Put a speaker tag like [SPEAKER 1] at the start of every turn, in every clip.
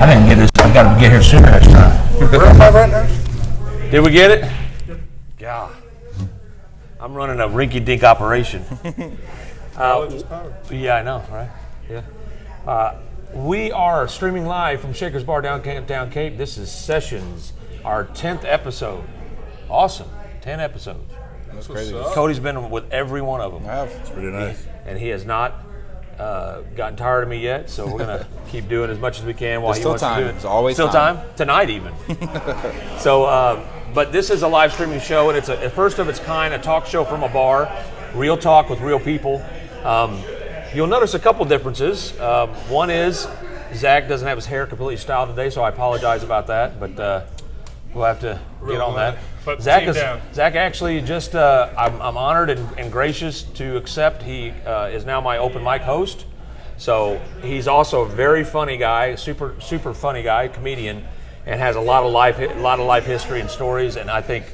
[SPEAKER 1] I didn't get this. I got to get here sooner next time.
[SPEAKER 2] Where am I right now?
[SPEAKER 3] Did we get it? Yeah. I'm running a rinky-dink operation. Yeah, I know, right? Yeah. We are streaming live from Shaker's Bar downtown Cape. This is Sessions, our 10th episode. Awesome. 10 episodes.
[SPEAKER 2] That's crazy.
[SPEAKER 3] Cody's been with every one of them.
[SPEAKER 2] I have.
[SPEAKER 4] It's pretty nice.
[SPEAKER 3] And he has not gotten tired of me yet, so we're going to keep doing as much as we can while
[SPEAKER 2] There's
[SPEAKER 3] he
[SPEAKER 2] still
[SPEAKER 3] wants
[SPEAKER 2] time.
[SPEAKER 3] to do it.
[SPEAKER 2] There's always
[SPEAKER 3] still
[SPEAKER 2] time.
[SPEAKER 3] Tonight even. So, but this is a live streaming show, and it's a first of its kind, a talk show from a bar, real talk with real people. You'll notice a couple differences. One is Zach doesn't have his hair completely styled today, so I apologize about that, but we'll have to get on that. Zach actually just, I'm honored and gracious to accept. He is now my open mic host. So he's also a very funny guy, super funny guy, comedian, and has a lot of life history and stories. And I think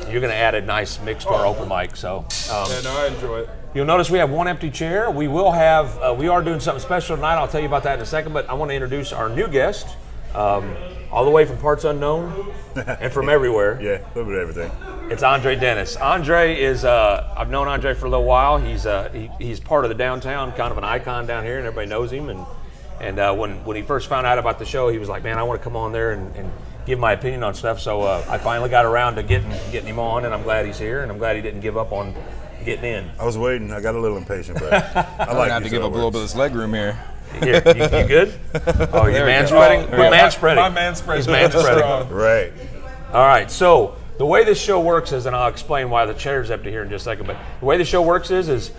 [SPEAKER 3] you're going to add a nice mix to our open mic. So
[SPEAKER 4] I enjoy it.
[SPEAKER 3] you'll notice we have one empty chair. We will have. We are doing something special tonight. I'll tell you about that in a second. But I want to introduce our new guest, all the way from parts unknown and from everywhere.
[SPEAKER 4] Yeah, a little bit of everything.
[SPEAKER 3] It's Andre Dennis. Andre is, I've known Andre for a little while. He's part of the downtown, kind of an icon down here, and everybody knows him. And when he first found out about the show, he was like, man, I want to come on there and give my opinion on stuff. So I finally got around to getting him on, and I'm glad he's here, and I'm glad he didn't give up on getting in.
[SPEAKER 4] I was waiting. I got a little impatient, but
[SPEAKER 2] I'm gonna have to give up a little bit of this leg room here.
[SPEAKER 3] Here, you good? Oh, you're man-spreading? Quit man-spreading.
[SPEAKER 5] My man-spread
[SPEAKER 3] He's man-spreading.
[SPEAKER 4] Right.
[SPEAKER 3] All right, so the way this show works is, and I'll explain why the chair's empty here in just a second, but the way the show works is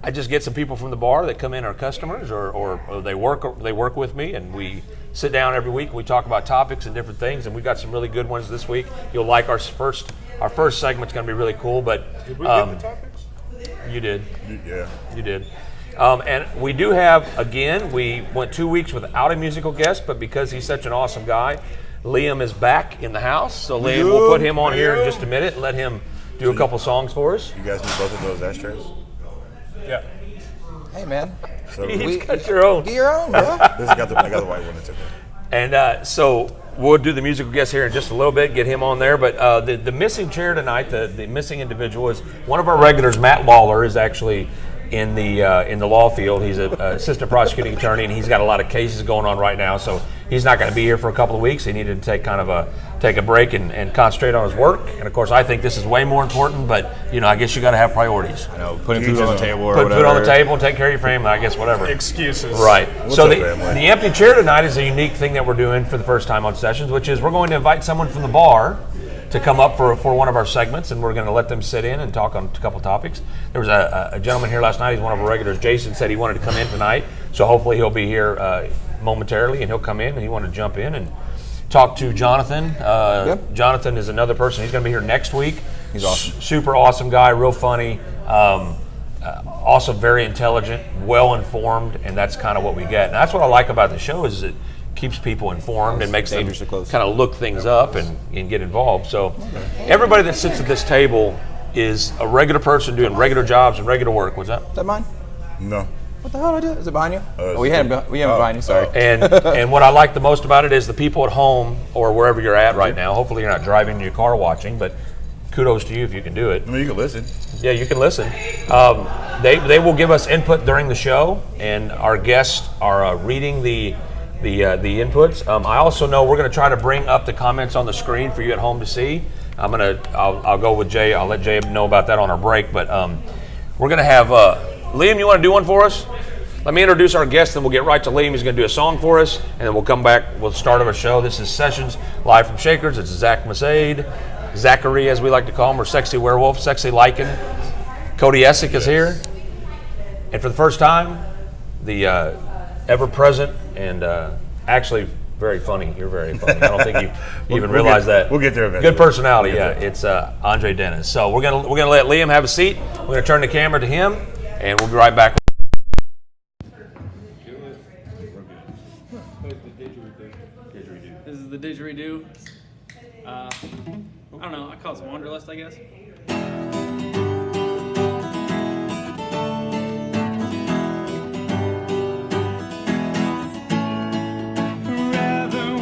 [SPEAKER 3] I just get some people from the bar that come in, are customers, or they work with me, and we sit down every week. We talk about topics and different things, and we've got some really good ones this week. You'll like our first segment's going to be really cool. But
[SPEAKER 5] Did we get the topics?
[SPEAKER 3] You did.
[SPEAKER 4] Yeah.
[SPEAKER 3] You did. And we do have, again, we went 2 weeks without a musical guest, but because he's such an awesome guy, Liam is back in the house. So Liam, we'll put him on here in just a minute and let him do a couple songs for us.
[SPEAKER 4] You guys need both of those ashtrays?
[SPEAKER 5] Yeah.
[SPEAKER 2] Hey, man.
[SPEAKER 4] So
[SPEAKER 3] He's got your own.
[SPEAKER 2] Get your own, bro.
[SPEAKER 4] I got the white one. It's okay.
[SPEAKER 3] And so we'll do the musical guest here in just a little bit, get him on there. But the missing chair tonight, the missing individual is one of our regulars. Matt Lawler is actually in the law field. He's an assistant prosecuting attorney, and he's got a lot of cases going on right now. So he's not going to be here for a couple of weeks. He needed to take a break and concentrate on his work. And of course, I think this is way more important. But I guess you got to have priorities.
[SPEAKER 2] I know, putting food on the table or
[SPEAKER 3] Put
[SPEAKER 2] whatever.
[SPEAKER 3] food on the table, take care of your family. I guess whatever.
[SPEAKER 5] Excuses.
[SPEAKER 3] Right.
[SPEAKER 4] What's
[SPEAKER 3] So
[SPEAKER 4] up,
[SPEAKER 3] the
[SPEAKER 4] family?
[SPEAKER 3] empty chair tonight is a unique thing that we're doing for the first time on Sessions, which is we're going to invite someone from the bar to come up for one of our segments, and we're going to let them sit in and talk on a couple topics. There was a gentleman here last night. He's one of our regulars. Jason said he wanted to come in tonight, so hopefully he'll be here momentarily, and he'll come in, and he wanted to jump in and talk to Jonathan.
[SPEAKER 2] Yep.
[SPEAKER 3] Jonathan is another person. He's going to be here next week.
[SPEAKER 2] He's awesome.
[SPEAKER 3] Super awesome guy, real funny. Also very intelligent, well-informed, and that's kind of what we get. And that's what I like about the show is it keeps people informed and makes them
[SPEAKER 2] dangerously close.
[SPEAKER 3] kind of look things up and get involved. So everybody that sits at this table is a regular person doing regular jobs and regular work. What's that?
[SPEAKER 2] Is that mine?
[SPEAKER 4] No.
[SPEAKER 2] What the hell did I do? Is it behind you?
[SPEAKER 4] it's
[SPEAKER 2] We have it behind you, sorry.
[SPEAKER 3] And what I like the most about it is the people at home or wherever you're at right now. Hopefully you're not driving in your car watching, but kudos to you if you can do it.
[SPEAKER 4] I mean, you can listen.
[SPEAKER 3] Yeah, you can listen. They will give us input during the show, and our guests are reading the inputs. I also know we're going to try to bring up the comments on the screen for you at home to see. I'll go with Jay. I'll let Jay know about that on our break. But we're going to have Liam. You want to do one for us? Let me introduce our guest, then we'll get right to Liam. He's going to do a song for us, and then we'll come back. We'll start our show. This is Sessions live from Shakers. It's Zach Masade, Zachary as we like to call him, or Sexy Werewolf, Sexy Lichen. Cody Essick is here, and for the first time, the ever-present and actually very funny. You're very funny. I don't think you even realize that.
[SPEAKER 4] We'll get there eventually.
[SPEAKER 3] Good personality, yeah. It's Andre Dennis. So we're gonna let Liam have a seat. We're gonna turn the camera to him, and we'll be right back.
[SPEAKER 6] This is the didgeridoo. I don't know. I call it Wanderlust, I guess.
[SPEAKER 7] Rather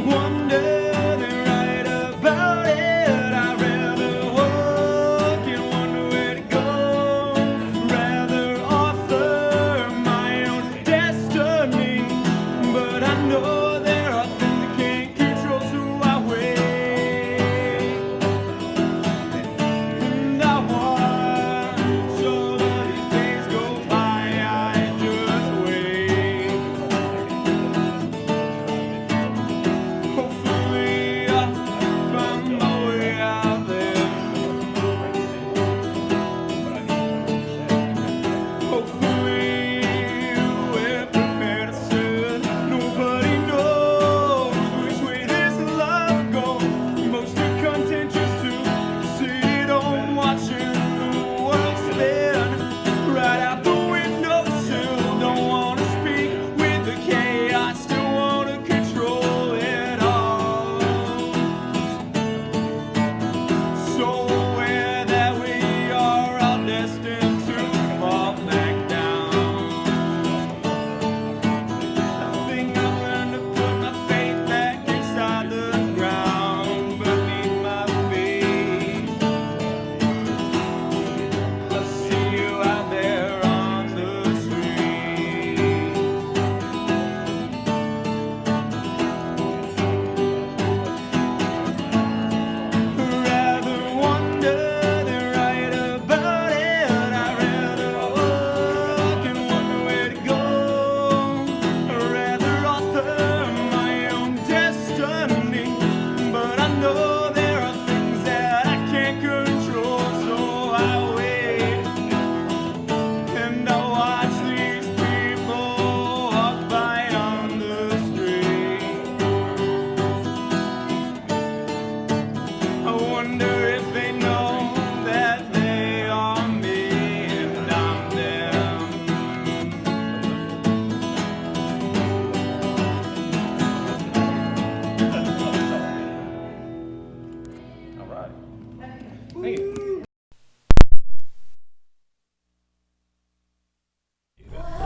[SPEAKER 6] Thank you.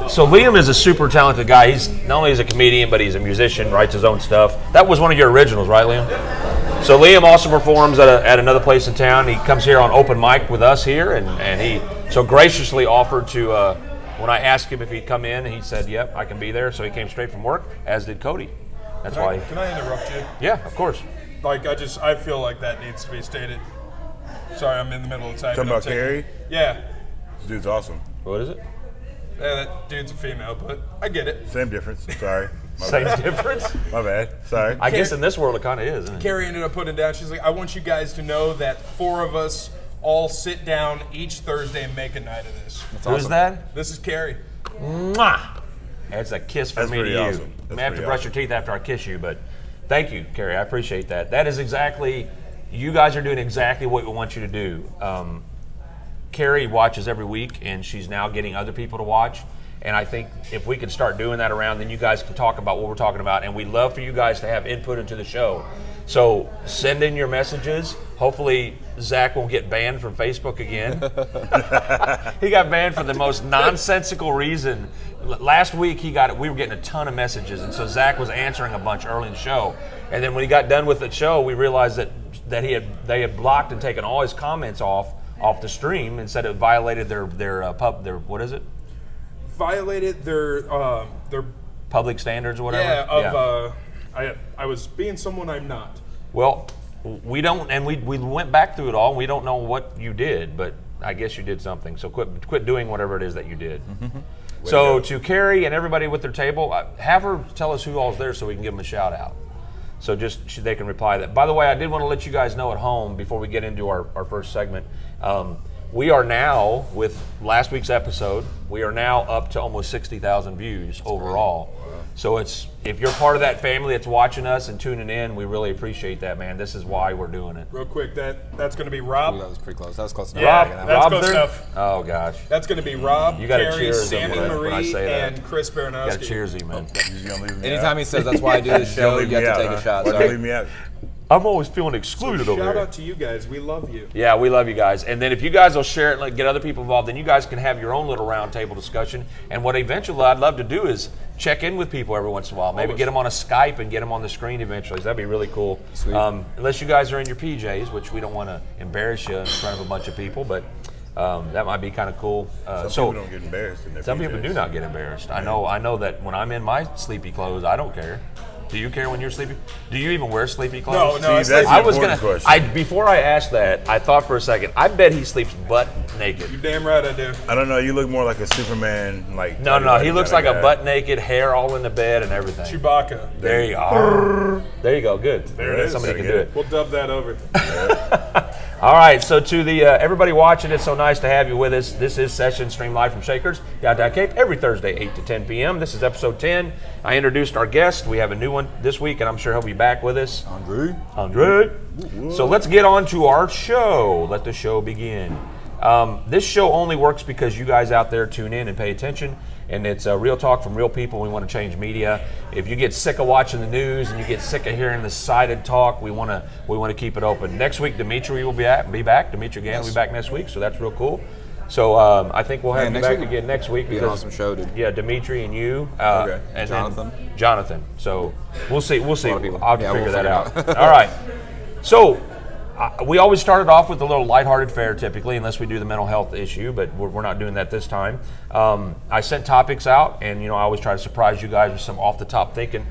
[SPEAKER 3] So Liam is a super talented guy. He's not only is a comedian, but he's a musician, writes his own stuff. That was one of your originals, right, Liam? So Liam also performs at another place in town. He comes here on open mic with us here, and he so graciously offered to, when I asked him if he'd come in, he said, yep, I can be there. So he came straight from work, as did Cody. That's why.
[SPEAKER 5] Can I interrupt you?
[SPEAKER 3] Yeah, of course.
[SPEAKER 5] Like, I feel like that needs to be stated. Sorry, I'm in the middle of typing.
[SPEAKER 4] Talking about Carrie?
[SPEAKER 5] Yeah.
[SPEAKER 4] This dude's awesome.
[SPEAKER 3] What is it?
[SPEAKER 5] Yeah, that dude's a female, but I get it.
[SPEAKER 4] Same difference. Sorry. My
[SPEAKER 3] Same
[SPEAKER 4] bad.
[SPEAKER 3] difference?
[SPEAKER 4] My bad. Sorry.
[SPEAKER 3] I guess in this world it kind of is, isn't it?
[SPEAKER 5] Carrie ended up putting down, she's like, I want you guys to know that 4 of us all sit down each Thursday and make a night of this.
[SPEAKER 3] Who's that?
[SPEAKER 5] This is Carrie.
[SPEAKER 3] Mwah! That's a kiss for
[SPEAKER 4] That's
[SPEAKER 3] me to
[SPEAKER 4] pretty
[SPEAKER 3] you.
[SPEAKER 4] awesome.
[SPEAKER 3] You
[SPEAKER 4] That's
[SPEAKER 3] may have to
[SPEAKER 4] pretty
[SPEAKER 3] brush
[SPEAKER 4] awesome.
[SPEAKER 3] your teeth after I kiss you, but thank you, Carrie. I appreciate that. That is exactly, you guys are doing exactly what we want you to do. Carrie watches every week, and she's now getting other people to watch. And I think if we can start doing that around, then you guys can talk about what we're talking about. And we'd love for you guys to have input into the show. So send in your messages. Hopefully Zach won't get banned from Facebook again. He got banned for the most nonsensical reason. Last week we were getting a ton of messages, and so Zach was answering a bunch early in the show. And then when he got done with the show, we realized that they had blocked and taken all his comments off the stream and said it violated their what is it?
[SPEAKER 5] Violated their
[SPEAKER 3] Public standards or whatever.
[SPEAKER 5] I was being someone I'm not.
[SPEAKER 3] Well, we don't, and we went back through it all. We don't know what you did, but I guess you did something. So quit doing whatever it is that you did. So to Carrie and everybody with their table, have her tell us who all's there so we can give them a shout out. So they can reply that. By the way, I did want to let you guys know at home before we get into our first segment. We are now, with last week's episode, we are now up to almost 60,000 views overall. So if you're part of that family that's watching us and tuning in, we really appreciate that, man. This is why we're doing it.
[SPEAKER 5] Real quick, that's going to be Rob.
[SPEAKER 2] Ooh, that was pretty close. That was close enough.
[SPEAKER 5] Yeah, that's
[SPEAKER 3] Rob's
[SPEAKER 5] close
[SPEAKER 3] there?
[SPEAKER 5] enough.
[SPEAKER 3] Oh gosh,
[SPEAKER 5] That's going to be Rob,
[SPEAKER 3] You gotta
[SPEAKER 5] Carrie,
[SPEAKER 3] cheers him
[SPEAKER 5] Sammy
[SPEAKER 3] when I
[SPEAKER 5] Marie,
[SPEAKER 3] say that.
[SPEAKER 5] and Chris
[SPEAKER 3] you got
[SPEAKER 5] Baranowski.
[SPEAKER 3] to cheersy, man.
[SPEAKER 4] You gonna leave me
[SPEAKER 2] Anytime
[SPEAKER 4] out?
[SPEAKER 2] he says that's why I do this
[SPEAKER 4] You gonna
[SPEAKER 2] show,
[SPEAKER 4] leave
[SPEAKER 2] you
[SPEAKER 4] me
[SPEAKER 2] have to
[SPEAKER 4] out,
[SPEAKER 2] take a
[SPEAKER 4] huh?
[SPEAKER 2] shot.
[SPEAKER 4] Why'd you
[SPEAKER 2] Sorry.
[SPEAKER 4] leave me out?
[SPEAKER 3] I'm always feeling excluded over
[SPEAKER 5] Shout
[SPEAKER 3] here.
[SPEAKER 5] out to you guys. We love you.
[SPEAKER 3] Yeah, we love you guys. And then if you guys will share it and get other people involved, then you guys can have your own little round table discussion. And what eventually I'd love to do is check in with people every once in a while. Maybe get them on a Skype and get them on the screen eventually. That'd be really cool.
[SPEAKER 2] Sweet.
[SPEAKER 3] Unless you guys are in your PJs, which we don't want to embarrass you in front of a bunch of people, but that might be kind of cool.
[SPEAKER 4] Some people don't get embarrassed in their
[SPEAKER 3] Some people
[SPEAKER 4] PJs.
[SPEAKER 3] do not get embarrassed. I know that when I'm in my sleepy clothes, I don't care. Do you care when you're sleepy? Do you even wear sleepy clothes?
[SPEAKER 5] No,
[SPEAKER 4] See, that's
[SPEAKER 3] I
[SPEAKER 4] the
[SPEAKER 3] was
[SPEAKER 4] important
[SPEAKER 3] gonna.
[SPEAKER 4] question.
[SPEAKER 3] Before I asked that, I thought for a second. I bet he sleeps butt naked.
[SPEAKER 5] You're damn right I do.
[SPEAKER 4] I don't know. You look more like a Superman, like.
[SPEAKER 3] No, he looks like
[SPEAKER 4] kinda
[SPEAKER 3] a
[SPEAKER 4] guy.
[SPEAKER 3] butt naked, hair all in the bed and everything.
[SPEAKER 5] Chewbacca.
[SPEAKER 3] There you go. There you go. Good.
[SPEAKER 5] There it is.
[SPEAKER 3] Somebody
[SPEAKER 4] Gotta
[SPEAKER 3] can
[SPEAKER 4] get
[SPEAKER 3] do it.
[SPEAKER 5] We'll dub that over.
[SPEAKER 3] All right, so to the everybody watching, it's so nice to have you with us. This is Session Stream Live from Shakers, Downtown Cape, every Thursday, 8 to 10 p.m. This is episode 10. I introduced our guest. We have a new one this week, and I'm sure he'll be back with us. Andre. So let's get on to our show. Let the show begin. This show only works because you guys out there tune in and pay attention. And it's real talk from real people. We want to change media. If you get sick of watching the news and you get sick of hearing the sided talk, we want to keep it open. Next week, Dimitri will be back. Dimitri Gann will be back next week, so that's real cool. So I think we'll have you
[SPEAKER 2] next
[SPEAKER 3] back
[SPEAKER 2] week
[SPEAKER 3] again next week.
[SPEAKER 2] be an awesome show, dude.
[SPEAKER 3] Yeah, Dimitri and you.
[SPEAKER 2] Okay.
[SPEAKER 3] And
[SPEAKER 2] Jonathan.
[SPEAKER 3] then Jonathan. So we'll see. We'll see.
[SPEAKER 2] lot of people.
[SPEAKER 3] I'll have to
[SPEAKER 2] Yeah,
[SPEAKER 3] figure
[SPEAKER 2] we'll
[SPEAKER 3] that
[SPEAKER 2] figure
[SPEAKER 3] out. All right. So we always started off with a little lighthearted fare typically, unless we do the mental health issue, but we're not doing that this time. I sent topics out, and I always try to surprise you guys with some off-the-top thinking.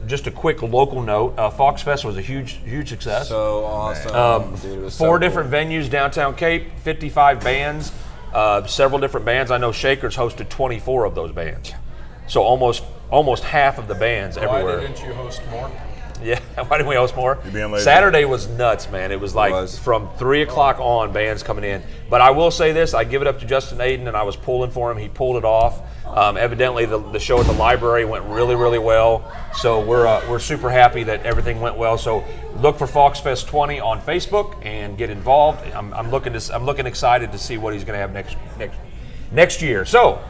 [SPEAKER 3] Just a quick local note. Fox Fest was a huge success.
[SPEAKER 2] So awesome. Dude, it was so
[SPEAKER 3] 4
[SPEAKER 2] cool.
[SPEAKER 3] different venues downtown Cape, 55 bands, several different bands. I know Shakers hosted 24 of those bands. So almost half of the bands everywhere.
[SPEAKER 5] Why didn't you host more?
[SPEAKER 3] Yeah, why didn't we host more?
[SPEAKER 4] You're being lazy.
[SPEAKER 3] Saturday was nuts, man. It was like from 3 o'clock on, bands coming in. But I will say this, I give it up to Justin Aiden, and I was pulling for him. He pulled it off. Evidently, the show at the library went really, really well. So we're super happy that everything went well. So look for Fox Fest 20 on Facebook and get involved. I'm looking excited to see what he's going to have next year. So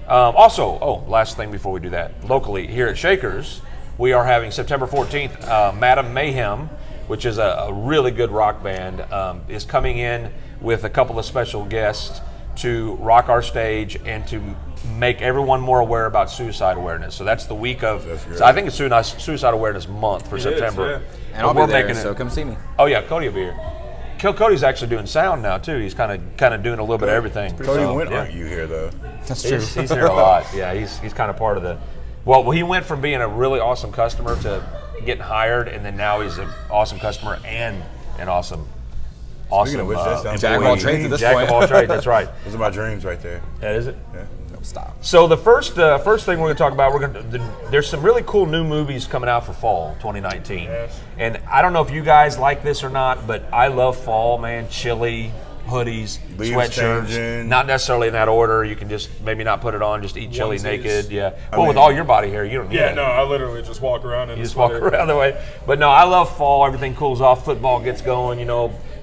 [SPEAKER 3] last thing before we do that, locally here at Shakers, we are having September 14th, Madam Mayhem which is a really good rock band, is coming in with a couple of special guests to rock our stage and to make everyone more aware about suicide awareness. So that's the week of, so I think it's Suicide Awareness Month for September.
[SPEAKER 2] And I'll be there, so come see me.
[SPEAKER 3] Oh yeah, Cody will be here. Cody's actually doing sound now too. He's kind of doing a little bit of everything.
[SPEAKER 4] Cody, when aren't you here though?
[SPEAKER 2] That's true.
[SPEAKER 3] He's here a lot. Yeah, he's kind of part of the. Well, he went from being a really awesome customer to getting hired, and then now he's an awesome customer and an awesome
[SPEAKER 4] Speaking of which, that sounds
[SPEAKER 2] Jack of all trades at this
[SPEAKER 3] Jack
[SPEAKER 2] point.
[SPEAKER 3] of all trades. That's right.
[SPEAKER 4] Those are my dreams right there.
[SPEAKER 3] That is it.
[SPEAKER 4] Yeah.
[SPEAKER 2] Stop.
[SPEAKER 3] So the first thing we're going to talk about, there's some really cool new movies coming out for fall 2019.
[SPEAKER 5] Yes.
[SPEAKER 3] And I don't know if you guys like this or not, but I love fall, man. Chili, hoodies,
[SPEAKER 4] Leaves
[SPEAKER 3] sweatshirts.
[SPEAKER 4] changing.
[SPEAKER 3] Not necessarily in that order. You can just maybe not put it on, just eat chili
[SPEAKER 5] Onesies.
[SPEAKER 3] naked. Yeah.
[SPEAKER 4] I
[SPEAKER 3] Well, with
[SPEAKER 4] mean-
[SPEAKER 3] all your body hair, you don't need
[SPEAKER 5] Yeah,
[SPEAKER 3] it.
[SPEAKER 5] no, I literally just walk around in
[SPEAKER 3] You
[SPEAKER 5] a
[SPEAKER 3] just walk
[SPEAKER 5] sweater.
[SPEAKER 3] around the way. But no, I love fall. Everything cools off. Football gets going.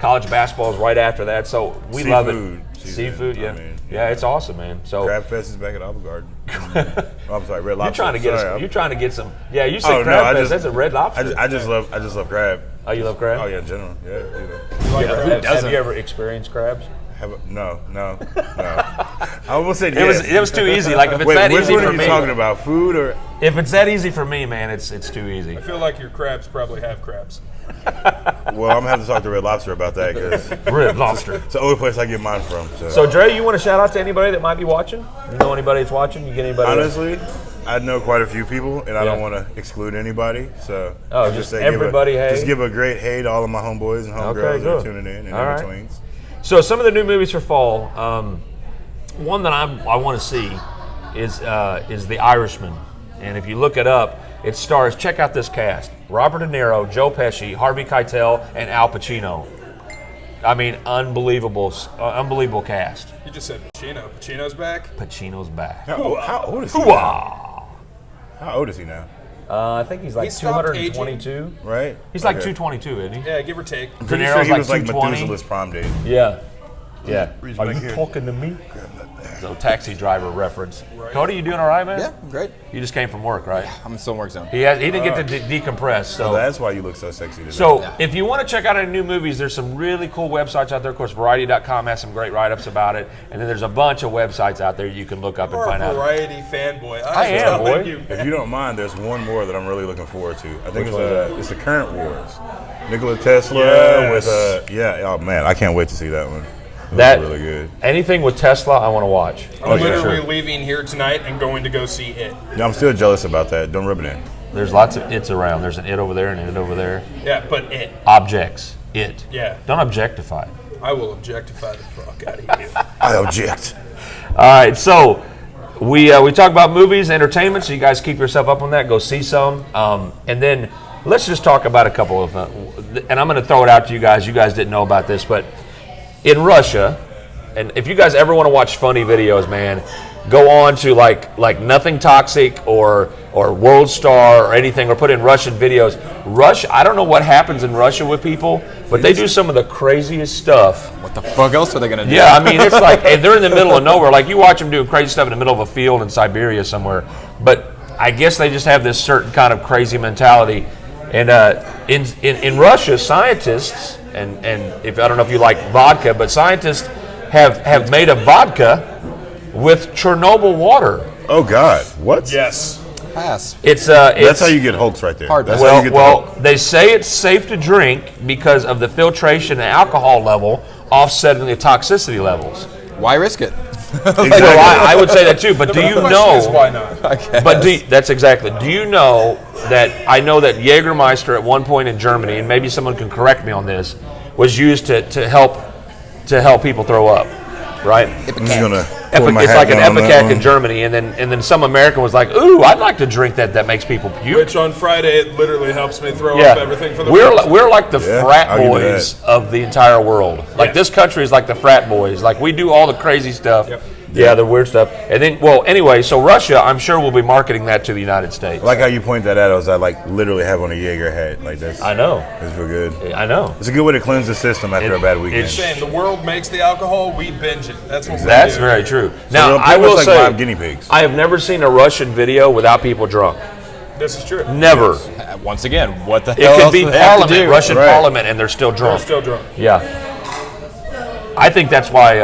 [SPEAKER 3] College basketball is right after that. So we love it.
[SPEAKER 4] Seafood season,
[SPEAKER 3] Seafood, yeah.
[SPEAKER 4] I mean,
[SPEAKER 3] yeah, it's awesome, man. So
[SPEAKER 4] Crab Fest is back at Olive Garden. Oh, I'm sorry, Red
[SPEAKER 3] you're
[SPEAKER 4] Lobster.
[SPEAKER 3] trying to get
[SPEAKER 4] Sorry,
[SPEAKER 3] you're trying to get some. Yeah, you say
[SPEAKER 4] Oh, no,
[SPEAKER 3] crab
[SPEAKER 4] I
[SPEAKER 3] fest.
[SPEAKER 4] just-
[SPEAKER 3] That's a Red Lobster.
[SPEAKER 4] I just love crab.
[SPEAKER 3] Oh, you love crab?
[SPEAKER 4] Oh yeah, in general. Yeah.
[SPEAKER 3] Have you ever experienced crabs?
[SPEAKER 4] No. I almost said
[SPEAKER 3] It
[SPEAKER 4] yes.
[SPEAKER 3] was too easy. Like if it's
[SPEAKER 4] Wait,
[SPEAKER 3] that
[SPEAKER 4] which
[SPEAKER 3] easy
[SPEAKER 4] one
[SPEAKER 3] for
[SPEAKER 4] are you
[SPEAKER 3] me,
[SPEAKER 4] talking about? Food or?
[SPEAKER 3] if it's that easy for me, man, it's too easy.
[SPEAKER 5] I feel like your crabs probably have crabs.
[SPEAKER 4] Well, I'm gonna have to talk to Red Lobster about that because
[SPEAKER 3] Red Lobster.
[SPEAKER 4] it's the only place I get mine from.
[SPEAKER 3] So Dre, you want to shout out to anybody that might be watching? You know anybody that's watching? You get anybody?
[SPEAKER 4] honestly, I know quite a few people, and I
[SPEAKER 3] Yeah.
[SPEAKER 4] don't want to exclude anybody. So
[SPEAKER 3] Oh,
[SPEAKER 4] I'll
[SPEAKER 3] just
[SPEAKER 4] say
[SPEAKER 3] everybody, hey.
[SPEAKER 4] Just give a great hey to all of my homeboys and homegirls
[SPEAKER 3] Okay,
[SPEAKER 4] that are
[SPEAKER 3] good.
[SPEAKER 4] tuning in and
[SPEAKER 3] All right.
[SPEAKER 4] in-betweens.
[SPEAKER 3] So some of the new movies for fall. One that I want to see is The Irishman, and if you look it up, it stars. Check out this cast: Robert De Niro, Joe Pesci, Harvey Keitel, and Al Pacino. I mean, unbelievable cast.
[SPEAKER 5] You just said Pacino. Pacino's back?
[SPEAKER 3] Pacino's back.
[SPEAKER 4] How old is he?
[SPEAKER 3] Hoo-ah!
[SPEAKER 4] How old is he now?
[SPEAKER 3] I think he's like
[SPEAKER 5] He stopped
[SPEAKER 3] 222.
[SPEAKER 4] Right?
[SPEAKER 3] He's like
[SPEAKER 4] Okay.
[SPEAKER 3] 222, isn't he?
[SPEAKER 5] Yeah, give or take.
[SPEAKER 3] De
[SPEAKER 4] Pretty
[SPEAKER 3] Niro's
[SPEAKER 4] sure he was like
[SPEAKER 3] 220.
[SPEAKER 4] Methuselah's prom date.
[SPEAKER 3] Yeah. Yeah.
[SPEAKER 4] Reach
[SPEAKER 3] Are
[SPEAKER 4] back
[SPEAKER 3] you
[SPEAKER 4] here.
[SPEAKER 3] talking to me? So Taxi Driver reference. Cody, you doing all right, man?
[SPEAKER 2] Yeah, I'm great.
[SPEAKER 3] You just came from work, right?
[SPEAKER 2] I'm still in work zone.
[SPEAKER 3] He didn't get to decompress. So
[SPEAKER 4] That's why you look so sexy today.
[SPEAKER 3] So if you want to check out any new movies, there's some really cool websites out there. Of course, Variety.com has some great write-ups about it. And then there's a bunch of websites out there you can look up and
[SPEAKER 5] You're
[SPEAKER 3] find
[SPEAKER 5] a
[SPEAKER 3] out.
[SPEAKER 5] variety fanboy.
[SPEAKER 3] I am,
[SPEAKER 5] telling
[SPEAKER 3] boy.
[SPEAKER 5] you.
[SPEAKER 4] if you don't mind, there's one more that I'm really looking forward to. I think
[SPEAKER 3] Which one is
[SPEAKER 4] it's the Current Wars. Nikola Tesla
[SPEAKER 5] Yes.
[SPEAKER 4] with oh man, I can't wait to see that one. It
[SPEAKER 3] That
[SPEAKER 4] looks really good.
[SPEAKER 3] Anything with Tesla, I want to watch.
[SPEAKER 5] I'm
[SPEAKER 3] for
[SPEAKER 5] literally
[SPEAKER 3] sure.
[SPEAKER 5] leaving here tonight and going to go see it.
[SPEAKER 4] Yeah, I'm still jealous about that. Don't rub it in.
[SPEAKER 3] There's lots of its around. There's an it over there and an it over there.
[SPEAKER 5] Yeah, but it.
[SPEAKER 3] Objects. It.
[SPEAKER 5] Yeah.
[SPEAKER 3] Don't objectify.
[SPEAKER 5] I will objectify the fuck out of you.
[SPEAKER 4] I object.
[SPEAKER 3] All right, so we talk about movies, entertainment, so you guys keep yourself up on that. Go see some. And then let's just talk about a couple of and I'm going to throw it out to you guys. You guys didn't know about this, but in Russia, and if you guys ever want to watch funny videos, man, go on to like Nothing Toxic or World Star or anything, or put in Russian videos. I don't know what happens in Russia with people, but they do some of the craziest stuff.
[SPEAKER 2] What the fuck else are they gonna do?
[SPEAKER 3] Yeah, I mean, it's like, and they're in the middle of nowhere. Like, you watch them doing crazy stuff in the middle of a field in Siberia somewhere. But I guess they just have this certain kind of crazy mentality. And in Russia, scientists, and if I don't know if you like vodka, but scientists have made a vodka with Chernobyl water.
[SPEAKER 4] Oh God, what?
[SPEAKER 5] Yes.
[SPEAKER 2] Pass.
[SPEAKER 4] That's how you get Hulks right there.
[SPEAKER 2] Hard
[SPEAKER 4] That's how you get the
[SPEAKER 3] Well,
[SPEAKER 4] Hulk.
[SPEAKER 3] they say it's safe to drink because of the filtration and alcohol level offsetting the toxicity levels.
[SPEAKER 2] Why risk it?
[SPEAKER 4] Exactly.
[SPEAKER 3] Well, I would say that too, but do you
[SPEAKER 5] Question is,
[SPEAKER 3] know?
[SPEAKER 5] why not?
[SPEAKER 3] But that's exactly. Do you know that I know that Jägermeister at one point in Germany, and maybe someone can correct me on this, was used to help people throw up, right?
[SPEAKER 4] I'm just gonna pull my
[SPEAKER 3] It's
[SPEAKER 4] hat
[SPEAKER 3] like an
[SPEAKER 4] down on that
[SPEAKER 3] Epicac
[SPEAKER 4] one.
[SPEAKER 3] in Germany, and then some American was like, "Ooh, I'd like to drink that makes people puke."
[SPEAKER 5] Which on Friday it literally helps me throw
[SPEAKER 3] Yeah,
[SPEAKER 5] up everything for the
[SPEAKER 3] we're
[SPEAKER 5] week.
[SPEAKER 3] we're like the
[SPEAKER 4] Yeah,
[SPEAKER 3] frat
[SPEAKER 4] I'll give you
[SPEAKER 3] boys of the entire world. Like
[SPEAKER 5] Yeah.
[SPEAKER 3] this country is like the frat boys. Like we do all the crazy stuff.
[SPEAKER 5] Yep.
[SPEAKER 3] Yeah, the weird stuff. And then, well, anyway, so Russia, I'm sure will be marketing that to the United States.
[SPEAKER 4] I like how you point that out. As I like literally have on a Jaeger hat. Like that's.
[SPEAKER 3] I know.
[SPEAKER 4] That's feel good.
[SPEAKER 3] I know.
[SPEAKER 4] It's a good way to cleanse the system after a bad weekend.
[SPEAKER 3] it's-
[SPEAKER 5] Saying the world makes the alcohol, we binge it. That's what
[SPEAKER 3] That's
[SPEAKER 5] we do.
[SPEAKER 3] very true.
[SPEAKER 4] they're
[SPEAKER 3] Now, I
[SPEAKER 4] pretty much
[SPEAKER 3] will
[SPEAKER 4] like
[SPEAKER 3] say,
[SPEAKER 4] live guinea pigs.
[SPEAKER 3] I have never seen a Russian video without people drunk.
[SPEAKER 5] This is true.
[SPEAKER 3] Never.
[SPEAKER 2] Once again, what the
[SPEAKER 3] It
[SPEAKER 2] hell
[SPEAKER 3] could
[SPEAKER 2] else
[SPEAKER 3] be
[SPEAKER 2] do they have to
[SPEAKER 3] Parliament,
[SPEAKER 2] do?
[SPEAKER 3] Russian
[SPEAKER 4] Right.
[SPEAKER 3] Parliament, and they're still
[SPEAKER 5] They're
[SPEAKER 3] drunk.
[SPEAKER 5] still drunk.
[SPEAKER 3] Yeah. I think that's why.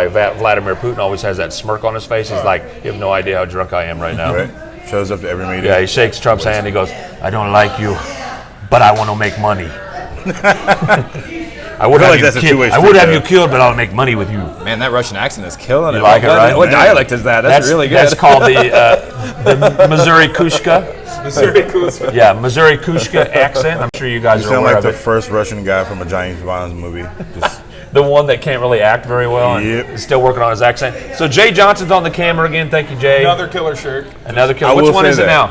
[SPEAKER 3] Vladimir Putin always has that smirk on his face. He's like, "You have no idea how drunk I am right now."
[SPEAKER 4] Right? Shows up to every meeting.
[SPEAKER 3] Yeah, he shakes Trump's hand. He goes, "I don't like you, but I want to make money." I would
[SPEAKER 4] feel
[SPEAKER 3] have
[SPEAKER 4] like
[SPEAKER 3] you
[SPEAKER 4] that's a
[SPEAKER 3] killed.
[SPEAKER 4] two-way
[SPEAKER 3] I would
[SPEAKER 4] street,
[SPEAKER 3] have
[SPEAKER 4] though.
[SPEAKER 3] you killed, but I'll make money with you.
[SPEAKER 2] Man, that Russian accent is killing it.
[SPEAKER 3] You like it, right?
[SPEAKER 2] What
[SPEAKER 3] Man.
[SPEAKER 2] dialect is that? That's really good.
[SPEAKER 3] That's called the Missouri Kushka.
[SPEAKER 5] Missouri Kushka.
[SPEAKER 3] Yeah, Missouri Kushka accent. I'm sure you guys
[SPEAKER 4] You
[SPEAKER 3] are
[SPEAKER 4] sound
[SPEAKER 3] aware
[SPEAKER 4] like
[SPEAKER 3] of
[SPEAKER 4] the
[SPEAKER 3] it.
[SPEAKER 4] first Russian guy from a James Bond movie. Just
[SPEAKER 3] The one that can't really act very well and
[SPEAKER 4] Yep.
[SPEAKER 3] is still working on his accent. So Jay Johnson's on the camera again. Thank you, Jay.
[SPEAKER 5] Another killer shirt.
[SPEAKER 3] Another kid.
[SPEAKER 4] I
[SPEAKER 3] Which
[SPEAKER 4] will
[SPEAKER 3] one
[SPEAKER 4] say
[SPEAKER 3] is it
[SPEAKER 4] that.
[SPEAKER 3] now?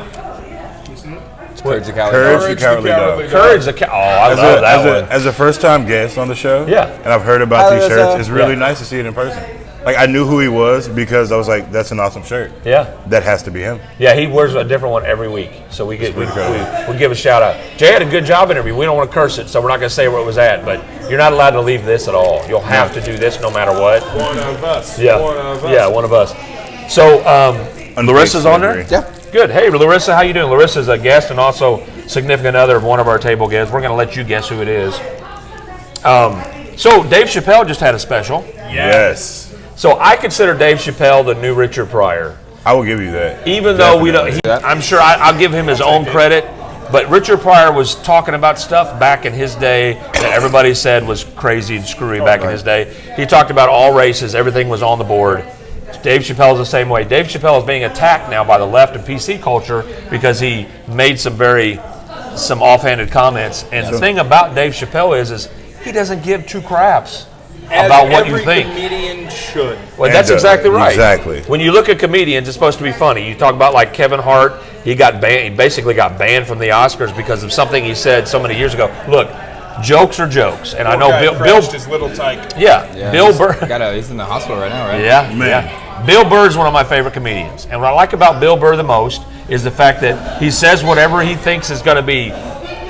[SPEAKER 2] Courage the Cowardly
[SPEAKER 4] Courage
[SPEAKER 2] Dog.
[SPEAKER 4] the Cowardly Dog.
[SPEAKER 3] Courage the Oh, I love that one.
[SPEAKER 4] As a first-time guest on the show,
[SPEAKER 3] Yeah.
[SPEAKER 4] and I've heard about
[SPEAKER 2] How
[SPEAKER 4] these
[SPEAKER 2] does,
[SPEAKER 4] shirts, it's really
[SPEAKER 3] yeah.
[SPEAKER 4] nice to see it in person. Like, I knew who he was because I was like, that's an awesome shirt.
[SPEAKER 3] Yeah.
[SPEAKER 4] That has to be him.
[SPEAKER 3] Yeah, he wears a different one every week. So we give
[SPEAKER 4] pretty cool.
[SPEAKER 3] we give a shout out. Jay had a good job interview. We don't want to curse it, so we're not going to say where it was at, but you're not allowed to leave this at all. You'll have to do this no matter what.
[SPEAKER 5] One of us.
[SPEAKER 3] Yeah.
[SPEAKER 5] One of us.
[SPEAKER 3] Yeah, one of us. So Larissa's on there?
[SPEAKER 2] Yeah.
[SPEAKER 3] Good. Hey, Larissa, how you doing? Larissa's a guest and also significant other of one of our table guests. We're going to let you guess who it is. So Dave Chappelle just had a special.
[SPEAKER 4] Yes.
[SPEAKER 3] So I consider Dave Chappelle the new Richard Pryor.
[SPEAKER 4] I will give you that.
[SPEAKER 3] Even though we don't,
[SPEAKER 4] Definitely.
[SPEAKER 3] I'm sure I'll give him his own credit. But Richard Pryor was talking about stuff back in his day that everybody said was crazy and screwy back in his day. He talked about all races, everything was on the board. Dave Chappelle's the same way. Dave Chappelle is being attacked now by the left and PC culture because he made some offhanded comments. And the thing about Dave Chappelle is he doesn't give two craps about what you think.
[SPEAKER 5] Every comedian should.
[SPEAKER 3] Well,
[SPEAKER 4] And
[SPEAKER 3] that's exactly right.
[SPEAKER 4] exactly.
[SPEAKER 3] When you look at comedians, it's supposed to be funny. You talk about like Kevin Hart. He got banned. He basically got banned from the Oscars because of something he said so many years ago. Look, jokes are jokes, and I know Bill.
[SPEAKER 5] His little tyke.
[SPEAKER 3] Bill Burr.
[SPEAKER 2] He's in the hospital right now, right?
[SPEAKER 3] Yeah,
[SPEAKER 4] Man.
[SPEAKER 3] yeah. Bill Burr's one of my favorite comedians, and what I like about Bill Burr the most is the fact that he says whatever he thinks is going to be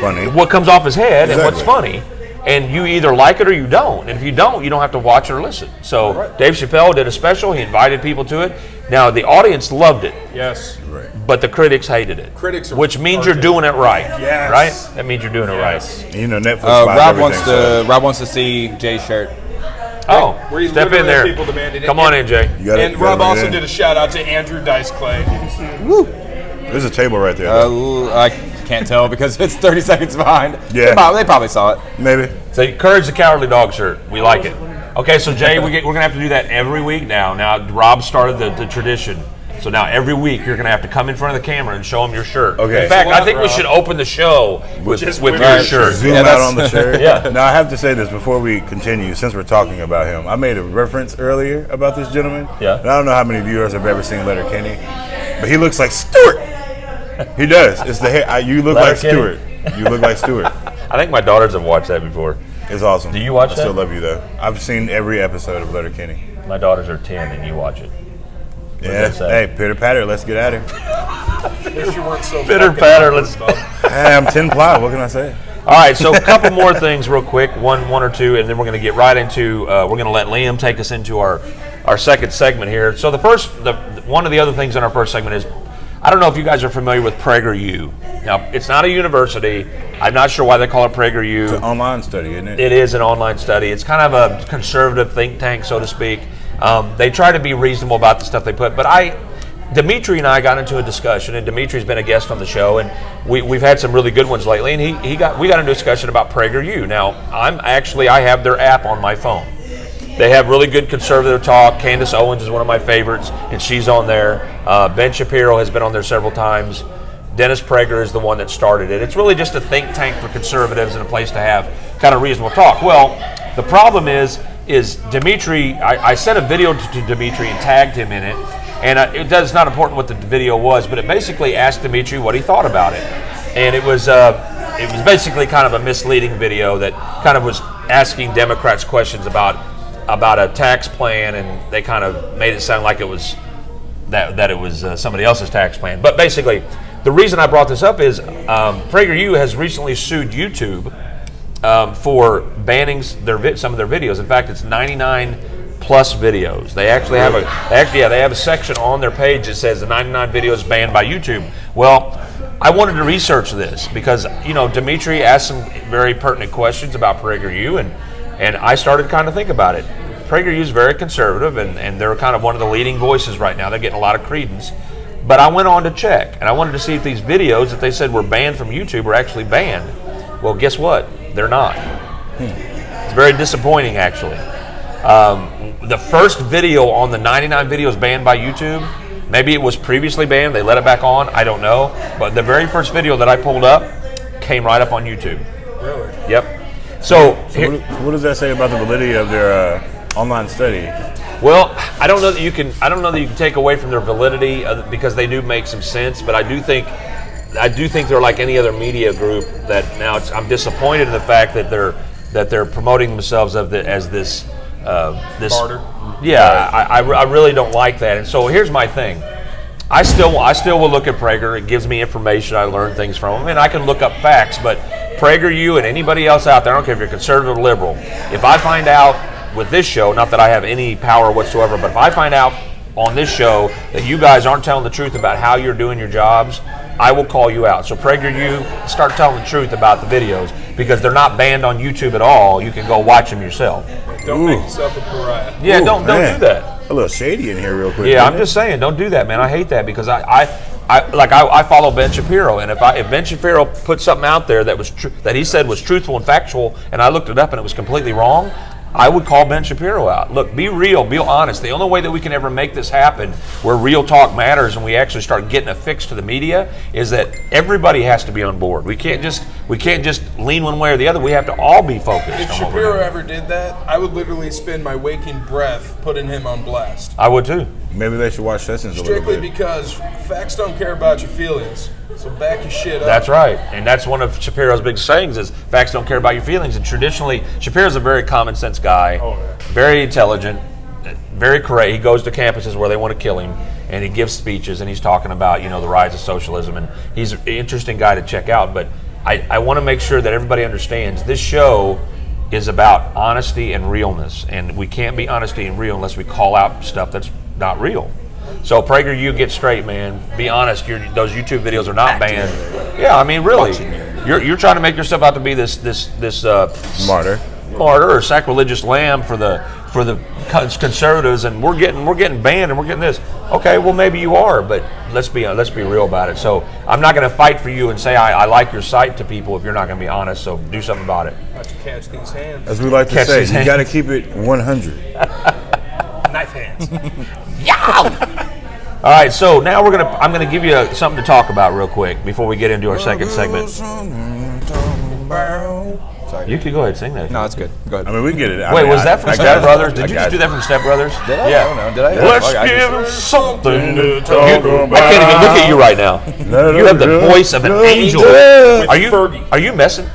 [SPEAKER 4] Funny.
[SPEAKER 3] what comes off his head and what's
[SPEAKER 4] Exactly.
[SPEAKER 3] funny. And you either like it or you don't. And if you don't, you don't have to watch or listen. So Dave Chappelle did a special. He invited people to it. Now, the audience loved it,
[SPEAKER 5] Yes.
[SPEAKER 3] but the critics hated it.
[SPEAKER 5] Critics are-
[SPEAKER 3] which means you're doing it right.
[SPEAKER 5] Yes.
[SPEAKER 3] Right? That means you're doing it right.
[SPEAKER 4] You know, Netflix buys
[SPEAKER 2] Rob wants
[SPEAKER 4] everything, so
[SPEAKER 2] Rob wants to see Jay's shirt.
[SPEAKER 3] Oh,
[SPEAKER 5] Where he's
[SPEAKER 3] step in
[SPEAKER 5] literally
[SPEAKER 3] there.
[SPEAKER 5] people demanded it.
[SPEAKER 3] Come on in, Jay.
[SPEAKER 4] you gotta-
[SPEAKER 5] And
[SPEAKER 4] you gotta
[SPEAKER 5] Rob
[SPEAKER 4] bring it
[SPEAKER 5] also
[SPEAKER 4] in.
[SPEAKER 5] did a shout out to Andrew Dice Clay.
[SPEAKER 4] There's a table right there.
[SPEAKER 2] I can't tell because it's 30 seconds behind.
[SPEAKER 4] Yeah.
[SPEAKER 2] They probably saw it.
[SPEAKER 4] Maybe.
[SPEAKER 3] So Courage the Cowardly Dog shirt. We like it. Okay, so Jay, we're going to have to do that every week now. Now, Rob started the tradition. So now every week you're going to have to come in front of the camera and show them your shirt.
[SPEAKER 4] Okay.
[SPEAKER 3] In fact,
[SPEAKER 5] Thanks a
[SPEAKER 3] I think
[SPEAKER 5] lot,
[SPEAKER 3] we
[SPEAKER 5] Rob.
[SPEAKER 3] should open the show with
[SPEAKER 5] with
[SPEAKER 3] your
[SPEAKER 5] your
[SPEAKER 3] shirt.
[SPEAKER 4] Zoom
[SPEAKER 2] Yeah,
[SPEAKER 4] out
[SPEAKER 2] that's-
[SPEAKER 4] on the shirt.
[SPEAKER 3] Yeah.
[SPEAKER 4] Now, I have to say this before we continue, since we're talking about him. I made a reference earlier about this gentleman.
[SPEAKER 3] Yeah.
[SPEAKER 4] And I don't know how many viewers have ever seen Letterkenny, but he looks like Stewart. He does. It's the hair. You look like
[SPEAKER 3] Letterkenny?
[SPEAKER 4] Stewart. You look like Stewart.
[SPEAKER 3] I think my daughters have watched that before.
[SPEAKER 4] It's awesome.
[SPEAKER 3] Do you watch
[SPEAKER 4] I still
[SPEAKER 3] that?
[SPEAKER 4] love you, though. I've seen every episode of Letterkenny.
[SPEAKER 3] My daughters are 10 and you watch it.
[SPEAKER 4] Yeah.
[SPEAKER 3] that say?
[SPEAKER 4] Hey, pitter patter. Let's get at him.
[SPEAKER 5] Wish you weren't so
[SPEAKER 3] Pitter
[SPEAKER 5] fucking
[SPEAKER 3] patter,
[SPEAKER 5] awkward,
[SPEAKER 3] let's-
[SPEAKER 5] Bob.
[SPEAKER 4] Hey, I'm 10 ply. What can I say?
[SPEAKER 3] All right, so a couple more things real quick, one or two, and then we're going to get right into, we're going to let Liam take us into our second segment here. So one of the other things in our first segment is, I don't know if you guys are familiar with PragerU. Now, it's not a university. I'm not sure why they call it PragerU.
[SPEAKER 4] Online study, isn't it?
[SPEAKER 3] It is an online study. It's kind of a conservative think tank, so to speak. They try to be reasonable about the stuff they put, but Dimitri and I got into a discussion, and Dimitri's been a guest on the show, and we've had some really good ones lately. And we got into a discussion about PragerU. Now, I have their app on my phone. They have really good conservative talk. Candace Owens is one of my favorites, and she's on there. Ben Shapiro has been on there several times. Dennis Prager is the one that started it. It's really just a think tank for conservatives and a place to have kind of reasonable talk. Well, the problem is Dimitri. I sent a video to Dimitri and tagged him in it. And it's not important what the video was, but it basically asked Dimitri what he thought about it. And it was basically kind of a misleading video that kind of was asking Democrats questions about a tax plan, and they kind of made it sound like it was that it was somebody else's tax plan. But basically, the reason I brought this up is PragerU has recently sued YouTube for banning some of their videos. In fact, it's 99 plus videos. They actually have they have a section on their page that says the 99 videos banned by YouTube. Well, I wanted to research this because Dimitri asked some very pertinent questions about PragerU, and I started kind of think about it. PragerU is very conservative, and they're kind of one of the leading voices right now. They're getting a lot of credence. But I went on to check, and I wanted to see if these videos that they said were banned from YouTube were actually banned. Well, guess what? They're not. It's very disappointing, actually. The first video on the 99 videos banned by YouTube, maybe it was previously banned, they let it back on, I don't know. But the very first video that I pulled up came right up on YouTube.
[SPEAKER 5] Really?
[SPEAKER 3] Yep. So
[SPEAKER 4] what does that say about the validity of their online study?
[SPEAKER 3] Well, I don't know that you can take away from their validity because they do make some sense, but I do think they're like any other media group that now I'm disappointed in the fact that they're promoting themselves as this
[SPEAKER 5] Martyr.
[SPEAKER 3] Yeah, I really don't like that. And so here's my thing. I still will look at Prager. It gives me information. I learn things from them, and I can look up facts. But PragerU and anybody else out there, I don't care if you're conservative or liberal, if I find out with this show, not that I have any power whatsoever, but if I find out on this show that you guys aren't telling the truth about how you're doing your jobs, I will call you out. So PragerU, start telling the truth about the videos because they're not banned on YouTube at all. You can go watch them yourself.
[SPEAKER 5] Don't make yourself a pariah.
[SPEAKER 3] Yeah, don't do that.
[SPEAKER 4] A little shady in here real quick.
[SPEAKER 3] Yeah, I'm just saying, don't do that, man. I hate that because I follow Ben Shapiro, and if Ben Shapiro put something out there that he said was truthful and factual, and I looked it up and it was completely wrong, I would call Ben Shapiro out. Look, be real, be honest. The only way that we can ever make this happen where real talk matters and we actually start getting a fix to the media is that everybody has to be on board. We can't just lean one way or the other. We have to all be focused.
[SPEAKER 5] If
[SPEAKER 3] on what we're
[SPEAKER 5] Shapiro
[SPEAKER 3] doing.
[SPEAKER 5] ever did that, I would literally spend my waking breath putting him on blast.
[SPEAKER 3] I would too.
[SPEAKER 4] Maybe they should watch Sessions a little
[SPEAKER 5] Strictly
[SPEAKER 4] bit.
[SPEAKER 5] because facts don't care about your feelings. So back your shit up.
[SPEAKER 3] That's right. And that's one of Shapiro's big sayings is facts don't care about your feelings. And traditionally, Shapiro's a very common sense guy, very intelligent, very correct. He goes to campuses where they want to kill him, and he gives speeches, and he's talking about, the rise of socialism. And he's an interesting guy to check out. But I want to make sure that everybody understands this show is about honesty and realness. And we can't be honesty and real unless we call out stuff that's not real. So PragerU, get straight, man. Be honest. Those YouTube videos are not banned. Yeah, I mean, really. You're trying to make yourself out to be this
[SPEAKER 4] Martyr
[SPEAKER 3] or sacrilegious lamb for the conservatives, and we're getting banned and we're getting this. Okay, well maybe you are, but let's be real about it. So I'm not going to fight for you and say I like your site to people if you're not going to be honest. So do something about it.
[SPEAKER 5] About to catch these hands.
[SPEAKER 4] As we like to say, you got to keep it 100.
[SPEAKER 5] Knife hands.
[SPEAKER 3] All right, so now I'm gonna give you something to talk about real quick before we get into our second segment. You could go ahead and sing that.
[SPEAKER 2] No, it's good. Go ahead.
[SPEAKER 4] I mean, we can get it.
[SPEAKER 3] Wait, was that from Step Brothers? Did you just do that from Step Brothers?
[SPEAKER 2] Did I?
[SPEAKER 3] Yeah.
[SPEAKER 2] I don't know. Did I?
[SPEAKER 3] Let's
[SPEAKER 2] I
[SPEAKER 3] give
[SPEAKER 2] just-
[SPEAKER 3] him something to
[SPEAKER 4] talk
[SPEAKER 3] talk about.
[SPEAKER 4] about.
[SPEAKER 3] I can't even look at you right now. You have the voice of an angel. Are you messing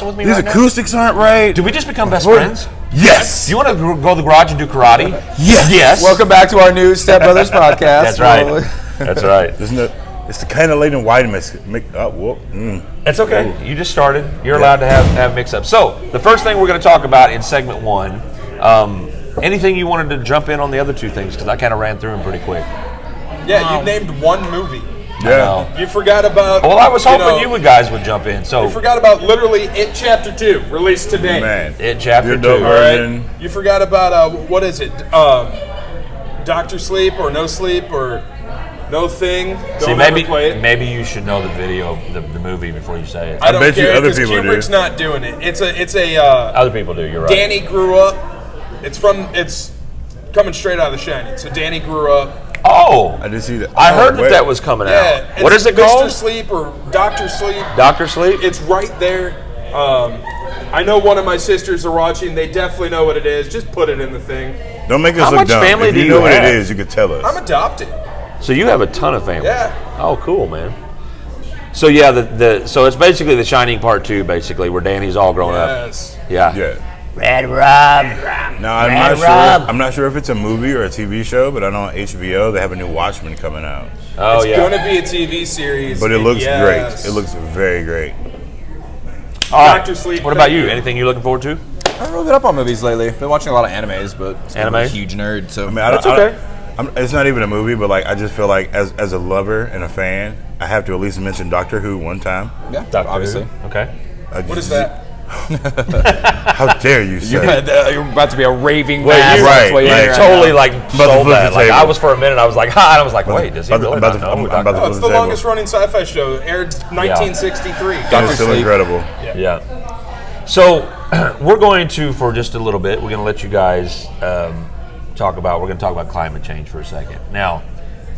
[SPEAKER 3] with me
[SPEAKER 4] These
[SPEAKER 3] right now?
[SPEAKER 4] acoustics aren't right.
[SPEAKER 3] Did we just become best friends?
[SPEAKER 4] Yes.
[SPEAKER 3] Do you want to go to the garage and do karate?
[SPEAKER 4] Yes.
[SPEAKER 3] Yes.
[SPEAKER 2] Welcome back to our new Step Brothers podcast.
[SPEAKER 3] That's right. That's right.
[SPEAKER 4] It's the kind of late and wide mix.
[SPEAKER 3] It's okay. You just started. You're allowed to have mix-ups. So the first thing we're going to talk about in segment one, anything you wanted to jump in on the other two things, because I kind of ran through them pretty quick.
[SPEAKER 5] Yeah, you named one movie.
[SPEAKER 4] Yeah.
[SPEAKER 5] You forgot about.
[SPEAKER 3] Well, I was hoping you guys would jump in. So
[SPEAKER 5] You forgot about literally It Chapter 2, released today.
[SPEAKER 4] Man.
[SPEAKER 3] It Chapter
[SPEAKER 4] Your
[SPEAKER 3] 2.
[SPEAKER 4] dope
[SPEAKER 5] All right.
[SPEAKER 4] version.
[SPEAKER 5] You forgot about what is it? Doctor Sleep or No Sleep or No Thing. Don't
[SPEAKER 3] See,
[SPEAKER 5] ever play it.
[SPEAKER 3] maybe you should know the video, the movie before you say it.
[SPEAKER 5] I don't
[SPEAKER 4] bet you
[SPEAKER 5] care
[SPEAKER 4] other
[SPEAKER 5] because
[SPEAKER 4] people do.
[SPEAKER 5] Kubrick's not doing it. It's a
[SPEAKER 3] Other people do. You're right.
[SPEAKER 5] Danny grew up. It's coming straight out of The Shining. So Danny grew up.
[SPEAKER 3] Oh,
[SPEAKER 4] I did see that.
[SPEAKER 3] I heard
[SPEAKER 4] wait.
[SPEAKER 3] that was coming
[SPEAKER 5] Yeah.
[SPEAKER 3] out. What is it called?
[SPEAKER 5] Mr. Sleep or Doctor Sleep.
[SPEAKER 3] Dr. Sleep?
[SPEAKER 5] It's right there. I know one of my sisters are watching. They definitely know what it is. Just put it in the thing.
[SPEAKER 4] Don't make us
[SPEAKER 3] How
[SPEAKER 4] look
[SPEAKER 3] much
[SPEAKER 4] dumb.
[SPEAKER 3] family
[SPEAKER 4] If
[SPEAKER 3] do
[SPEAKER 4] you
[SPEAKER 3] you
[SPEAKER 4] know what
[SPEAKER 3] have?
[SPEAKER 4] it is, you could tell us.
[SPEAKER 5] I'm adopted.
[SPEAKER 3] So you have a ton of family.
[SPEAKER 5] Yeah.
[SPEAKER 3] Oh, cool, man. So yeah, so it's basically The Shining Part 2, basically, where Danny's all grown up.
[SPEAKER 5] Yes.
[SPEAKER 3] Yeah.
[SPEAKER 4] Yeah.
[SPEAKER 7] Red Rob.
[SPEAKER 4] Now I'm
[SPEAKER 7] Red
[SPEAKER 4] not sure.
[SPEAKER 7] Rob.
[SPEAKER 4] I'm not sure if it's a movie or a TV show, but I know on HBO they have a new Watchmen coming out.
[SPEAKER 3] Oh
[SPEAKER 5] It's
[SPEAKER 3] yeah.
[SPEAKER 5] going to be a TV series.
[SPEAKER 4] But it looks
[SPEAKER 5] Yes.
[SPEAKER 4] great. It looks very great.
[SPEAKER 3] All right.
[SPEAKER 5] Dr. Sleep.
[SPEAKER 3] What about
[SPEAKER 5] thank
[SPEAKER 3] you? Anything you're looking forward to?
[SPEAKER 2] haven't really been up on movies lately. Been watching a lot of animes, but I'm a
[SPEAKER 3] Animes?
[SPEAKER 2] huge nerd, so
[SPEAKER 4] I mean,
[SPEAKER 3] That's okay.
[SPEAKER 4] It's not even a movie, but like I just feel like as a lover and a fan, I have to at least mention Doctor Who one time.
[SPEAKER 2] yeah,
[SPEAKER 3] Doctor
[SPEAKER 2] obviously.
[SPEAKER 3] Who. Okay.
[SPEAKER 5] What is that?
[SPEAKER 4] How dare you, sir?
[SPEAKER 2] You're about to be a raving
[SPEAKER 3] Wait,
[SPEAKER 2] mass.
[SPEAKER 3] you-
[SPEAKER 2] That's what
[SPEAKER 4] right,
[SPEAKER 2] you're
[SPEAKER 4] like,
[SPEAKER 2] hearing
[SPEAKER 3] Totally
[SPEAKER 2] right
[SPEAKER 3] like
[SPEAKER 4] About to
[SPEAKER 3] sold
[SPEAKER 4] flip
[SPEAKER 3] that.
[SPEAKER 4] the
[SPEAKER 3] Like
[SPEAKER 4] table.
[SPEAKER 3] I was for a minute. I was like, ha. And I was like, wait, does he
[SPEAKER 4] I'm
[SPEAKER 3] really
[SPEAKER 4] about
[SPEAKER 3] not
[SPEAKER 4] to-
[SPEAKER 3] know?
[SPEAKER 4] I'm
[SPEAKER 3] who
[SPEAKER 4] about
[SPEAKER 3] Dr.
[SPEAKER 4] to
[SPEAKER 5] Oh, it's
[SPEAKER 4] flip
[SPEAKER 5] the
[SPEAKER 4] table.
[SPEAKER 5] longest running sci-fi show. Aired 1963.
[SPEAKER 4] It's
[SPEAKER 2] Doctor
[SPEAKER 4] still
[SPEAKER 2] Sleep.
[SPEAKER 4] incredible.
[SPEAKER 3] Yeah. So we're going to, for just a little bit, we're going to let you guys talk about climate change for a second. Now,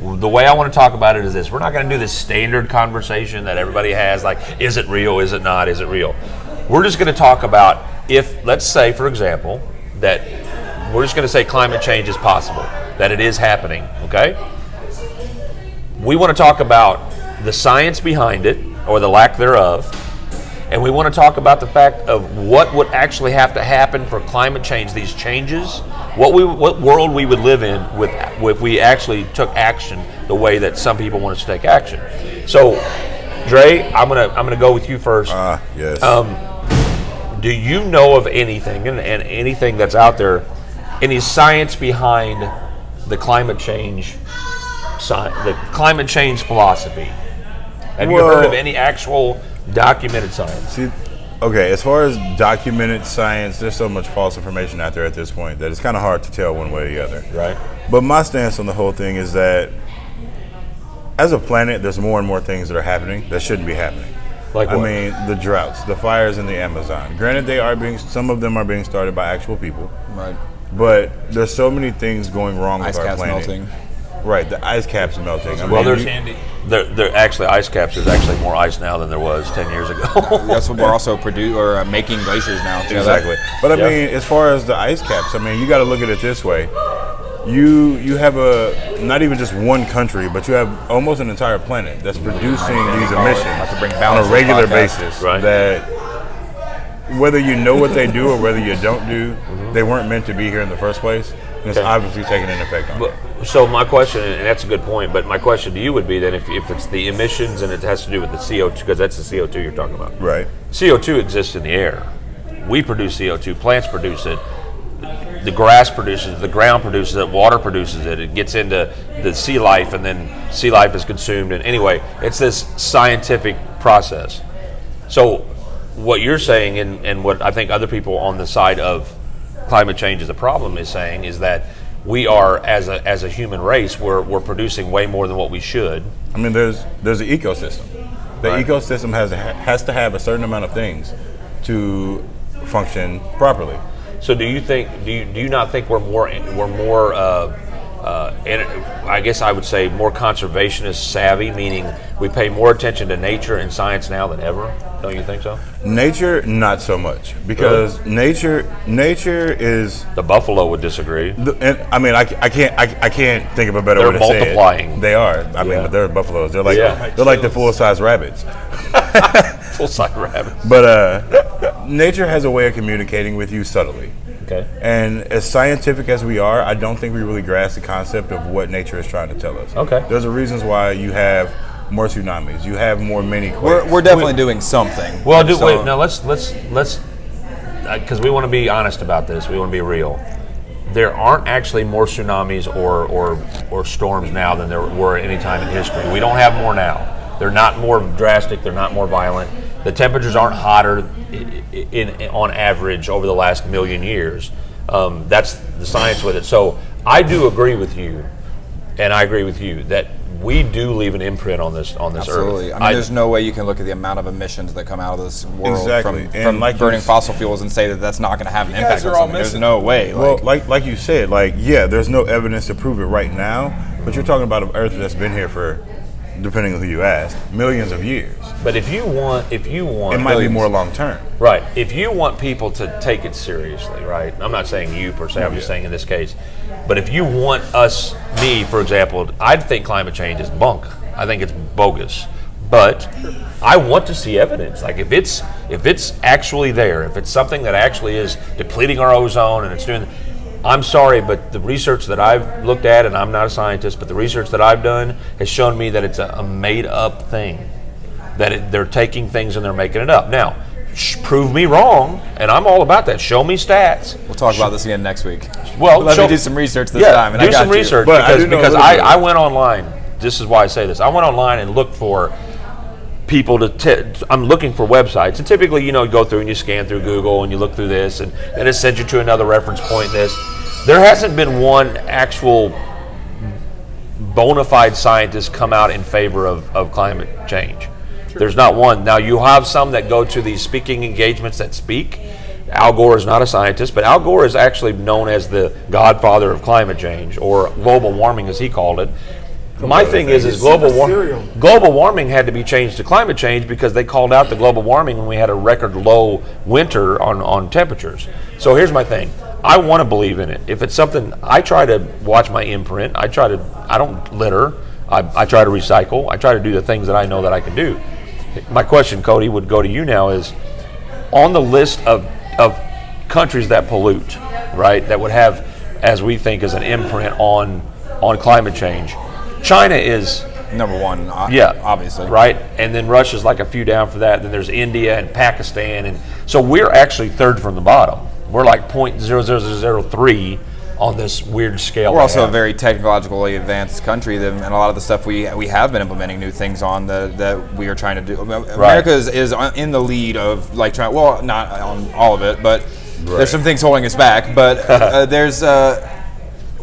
[SPEAKER 3] the way I want to talk about it is this. We're not going to do this standard conversation that everybody has, like, is it real, is it not, is it real? We're just going to talk about if, let's say, for example, that we're just going to say climate change is possible, that it is happening, okay? We want to talk about the science behind it, or the lack thereof, and we want to talk about the fact of what would actually have to happen for climate change, these changes, what world we would live in if we actually took action the way that some people want us to take action. So, Dre, I'm gonna go with you first.
[SPEAKER 4] Yes.
[SPEAKER 3] Do you know of anything and anything that's out there, any science behind the climate change, the climate change philosophy? Have you heard of any actual documented science?
[SPEAKER 4] See, okay, as far as documented science, there's so much false information out there at this point that it's kind of hard to tell one way or the other.
[SPEAKER 3] Right.
[SPEAKER 4] But my stance on the whole thing is that as a planet, there's more and more things that are happening that shouldn't be happening.
[SPEAKER 3] Like
[SPEAKER 4] I
[SPEAKER 3] what?
[SPEAKER 4] mean, the droughts, the fires in the Amazon. Granted, some of them are being started by actual people,
[SPEAKER 2] Right.
[SPEAKER 4] but there's so many things going wrong
[SPEAKER 2] Ice
[SPEAKER 4] with our
[SPEAKER 2] caps
[SPEAKER 4] planet.
[SPEAKER 2] melting.
[SPEAKER 4] Right, the ice caps melting. I
[SPEAKER 3] Well,
[SPEAKER 4] mean,
[SPEAKER 3] there's
[SPEAKER 5] Candy.
[SPEAKER 3] there actually ice caps. There's actually more ice now than there was 10 years ago.
[SPEAKER 2] That's what we're also making glaciers now. too.
[SPEAKER 4] Exactly. But I
[SPEAKER 3] Yeah.
[SPEAKER 4] mean, as far as the ice caps, I mean, you got to look at it this way. You have not even just one country, but you have almost an entire planet that's producing these emissions
[SPEAKER 2] to bring
[SPEAKER 4] on
[SPEAKER 2] balance
[SPEAKER 4] a
[SPEAKER 2] to the
[SPEAKER 4] regular
[SPEAKER 2] podcast.
[SPEAKER 4] basis.
[SPEAKER 3] Right.
[SPEAKER 4] That whether you know what they do or whether you don't do, they weren't meant to be here in the first place. And it's
[SPEAKER 3] Okay.
[SPEAKER 4] obviously taking an effect on it.
[SPEAKER 3] So my question, and that's a good point, but my question to you would be then if it's the emissions and it has to do with the CO2, because that's the CO2 you're talking about.
[SPEAKER 4] Right.
[SPEAKER 3] CO2 exists in the air. We produce CO2, plants produce it, the grass produces it, the ground produces it, water produces it, it gets into the sea life, and then sea life is consumed. And anyway, it's this scientific process. So what you're saying, and what I think other people on the side of climate change is a problem is saying, is that we are, as a human race, we're producing way more than what we should.
[SPEAKER 4] I mean, there's an ecosystem. The
[SPEAKER 3] Right.
[SPEAKER 4] ecosystem has to have a certain amount of things to function properly.
[SPEAKER 3] So do you not think we're more I guess I would say more conservationist savvy, meaning we pay more attention to nature and science now than ever? Don't you think so?
[SPEAKER 4] Nature, not so much, because nature is.
[SPEAKER 3] The buffalo would disagree.
[SPEAKER 4] And, I mean, I can't think of a better
[SPEAKER 3] They're
[SPEAKER 4] way to say it.
[SPEAKER 3] multiplying.
[SPEAKER 4] They are. I mean,
[SPEAKER 3] Yeah.
[SPEAKER 4] but they're buffaloes. They're like
[SPEAKER 3] Yeah.
[SPEAKER 4] they're like the full size rabbits.
[SPEAKER 3] Full size rabbits.
[SPEAKER 4] But nature has a way of communicating with you subtly.
[SPEAKER 3] Okay.
[SPEAKER 4] And as scientific as we are, I don't think we really grasp the concept of what nature is trying to tell us.
[SPEAKER 3] Okay.
[SPEAKER 4] There's a reasons why you have more tsunamis. You have more mini quakes.
[SPEAKER 2] We're definitely doing something.
[SPEAKER 3] Well,
[SPEAKER 2] So-
[SPEAKER 3] wait. Now let's because we want to be honest about this. We want to be real. There aren't actually more tsunamis or storms now than there were at any time in history. We don't have more now. They're not more drastic. They're not more violent. The temperatures aren't hotter on average over the last million years. That's the science with it. So I do agree with you, and I agree with you that we do leave an imprint on this
[SPEAKER 2] Absolutely.
[SPEAKER 3] earth.
[SPEAKER 2] I mean, there's no way you can look at the amount of emissions that come out of this world
[SPEAKER 4] Exactly.
[SPEAKER 2] from,
[SPEAKER 4] And
[SPEAKER 2] from
[SPEAKER 4] like you
[SPEAKER 2] burning
[SPEAKER 4] s-
[SPEAKER 2] fossil fuels and say that that's not going to have an impact
[SPEAKER 5] guys
[SPEAKER 2] on
[SPEAKER 5] are all
[SPEAKER 2] something. There's
[SPEAKER 5] missing.
[SPEAKER 2] no way.
[SPEAKER 4] Well, like you said, yeah, there's no evidence to prove it right now, but you're talking about an Earth that's been here for, depending on who you ask, millions of years.
[SPEAKER 3] But if you want,
[SPEAKER 4] It might be more long term.
[SPEAKER 3] right, if you want people to take it seriously, right? I'm not saying you per se. I'm just saying in this case. But if you want me, for example, I'd think climate change is bunk. I think it's bogus. But I want to see evidence. Like if it's actually there, if it's something that actually is depleting our ozone and it's doing. I'm sorry, but the research that I've looked at, and I'm not a scientist, but the research that I've done has shown me that it's a made-up thing. That they're taking things and they're making it up. Now, prove me wrong, and I'm all about that. Show me stats.
[SPEAKER 2] We'll talk about this again next week.
[SPEAKER 3] Well,
[SPEAKER 2] let me do some research this time. And
[SPEAKER 3] do
[SPEAKER 2] I got
[SPEAKER 3] some
[SPEAKER 2] you.
[SPEAKER 3] research
[SPEAKER 4] But I do know a
[SPEAKER 3] because
[SPEAKER 4] little bit.
[SPEAKER 3] I went online. This is why I say this. I went online and looked for people I'm looking for websites, and typically, you go through and you scan through Google and you look through this, and it sends you to another reference point. In this, there hasn't been one actual bona fide scientist come out in favor of climate change. There's not one. Now, you have some that go to these speaking engagements that speak. Al Gore is not a scientist, but Al Gore is actually known as the godfather of climate change, or global warming as he called it. My thing is global warming had to be changed to climate change because they called out the global warming when we had a record low winter on temperatures. So here's my thing. I want to believe in it. If it's something, I try to watch my imprint. I don't litter. I try to recycle. I try to do the things that I know that I can do. My question, Cody, would go to you now is, on the list of countries that pollute, right, that would have, as we think, as an imprint on climate change, China is
[SPEAKER 2] Number one, obviously.
[SPEAKER 3] Right? And then Russia's like a few down for that. Then there's India and Pakistan. And so we're actually third from the bottom. We're like 0.00003 on this weird scale.
[SPEAKER 2] We're also a very technologically advanced country, and a lot of the stuff we have been implementing new things on that we are trying to do. America is in the lead of like trying. Well, not on all of it, but there's some things holding us back. But there's.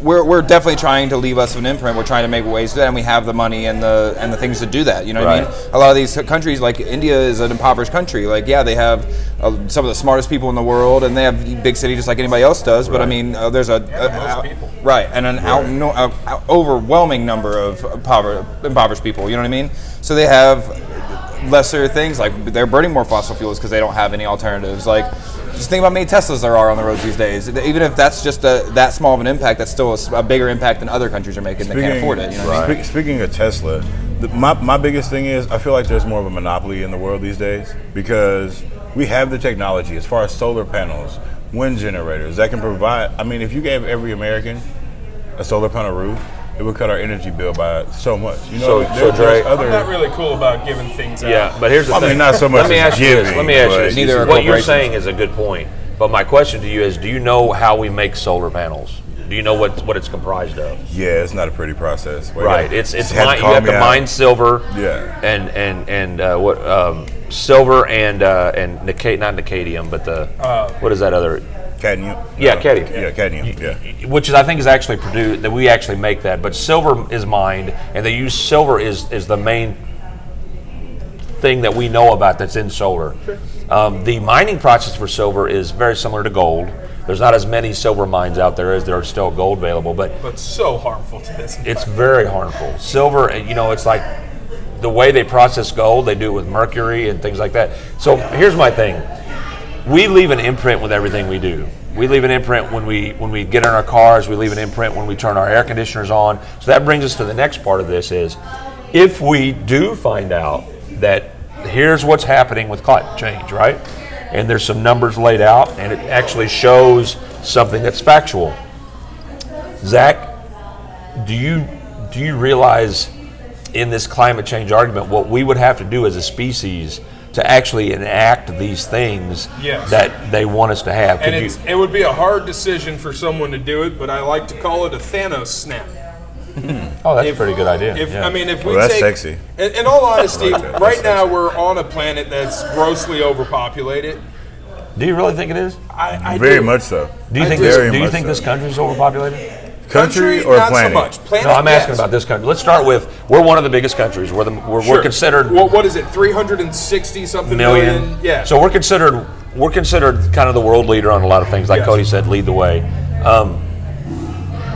[SPEAKER 2] We're definitely trying to leave us an imprint. We're trying to make ways to that, and we have the money and the things to do that. You know what I mean? A lot of these countries, like India, is an impoverished country. Like, yeah, they have some of the smartest people in the world, and they have big city just like anybody else does. But I mean, there's most people. Right, and an overwhelming number of impoverished people. You know what I mean? So they have lesser things, like they're burning more fossil fuels because they don't have any alternatives. Like, just think about how many Teslas there are on the roads these days. Even if that's just that small of an impact, that's still a bigger impact than other countries are making. They can't afford it. You know what I mean?
[SPEAKER 4] Speaking of Tesla, my biggest thing is I feel like there's more of a monopoly in the world these days because we have the technology as far as solar panels, wind generators that can provide. I mean, if you gave every American a solar panel roof, it would cut our energy bill by so much. You know, there's other.
[SPEAKER 5] I'm not really cool about giving things out.
[SPEAKER 3] Yeah, but here's the thing.
[SPEAKER 4] I mean, not so much.
[SPEAKER 3] Let me ask you this. Let me ask you this. What you're saying is a good point. But my question to you is, do you know how we make solar panels? Do you know what it's comprised of?
[SPEAKER 4] Yeah, it's not a pretty process.
[SPEAKER 3] Right. It's you have to mine silver.
[SPEAKER 4] Yeah.
[SPEAKER 3] And silver and not Necadium, but what is that other?
[SPEAKER 4] Cadmium.
[SPEAKER 3] Yeah, cadmium.
[SPEAKER 4] Yeah, cadmium. Yeah.
[SPEAKER 3] Which is, I think, is actually produced, that we actually make that. But silver is mined, and they use silver is the main thing that we know about that's in solar. Sure. The mining process for silver is very similar to gold. There's not as many silver mines out there as there are still gold available, but
[SPEAKER 5] so harmful to this.
[SPEAKER 3] It's very harmful. Silver, it's like the way they process gold, they do it with mercury and things like that. So here's my thing. We leave an imprint with everything we do. We leave an imprint when we get in our cars. We leave an imprint when we turn our air conditioners on. So that brings us to the next part of this is, if we do find out that here's what's happening with climate change, right? And there's some numbers laid out, and it actually shows something that's factual. Zach, do you realize in this climate change argument what we would have to do as a species to actually enact these things that they want us to have?
[SPEAKER 5] And it would be a hard decision for someone to do it, but I like to call it a Thanos snap.
[SPEAKER 3] Oh, that's a pretty good idea.
[SPEAKER 5] I mean, if we
[SPEAKER 4] that's
[SPEAKER 5] take,
[SPEAKER 4] sexy.
[SPEAKER 5] In all honesty, right now we're on a planet that's grossly overpopulated.
[SPEAKER 3] Do you really think it is?
[SPEAKER 5] I
[SPEAKER 4] very
[SPEAKER 5] do.
[SPEAKER 4] much so.
[SPEAKER 3] Do you think this country's overpopulated?
[SPEAKER 4] Country or
[SPEAKER 5] not
[SPEAKER 4] planet?
[SPEAKER 5] So much. Planet,
[SPEAKER 3] No, I'm asking about this country. Let's start with, we're one of the biggest countries. We're considered.
[SPEAKER 5] Well, what is it? 360 something million? Yeah.
[SPEAKER 3] So we're considered kind of the world leader on a lot of things. Like Cody said, lead the way.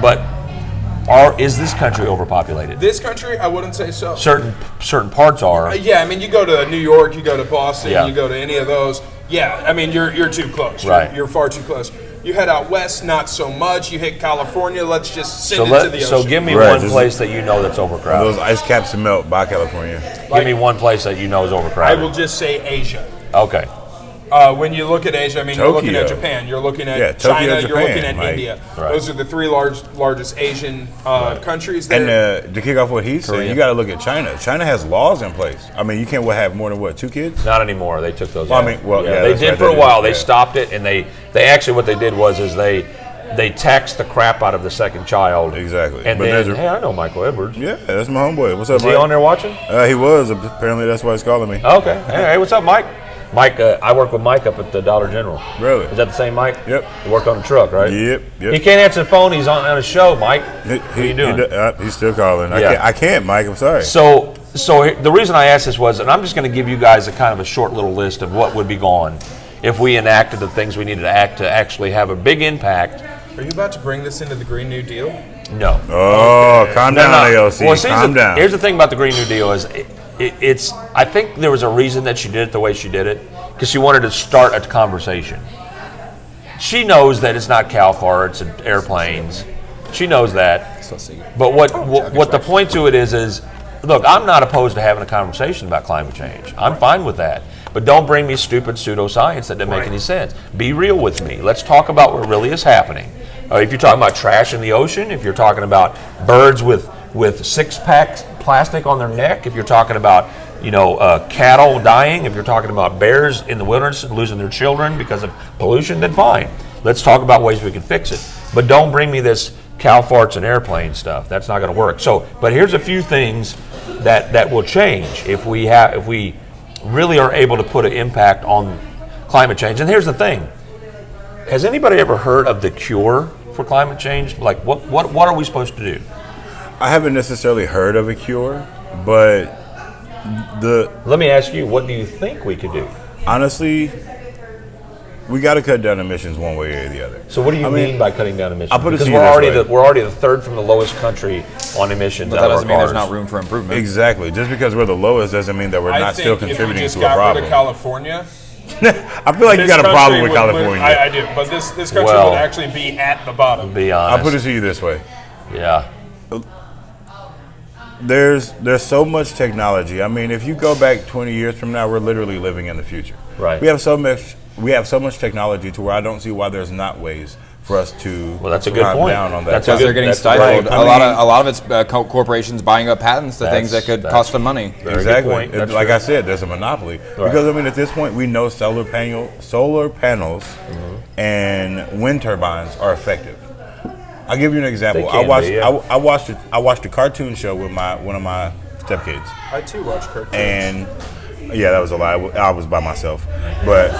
[SPEAKER 3] But is this country overpopulated?
[SPEAKER 5] This country, I wouldn't say so.
[SPEAKER 3] Certain parts are.
[SPEAKER 5] Yeah, I mean, you go to New York, you go to Boston,
[SPEAKER 3] Yeah.
[SPEAKER 5] you go to any of those. Yeah, I mean, you're too close.
[SPEAKER 3] Right.
[SPEAKER 5] You're far too close. You head out west, not so much. You hit California, let's just send it to the ocean.
[SPEAKER 3] So give me one place that you know that's overcrowded.
[SPEAKER 4] Those ice caps melt by California.
[SPEAKER 3] Give me one place that you know is overcrowded.
[SPEAKER 5] I will just say Asia.
[SPEAKER 3] Okay.
[SPEAKER 5] When you look at Asia, I mean, you're looking at
[SPEAKER 4] Tokyo.
[SPEAKER 5] Japan, you're looking at
[SPEAKER 4] Yeah, Tokyo,
[SPEAKER 5] China, you're
[SPEAKER 4] Japan,
[SPEAKER 5] looking at
[SPEAKER 4] like-
[SPEAKER 5] India.
[SPEAKER 3] Right.
[SPEAKER 5] Those are the three largest Asian countries there.
[SPEAKER 4] And to kick off what he said, you got to look at China. China has laws in place. I mean, you can't have more than 2 kids?
[SPEAKER 3] Not anymore. They took those
[SPEAKER 4] Well,
[SPEAKER 3] out.
[SPEAKER 4] I mean, well, yeah,
[SPEAKER 3] they
[SPEAKER 4] that's
[SPEAKER 3] did
[SPEAKER 4] right,
[SPEAKER 3] for
[SPEAKER 4] they
[SPEAKER 3] a
[SPEAKER 4] did,
[SPEAKER 3] while. They
[SPEAKER 4] yeah.
[SPEAKER 3] stopped it, and they actually what they did was they taxed the crap out of the second child.
[SPEAKER 4] Exactly.
[SPEAKER 3] And
[SPEAKER 4] But
[SPEAKER 3] then,
[SPEAKER 4] there's a-
[SPEAKER 3] hey, I know Michael Edwards.
[SPEAKER 4] Yeah, that's my homeboy. What's up,
[SPEAKER 3] Is
[SPEAKER 4] Mike?
[SPEAKER 3] he on there watching?
[SPEAKER 4] He was. Apparently, that's why he's calling me.
[SPEAKER 3] Okay. Hey, what's up, Mike? Mike, I work with Mike up at the Dollar General.
[SPEAKER 4] Really?
[SPEAKER 3] Is that the same Mike?
[SPEAKER 4] Yep.
[SPEAKER 3] He worked on the truck, right?
[SPEAKER 4] Yep.
[SPEAKER 3] He can't answer the phone. He's on a show, Mike. What are you doing?
[SPEAKER 4] He's still calling.
[SPEAKER 3] Yeah.
[SPEAKER 4] I can't, Mike. I'm sorry.
[SPEAKER 3] So the reason I asked this was, and I'm just going to give you guys a kind of a short little list of what would be gone if we enacted the things we needed to act to actually have a big impact.
[SPEAKER 5] Are you about to bring this into the Green New Deal?
[SPEAKER 3] No.
[SPEAKER 4] Oh, calm down,
[SPEAKER 3] No.
[SPEAKER 4] AOC.
[SPEAKER 3] Well, see,
[SPEAKER 4] calm down.
[SPEAKER 3] Here's the thing about the Green New Deal is it's. I think there was a reason that she did it the way she did it because she wanted to start a conversation. She knows that it's not cow farts and airplanes. She knows that. But what the point to it is look, I'm not opposed to having a conversation about climate change. I'm fine with that. But don't bring me stupid pseudoscience that doesn't make any sense. Be real with me. Let's talk about what really is happening. If you're talking about trash in the ocean, if you're talking about birds with 6-packs plastic on their neck, if you're talking about cattle dying, if you're talking about bears in the wilderness losing their children because of pollution, then fine. Let's talk about ways we can fix it. But don't bring me this cow farts and airplane stuff. That's not going to work. So, but here's a few things that will change if we really are able to put an impact on climate change. And here's the thing. Has anybody ever heard of the cure for climate change? Like what are we supposed to do?
[SPEAKER 4] I haven't necessarily heard of a cure, but
[SPEAKER 3] Let me ask you, what do you think we could do?
[SPEAKER 4] honestly, we got to cut down emissions one way or the other.
[SPEAKER 3] So what do you
[SPEAKER 4] I mean,
[SPEAKER 3] mean by cutting down emissions?
[SPEAKER 4] I'll put it
[SPEAKER 3] Because
[SPEAKER 4] to you
[SPEAKER 3] we're
[SPEAKER 4] this way.
[SPEAKER 3] already the third from the lowest country on emissions.
[SPEAKER 2] But
[SPEAKER 3] out
[SPEAKER 2] that
[SPEAKER 3] of
[SPEAKER 2] doesn't
[SPEAKER 3] our
[SPEAKER 2] mean there's
[SPEAKER 3] cars.
[SPEAKER 2] not room for improvement.
[SPEAKER 4] Exactly. Just because we're the lowest doesn't mean that we're
[SPEAKER 5] I
[SPEAKER 4] not
[SPEAKER 5] think
[SPEAKER 4] still
[SPEAKER 5] if we
[SPEAKER 4] contributing
[SPEAKER 5] just
[SPEAKER 4] to a
[SPEAKER 5] got rid
[SPEAKER 4] problem.
[SPEAKER 5] of California,
[SPEAKER 4] I feel like you
[SPEAKER 5] this
[SPEAKER 4] got a problem
[SPEAKER 5] country
[SPEAKER 4] with
[SPEAKER 5] would-
[SPEAKER 4] California.
[SPEAKER 5] I do, but this country
[SPEAKER 3] Well,
[SPEAKER 5] would actually be at the bottom.
[SPEAKER 3] Be
[SPEAKER 4] I'll
[SPEAKER 3] honest.
[SPEAKER 4] put it to you this way.
[SPEAKER 3] Yeah.
[SPEAKER 4] There's so much technology. I mean, if you go back 20 years from now, we're literally living in the future.
[SPEAKER 3] Right.
[SPEAKER 4] We have so much technology to where I don't see why there's not ways for us to
[SPEAKER 3] Well, that's a good
[SPEAKER 4] climb
[SPEAKER 3] point.
[SPEAKER 4] down on that.
[SPEAKER 3] That's a
[SPEAKER 2] Because
[SPEAKER 3] good-
[SPEAKER 2] they're getting
[SPEAKER 3] that's
[SPEAKER 2] stifled.
[SPEAKER 4] right.
[SPEAKER 2] A lot of it's corporations buying up patents to things that could
[SPEAKER 3] That's-
[SPEAKER 2] cost them money.
[SPEAKER 3] Very good
[SPEAKER 4] Exactly.
[SPEAKER 3] point. That's
[SPEAKER 4] Like
[SPEAKER 3] true.
[SPEAKER 4] I said, there's a monopoly.
[SPEAKER 3] Right.
[SPEAKER 4] Because I mean, at this point, we know solar panels and wind turbines are effective. I'll give you an example.
[SPEAKER 3] They can be, yeah.
[SPEAKER 4] I watched a cartoon show with one of my stepkids,
[SPEAKER 5] I too watch cartoons.
[SPEAKER 4] and yeah, that was a lie. I was by myself, but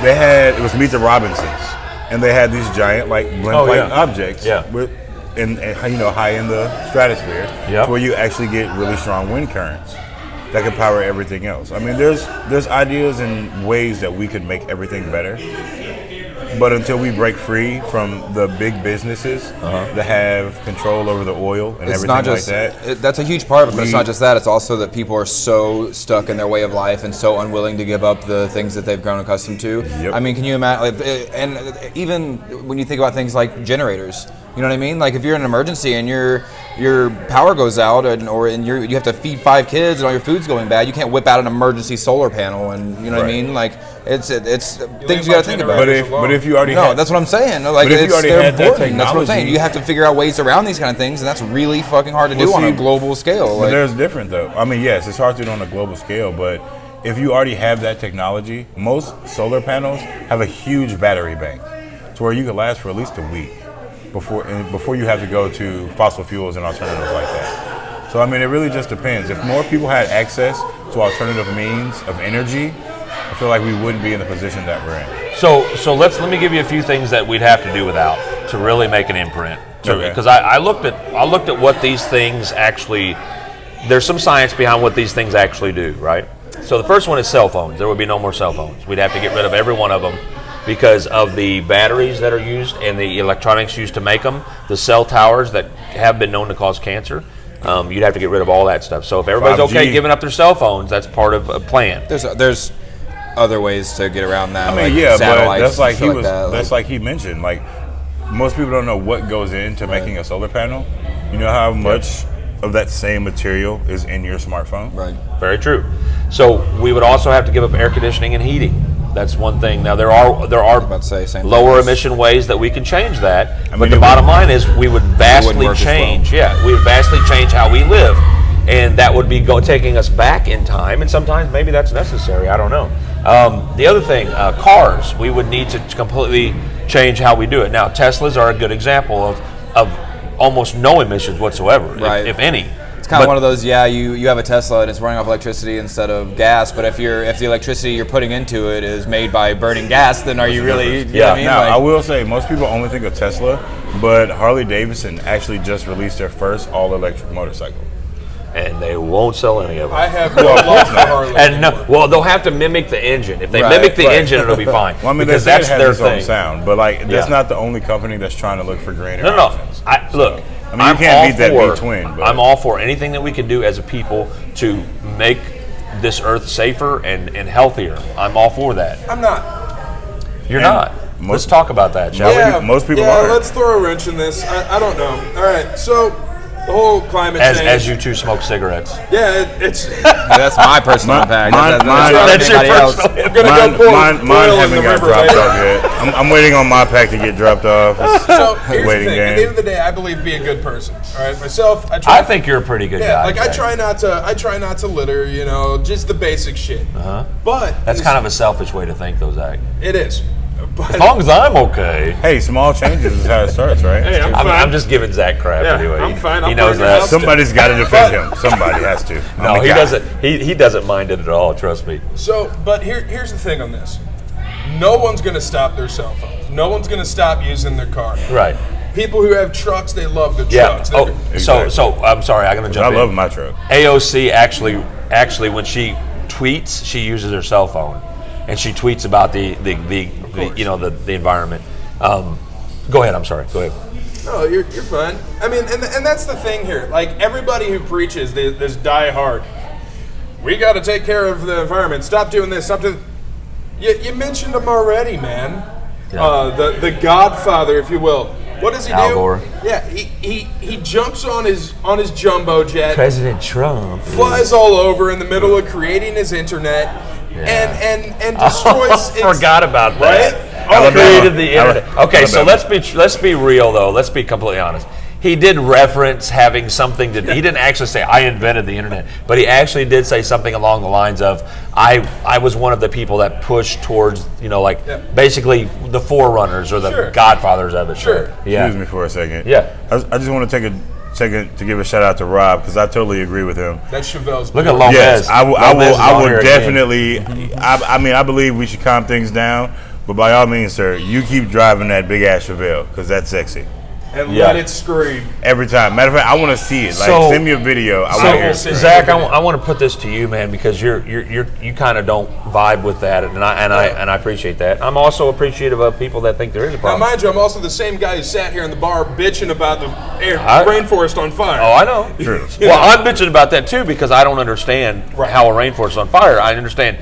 [SPEAKER 4] it was Meet the Robinsons, and they had these giant blimp-like
[SPEAKER 3] yeah.
[SPEAKER 4] objects
[SPEAKER 3] Yeah.
[SPEAKER 4] high in the stratosphere,
[SPEAKER 3] Yep.
[SPEAKER 4] where you actually get really strong wind currents that can power everything else. I mean, there's ideas and ways that we could make everything better. But until we break free from the big businesses that have control over the oil and
[SPEAKER 2] It's
[SPEAKER 4] everything
[SPEAKER 2] not just
[SPEAKER 4] like that,
[SPEAKER 2] that's a huge part of it, but it's not just that. It's also that people are so stuck in their way of life and so unwilling to give up the things that they've grown accustomed to.
[SPEAKER 4] Yep.
[SPEAKER 2] I mean, can you imagine? And even when you think about things like generators, you know what I mean? Like if you're in an emergency and your power goes out and you have to feed 5 kids and all your food's going bad, you can't whip out an emergency solar panel and you know what I
[SPEAKER 4] Right.
[SPEAKER 2] mean? Like it's things you
[SPEAKER 5] my
[SPEAKER 2] got to think about.
[SPEAKER 4] but if you already
[SPEAKER 2] No,
[SPEAKER 4] had,
[SPEAKER 2] that's what I'm saying. Like,
[SPEAKER 4] But if you already
[SPEAKER 2] they're
[SPEAKER 4] had that
[SPEAKER 2] important. That's what I'm saying.
[SPEAKER 4] technology-
[SPEAKER 2] You have to figure out ways around these kind of things, and that's really fucking hard to do on a
[SPEAKER 4] see,
[SPEAKER 2] global scale.
[SPEAKER 4] But
[SPEAKER 2] Like,
[SPEAKER 4] there's different though. I mean, yes, it's hard to do on a global scale, but if you already have that technology, most solar panels have a huge battery bank, to where you could last for at least a week before you have to go to fossil fuels and alternatives like that. So I mean, it really just depends. If more people had access to alternative means of energy, I feel like we wouldn't be in the position that we're in.
[SPEAKER 3] So let me give you a few things that we'd have to do without to really make an imprint.
[SPEAKER 4] Okay.
[SPEAKER 3] Because I looked at what these things actually. There's some science behind what these things actually do, right? So the first one is cell phones. There would be no more cell phones. We'd have to get rid of every one of them because of the batteries that are used and the electronics used to make them. The cell towers that have been known to cause cancer. You'd have to get rid of all that stuff. So if everybody's
[SPEAKER 4] 5G.
[SPEAKER 3] okay giving up their cell phones, that's part of a plan.
[SPEAKER 2] there's other ways to get around that.
[SPEAKER 4] I mean,
[SPEAKER 2] like
[SPEAKER 4] yeah, but
[SPEAKER 2] satellites
[SPEAKER 4] that's like
[SPEAKER 2] and shit that.
[SPEAKER 4] That's like he mentioned. Like most people don't know what goes into making a solar panel. You know how much of that same material is in your smartphone.
[SPEAKER 2] Right.
[SPEAKER 3] Very true. So we would also have to give up air conditioning and heating. That's one thing. Now there are
[SPEAKER 2] about to say same
[SPEAKER 3] lower
[SPEAKER 2] thing.
[SPEAKER 3] emission ways that we can change that.
[SPEAKER 4] mean,
[SPEAKER 3] But the
[SPEAKER 4] it
[SPEAKER 3] bottom line is we would vastly
[SPEAKER 2] work as well.
[SPEAKER 3] change. Yeah, we would vastly change how we live, and that would be taking us back in time. And sometimes maybe that's necessary. I don't know. The other thing, cars, we would need to completely change how we do it. Now Teslas are a good example of almost no emissions whatsoever,
[SPEAKER 2] Right.
[SPEAKER 3] if any.
[SPEAKER 2] It's kind of one of those, you have a Tesla and it's running off electricity instead of gas, but if the electricity you're putting into it is made by burning gas, then are you really, you know what I mean?
[SPEAKER 4] Now,
[SPEAKER 2] Like-
[SPEAKER 4] I will say most people only think of Tesla, but Harley Davidson actually just released their first all-electric motorcycle.
[SPEAKER 3] And they won't sell any of them.
[SPEAKER 5] I have no love for Harley.
[SPEAKER 3] And no, well, they'll have to mimic the engine. If they
[SPEAKER 2] Right,
[SPEAKER 3] mimic the
[SPEAKER 4] right.
[SPEAKER 3] engine, it'll be fine.
[SPEAKER 4] Well, I mean,
[SPEAKER 3] because
[SPEAKER 4] they
[SPEAKER 3] that's
[SPEAKER 4] have
[SPEAKER 3] their
[SPEAKER 4] its own
[SPEAKER 3] thing.
[SPEAKER 4] sound, but like that's
[SPEAKER 3] Yeah.
[SPEAKER 4] not the only company that's trying to look for greener
[SPEAKER 3] No,
[SPEAKER 4] options.
[SPEAKER 3] look.
[SPEAKER 4] I mean, you
[SPEAKER 3] I'm
[SPEAKER 4] can't
[SPEAKER 3] all
[SPEAKER 4] beat that
[SPEAKER 3] for-
[SPEAKER 4] V-twin, but-
[SPEAKER 3] I'm all for anything that we can do as a people to make this earth safer and healthier. I'm all for that.
[SPEAKER 5] I'm not.
[SPEAKER 3] You're
[SPEAKER 4] And
[SPEAKER 3] not. Let's
[SPEAKER 4] most-
[SPEAKER 3] talk about that, shall we?
[SPEAKER 4] Most people
[SPEAKER 5] yeah,
[SPEAKER 4] aren't.
[SPEAKER 5] let's throw a wrench in this. I don't know. All right, so the whole climate change.
[SPEAKER 3] As you two smoke cigarettes.
[SPEAKER 5] Yeah, it's.
[SPEAKER 2] that's my personal impact. That's not
[SPEAKER 3] That's your
[SPEAKER 2] anybody else.
[SPEAKER 3] personal.
[SPEAKER 5] I'm gonna go pull
[SPEAKER 4] Mine
[SPEAKER 5] oil in
[SPEAKER 4] haven't
[SPEAKER 5] the
[SPEAKER 4] got
[SPEAKER 5] river
[SPEAKER 4] dropped
[SPEAKER 5] later.
[SPEAKER 4] off yet. I'm waiting on my pack to get dropped off. It's
[SPEAKER 5] So here's the
[SPEAKER 4] waiting
[SPEAKER 5] thing. At the end
[SPEAKER 4] game.
[SPEAKER 5] of the day, I believe be a good person. All right, myself, I try.
[SPEAKER 3] I think you're a pretty good
[SPEAKER 5] Yeah,
[SPEAKER 3] guy.
[SPEAKER 5] like I
[SPEAKER 3] Jack.
[SPEAKER 5] try not to litter. You know, just the basic shit.
[SPEAKER 3] Uh-huh.
[SPEAKER 5] But
[SPEAKER 3] That's kind of a selfish way to think, though, Zach.
[SPEAKER 5] it is. But
[SPEAKER 3] As long as I'm okay.
[SPEAKER 4] Hey, small changes is how it starts, right?
[SPEAKER 5] Hey, I'm
[SPEAKER 3] I'm
[SPEAKER 5] fine.
[SPEAKER 3] just giving Zach crap
[SPEAKER 5] Yeah,
[SPEAKER 3] anyway.
[SPEAKER 5] I'm fine.
[SPEAKER 3] He
[SPEAKER 5] I'll
[SPEAKER 3] knows
[SPEAKER 5] burn your
[SPEAKER 3] that.
[SPEAKER 5] house.
[SPEAKER 4] Somebody's got to defend him. Somebody has to.
[SPEAKER 3] No,
[SPEAKER 4] I'm
[SPEAKER 3] he
[SPEAKER 4] the guy.
[SPEAKER 3] doesn't. He doesn't mind it at all. Trust me.
[SPEAKER 5] So, but here's the thing on this. No one's going to stop their cell phones. No one's going to stop using their car.
[SPEAKER 3] Right.
[SPEAKER 5] People who have trucks, they love their
[SPEAKER 3] Yeah.
[SPEAKER 5] trucks.
[SPEAKER 3] Oh,
[SPEAKER 5] They're-
[SPEAKER 3] so I'm sorry. I'm gonna
[SPEAKER 4] I
[SPEAKER 3] jump in.
[SPEAKER 4] love my truck.
[SPEAKER 3] AOC actually when she tweets, she uses her cell phone, and she tweets about the you know the environment. Go ahead. I'm sorry. Go ahead.
[SPEAKER 5] No, you're fine. I mean, and that's the thing here. Like everybody who preaches this die hard, we got to take care of the environment. Stop doing this. Stop doing. You mentioned him already, man.
[SPEAKER 3] Yeah.
[SPEAKER 5] The Godfather, if you will. What does he
[SPEAKER 3] Al
[SPEAKER 5] do?
[SPEAKER 3] Gore.
[SPEAKER 5] Yeah, he jumps on his jumbo jet,
[SPEAKER 3] President Trump
[SPEAKER 5] flies all over in the middle of creating his internet, and destroys.
[SPEAKER 3] Forgot about that.
[SPEAKER 5] Right?
[SPEAKER 3] Created the internet. Okay, so
[SPEAKER 4] Alabama.
[SPEAKER 3] let's be real though. Let's be completely honest. He did reference having something to. He didn't actually say I invented the internet, but he actually did say something along the lines of I was one of the people that pushed towards basically the forerunners or the
[SPEAKER 5] Sure.
[SPEAKER 3] godfathers of it.
[SPEAKER 5] Sure.
[SPEAKER 3] Yeah.
[SPEAKER 4] Excuse me for a second.
[SPEAKER 3] Yeah.
[SPEAKER 4] I just want to take a second to give a shout out to Rob because I totally agree with him.
[SPEAKER 5] That's Chauvel's.
[SPEAKER 3] Look at
[SPEAKER 5] boy.
[SPEAKER 3] Lopez.
[SPEAKER 4] Yes, I
[SPEAKER 3] Lopez is on
[SPEAKER 4] will
[SPEAKER 3] here again.
[SPEAKER 4] definitely. I mean, I believe we should calm things down, but by all means, sir, you keep driving that big ass Chevelle because that's sexy
[SPEAKER 5] And
[SPEAKER 3] Yeah.
[SPEAKER 5] let it scream.
[SPEAKER 4] every time. Matter of fact, I want to see it. Like,
[SPEAKER 3] So-
[SPEAKER 4] send me a video. I want to hear it.
[SPEAKER 5] So-
[SPEAKER 3] Zach, I want to put this to you, man, because you kind of don't vibe with that, and I appreciate that. I'm also appreciative of people that think there is a
[SPEAKER 5] Now,
[SPEAKER 3] problem.
[SPEAKER 5] mind you, I'm also the same guy who sat here in the bar bitching about the
[SPEAKER 3] I-
[SPEAKER 5] rainforest on fire.
[SPEAKER 3] Oh, I know.
[SPEAKER 4] True.
[SPEAKER 3] Well, I'm bitching about that too because I don't understand how a rainforest is on fire. I understand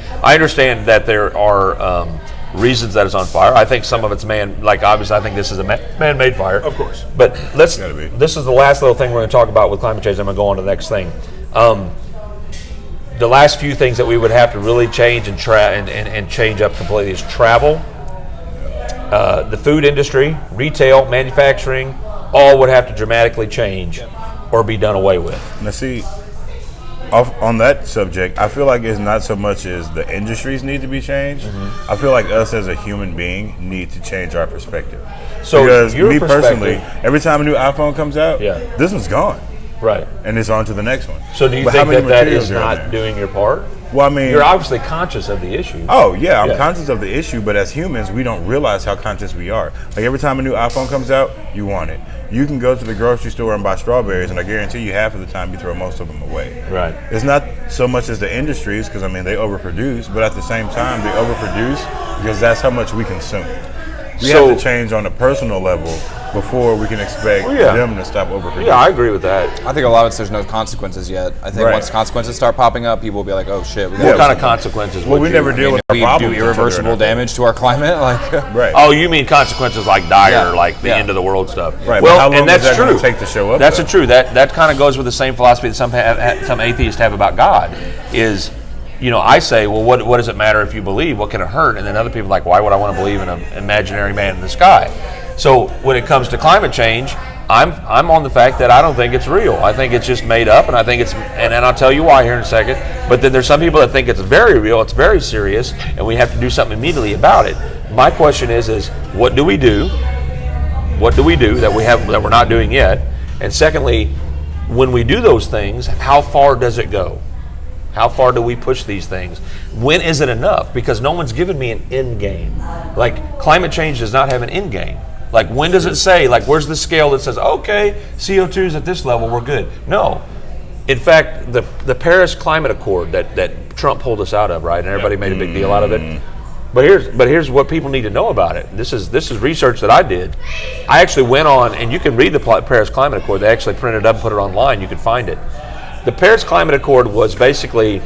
[SPEAKER 3] that there are reasons that it's on fire. I think some of it's obviously I think this is a man-made fire.
[SPEAKER 5] Of course.
[SPEAKER 3] But
[SPEAKER 4] Gotta be.
[SPEAKER 3] this is the last little thing we're going to talk about with climate change. I'm going to go on to the next thing. The last few things that we would have to really change and change up completely is travel, the food industry, retail, manufacturing, all would have to dramatically change or be done away with.
[SPEAKER 4] Now, see, on that subject, I feel like it's not so much as the industries need to be changed. I feel like us as a human being need to change our perspective.
[SPEAKER 3] So
[SPEAKER 4] because
[SPEAKER 3] your
[SPEAKER 4] me
[SPEAKER 3] perspective-
[SPEAKER 4] personally, every time a new iPhone comes out,
[SPEAKER 3] Yeah.
[SPEAKER 4] this one's gone.
[SPEAKER 3] Right.
[SPEAKER 4] And it's on to the next one.
[SPEAKER 3] So do you
[SPEAKER 4] But how
[SPEAKER 3] think
[SPEAKER 4] many
[SPEAKER 3] that
[SPEAKER 4] materials
[SPEAKER 3] is
[SPEAKER 4] are in
[SPEAKER 3] not
[SPEAKER 4] there?
[SPEAKER 3] doing your part?
[SPEAKER 4] Well, I mean,
[SPEAKER 3] You're obviously conscious of the issue.
[SPEAKER 4] oh yeah, I'm
[SPEAKER 3] Yeah.
[SPEAKER 4] conscious of the issue, but as humans, we don't realize how conscious we are. Like every time a new iPhone comes out, you want it. You can go to the grocery store and buy strawberries, and I guarantee you half of the time you throw most of them away.
[SPEAKER 3] Right.
[SPEAKER 4] It's not so much as the industries, because I mean they overproduce, but at the same time they overproduce because that's how much we consume. We
[SPEAKER 3] So-
[SPEAKER 4] have to change on a personal level before we can expect
[SPEAKER 3] yeah.
[SPEAKER 4] them to stop overproducing.
[SPEAKER 3] Yeah, I agree with that.
[SPEAKER 2] I think a lot of it's there's no consequences yet. I think
[SPEAKER 4] Right.
[SPEAKER 2] once consequences start popping up, people will be like, "Oh shit, we
[SPEAKER 3] What
[SPEAKER 2] got
[SPEAKER 3] kind of consequences?
[SPEAKER 4] Well,
[SPEAKER 3] would
[SPEAKER 4] we
[SPEAKER 3] you-
[SPEAKER 4] never deal with
[SPEAKER 2] we
[SPEAKER 4] the problems
[SPEAKER 2] do
[SPEAKER 4] until they're
[SPEAKER 2] irreversible
[SPEAKER 4] not there.
[SPEAKER 2] damage to our climate." Like,
[SPEAKER 4] Right.
[SPEAKER 3] Oh, you mean consequences like dire,
[SPEAKER 2] Yeah.
[SPEAKER 3] like the
[SPEAKER 2] Yeah.
[SPEAKER 3] end of the world stuff?
[SPEAKER 4] Right, but
[SPEAKER 3] Well,
[SPEAKER 4] how long
[SPEAKER 3] and that's
[SPEAKER 4] is that gonna
[SPEAKER 3] true.
[SPEAKER 4] take to show up,
[SPEAKER 3] That's
[SPEAKER 4] though?
[SPEAKER 3] true. That kind of goes with the same philosophy that some atheists have about God. Is I say, well, what does it matter if you believe? What can it hurt? And then other people are like, why would I want to believe in an imaginary man in the sky? So when it comes to climate change, I'm on the fact that I don't think it's real. I think it's just made up, and I think and I'll tell you why here in a second. But then there's some people that think it's very real, it's very serious, and we have to do something immediately about it. My question is what do we do? What do we do that we're not doing yet? And secondly, when we do those things, how far does it go? How far do we push these things? When is it enough? Because no one's given me an end game. Like, climate change does not have an end game. Like, when does it say, like, where's the scale that says, okay, CO2 is at this level, we're good? No. In fact, the Paris Climate Accord that Trump pulled us out of, right? And everybody made a big deal out of it. But here's what people need to know about it. This is research that I did. I actually went on, and you can read the Paris Climate Accord. They actually printed it up and put it online. You can find it. The Paris Climate Accord was basically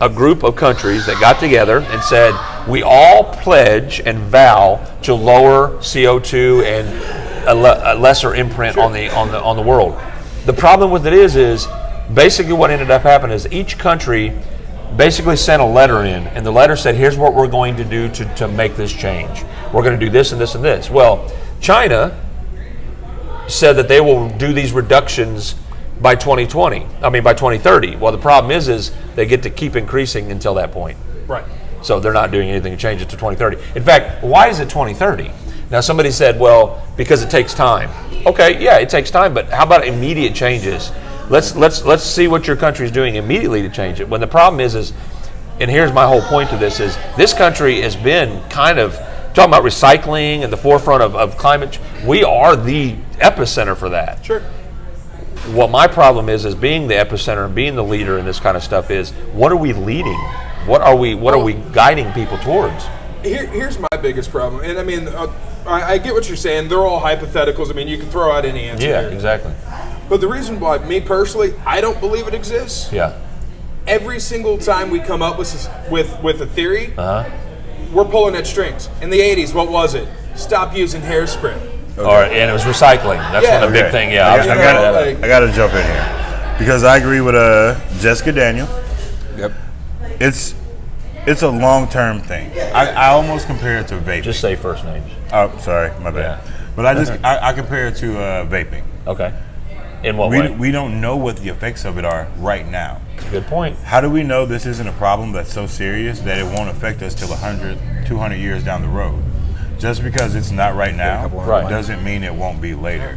[SPEAKER 3] a group of countries that got together and said, we all pledge and vow to lower CO2 and a lesser imprint on the world. The problem with it is basically what ended up happening is each country basically sent a letter in, and the letter said, here's what we're going to do to make this change. We're going to do this and this and this. Well, China said that they will do these reductions by 2030. Well, the problem is they get to keep increasing until that point.
[SPEAKER 5] Right.
[SPEAKER 3] So they're not doing anything to change it to 2030. In fact, why is it 2030? Now, somebody said, well, because it takes time. Okay, yeah, it takes time, but how about immediate changes? Let's see what your country is doing immediately to change it. When the problem is, and here's my whole point to this, is this country has been kind of talking about recycling and the forefront of climate. We are the epicenter for that.
[SPEAKER 5] Sure.
[SPEAKER 3] What my problem is being the epicenter and being the leader in this kind of stuff is, what are we leading? What are we guiding people towards?
[SPEAKER 5] Here's my biggest problem, and I mean, I get what you're saying. They're all hypotheticals. I mean, you can throw out any answer.
[SPEAKER 3] Yeah,
[SPEAKER 5] here.
[SPEAKER 3] exactly.
[SPEAKER 5] But the reason why, me personally, I don't believe it exists.
[SPEAKER 3] Yeah.
[SPEAKER 5] Every single time we come up with a theory, we're pulling at strings. In the 80s, what was it? Stop using hairspray.
[SPEAKER 3] Okay. All right, and it was recycling. That's one of the big thing. Yeah,
[SPEAKER 4] I got to jump in here because I agree with Jessica Daniel.
[SPEAKER 2] Yep.
[SPEAKER 4] It's a long-term thing. I almost compare it to vaping.
[SPEAKER 3] Just say first names.
[SPEAKER 4] Oh, sorry, my bad.
[SPEAKER 3] Yeah.
[SPEAKER 4] But I compare it to vaping.
[SPEAKER 3] Okay. In what way?
[SPEAKER 4] We don't know what the effects of it are right now.
[SPEAKER 3] Good point.
[SPEAKER 4] How do we know this isn't a problem that's so serious that it won't affect us till 100, 200 years down the road? Just because it's not right now doesn't mean it won't be later.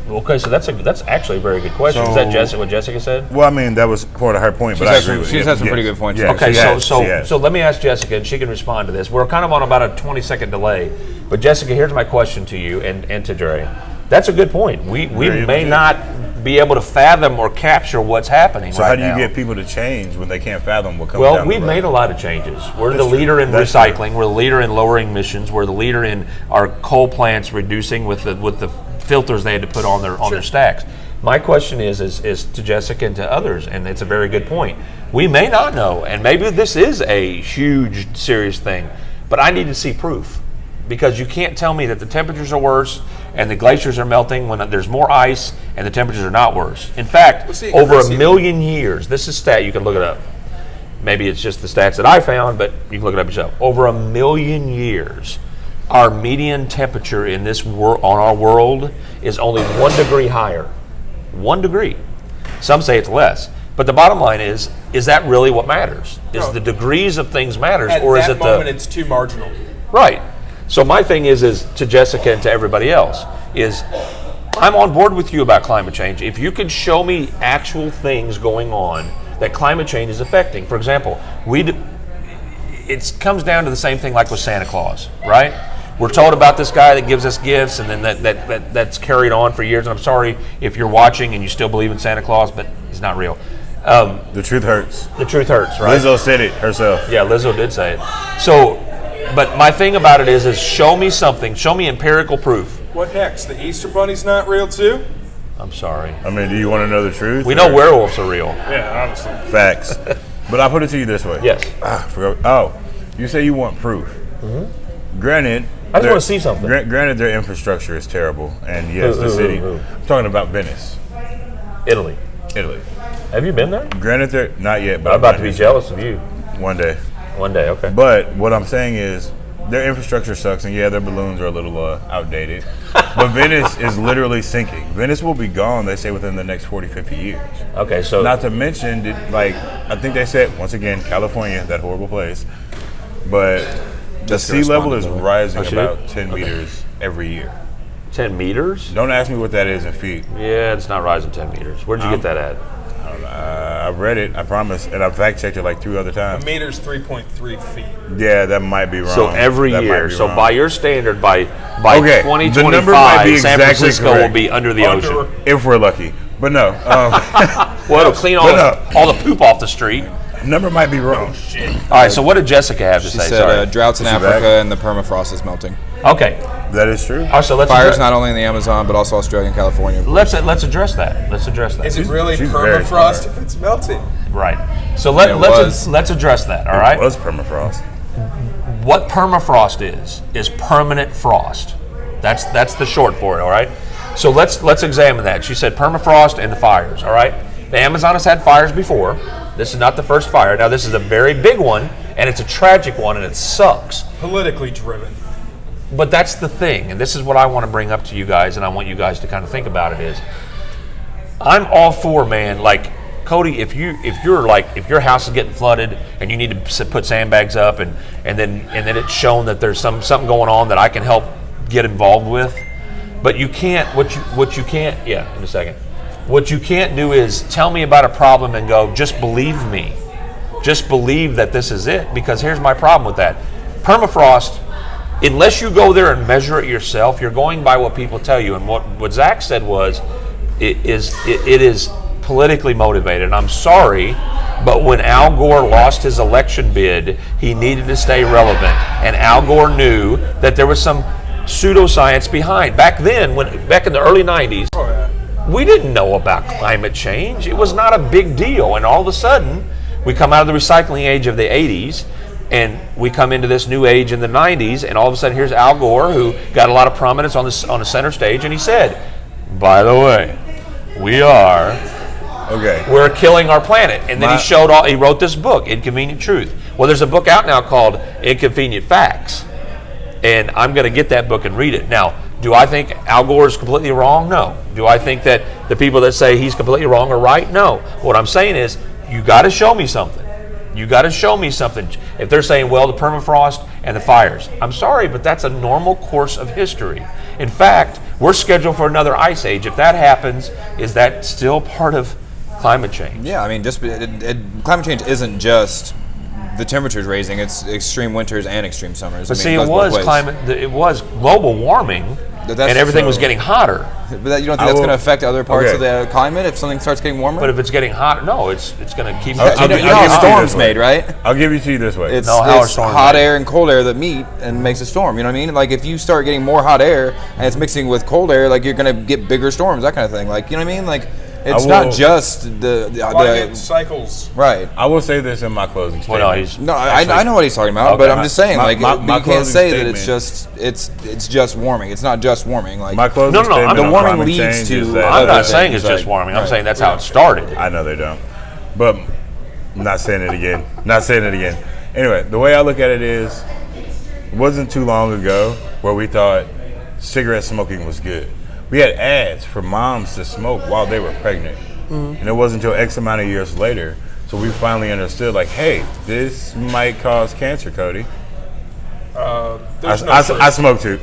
[SPEAKER 3] Okay, so that's actually a very good question.
[SPEAKER 4] So,
[SPEAKER 3] is that what Jessica said?
[SPEAKER 4] Well, I mean, that was part of her point, but I agree with it.
[SPEAKER 2] She's had some pretty good points.
[SPEAKER 4] Yeah,
[SPEAKER 3] okay,
[SPEAKER 4] yes.
[SPEAKER 3] So let me ask Jessica, and she can respond to this. We're kind of on about a 20-second delay, but Jessica, here's my question to you and to Jerry. That's a good point. We may not be able to fathom or capture what's happening
[SPEAKER 4] so
[SPEAKER 3] right now.
[SPEAKER 4] So how do you get people to change when they can't fathom what comes down
[SPEAKER 3] Well,
[SPEAKER 4] the
[SPEAKER 3] we've
[SPEAKER 4] road?
[SPEAKER 3] made a lot of changes. We're the leader in recycling. We're the leader in lowering emissions. We're the leader in our coal plants reducing with the filters they had to put on their stacks. My question is to Jessica and to others, and it's a very good point. We may not know, and maybe this is a huge, serious thing, but I need to see proof. Because you can't tell me that the temperatures are worse and the glaciers are melting when there's more ice and the temperatures are not worse. In fact, over a million years, this is stat, you can look it up. Maybe it's just the stats that I found, but you can look it up yourself. Over a million years, our median temperature in this on our world is only 1 degree higher. 1 degree. Some say it's less. But the bottom line is that really what matters? Is the degrees of things matters, or is it
[SPEAKER 5] at that moment it's too marginal?
[SPEAKER 3] Right. So my thing is to Jessica and to everybody else is I'm on board with you about climate change. If you can show me actual things going on that climate change is affecting. For example, it comes down to the same thing like with Santa Claus, right? We're told about this guy that gives us gifts, and then that's carried on for years. And I'm sorry if you're watching and you still believe in Santa Claus, but he's not real.
[SPEAKER 4] The truth hurts.
[SPEAKER 3] The truth hurts, right?
[SPEAKER 4] Lizzo said it herself.
[SPEAKER 3] Yeah, Lizzo did say it. So, but my thing about it is show me something. Show me empirical proof.
[SPEAKER 5] What next? The Easter Bunny's not real too?
[SPEAKER 3] I'm sorry.
[SPEAKER 4] I mean, do you want to know the truth?
[SPEAKER 3] We know werewolves are real.
[SPEAKER 5] Yeah, honestly.
[SPEAKER 4] Facts. But I'll put it to you this way.
[SPEAKER 3] Yes.
[SPEAKER 4] You say you want proof. Mm-hmm. Granted,
[SPEAKER 3] I just want to see something.
[SPEAKER 4] Granted, their infrastructure is terrible, and yes, the city. I'm talking about Venice,
[SPEAKER 3] Italy.
[SPEAKER 4] Italy.
[SPEAKER 3] Have you been there?
[SPEAKER 4] Granted, they're not yet, but
[SPEAKER 3] I'm about to be jealous of you.
[SPEAKER 4] One day.
[SPEAKER 3] One day, okay.
[SPEAKER 4] But what I'm saying is, their infrastructure sucks, and yeah, their balloons are a little outdated. But Venice is literally sinking. Venice will be gone, they say, within the next 40, 50 years.
[SPEAKER 3] Okay, so
[SPEAKER 4] Not to mention, I think they said, once again, California, that horrible place, but the sea level is rising about 10 meters every year.
[SPEAKER 3] 10 meters?
[SPEAKER 4] Don't ask me what that is in feet.
[SPEAKER 3] Yeah, it's not rising 10 meters. Where'd you get that at?
[SPEAKER 4] I read it, I promise, and I fact checked it like 2 other times.
[SPEAKER 5] A meter's 3.3 feet.
[SPEAKER 4] Yeah, that might be wrong.
[SPEAKER 3] So every
[SPEAKER 4] That might
[SPEAKER 3] year,
[SPEAKER 4] be
[SPEAKER 3] so
[SPEAKER 4] wrong.
[SPEAKER 3] by your standard, by
[SPEAKER 4] Okay, the number
[SPEAKER 3] 2025,
[SPEAKER 4] might be
[SPEAKER 3] San
[SPEAKER 4] exactly
[SPEAKER 3] Francisco
[SPEAKER 4] correct.
[SPEAKER 3] will be under the ocean.
[SPEAKER 4] If we're lucky. But no,
[SPEAKER 3] Well, it'll clean all the poop off the street.
[SPEAKER 4] number might be wrong.
[SPEAKER 3] All right, so what did Jessica have to
[SPEAKER 2] She
[SPEAKER 3] say?
[SPEAKER 2] said
[SPEAKER 3] Sorry.
[SPEAKER 2] droughts in
[SPEAKER 4] Is she
[SPEAKER 2] Africa
[SPEAKER 4] back?
[SPEAKER 2] and the permafrost is melting.
[SPEAKER 3] Okay.
[SPEAKER 4] That is true.
[SPEAKER 3] All right, so let's
[SPEAKER 2] Fires
[SPEAKER 3] address,
[SPEAKER 2] not only in the Amazon, but also Australia and California.
[SPEAKER 3] let's address that. Let's address that.
[SPEAKER 5] Is it really
[SPEAKER 4] she's very
[SPEAKER 5] permafrost
[SPEAKER 4] smart.
[SPEAKER 5] if it's melting?
[SPEAKER 3] Right. So
[SPEAKER 2] Yeah, it was.
[SPEAKER 3] let's address that. All
[SPEAKER 4] It
[SPEAKER 3] right.
[SPEAKER 4] was permafrost.
[SPEAKER 3] What permafrost is permanent frost. That's the short for it. All right. So let's examine that. She said permafrost and the fires. All right. The Amazon has had fires before. This is not the first fire. Now this is a very big one, and it's a tragic one, and it sucks.
[SPEAKER 5] Politically driven.
[SPEAKER 3] But that's the thing, and this is what I want to bring up to you guys, and I want you guys to kind of think about it is, I'm all for, man, like, Cody, if your house is getting flooded and you need to put sandbags up and then it's shown that there's something going on that I can help get involved with, but you can't, what you can't, yeah, in a second. What you can't do is tell me about a problem and go, just believe me. Just believe that this is it, because here's my problem with that. Permafrost, unless you go there and measure it yourself, you're going by what people tell you. And what Zach said was, it is politically motivated. And I'm sorry, but when Al Gore lost his election bid, he needed to stay relevant. And Al Gore knew that there was some pseudoscience behind. Back then, back in the early 90s, we didn't know about climate change. It was not a big deal. And all of a sudden, we come out of the recycling age of the 80s, and we come into this new age in the 90s, and all of a sudden here's Al Gore, who got a lot of prominence on the center stage, and he said, by the way, we're killing our planet. And then he wrote this book, Inconvenient Truth. Well, there's a book out now called Inconvenient Facts, and I'm going to get that book and read it. Now, do I think Al Gore is completely wrong? No. Do I think that the people that say he's completely wrong are right? No. What I'm saying is, you got to show me something. You got to show me something. If they're saying, well, the permafrost and the fires, I'm sorry, but that's a normal course of history. In fact, we're scheduled for another ice age. If that happens, is that still part of climate change?
[SPEAKER 2] Yeah, I mean, climate change isn't just the temperatures raising; it's extreme winters and extreme summers.
[SPEAKER 3] But
[SPEAKER 2] I mean,
[SPEAKER 3] see,
[SPEAKER 2] it goes both ways.
[SPEAKER 3] it was global warming, and everything was getting hotter.
[SPEAKER 2] But you don't think that's going to affect other parts of the climate if something starts getting warmer?
[SPEAKER 3] But if it's getting hot, no, it's going to keep.
[SPEAKER 2] You know how a storm's made, right?
[SPEAKER 4] I'll give it to you this way.
[SPEAKER 2] It's hot air and cold air that meet and makes a storm. You know what I mean? Like if you start getting more hot air and it's mixing with cold air, like you're going to get bigger storms, that kind of thing. Like you know what I mean? Like it's not just the
[SPEAKER 5] climate cycles.
[SPEAKER 2] Right.
[SPEAKER 4] I will say this in my closing statement.
[SPEAKER 2] I know what he's talking about,
[SPEAKER 3] Okay.
[SPEAKER 2] but I'm just saying,
[SPEAKER 4] My
[SPEAKER 2] you can't say that
[SPEAKER 4] closing
[SPEAKER 2] it's just warming. It's not just warming. Like
[SPEAKER 4] My closing statement
[SPEAKER 2] the
[SPEAKER 4] on
[SPEAKER 2] warming
[SPEAKER 4] climate
[SPEAKER 2] leads
[SPEAKER 4] change
[SPEAKER 2] to
[SPEAKER 4] is that
[SPEAKER 3] I'm not
[SPEAKER 2] other
[SPEAKER 3] saying
[SPEAKER 2] things,
[SPEAKER 3] it's just
[SPEAKER 2] like-
[SPEAKER 3] warming. I'm
[SPEAKER 2] right.
[SPEAKER 3] saying that's how it started.
[SPEAKER 4] I know they don't. But I'm not saying it again. Anyway, the way I look at it is, it wasn't too long ago where we thought cigarette smoking was good. We had ads for moms to smoke while they were pregnant. And it wasn't until X amount of years later, so we finally understood, like, hey, this might cause cancer, Cody. I smoke too.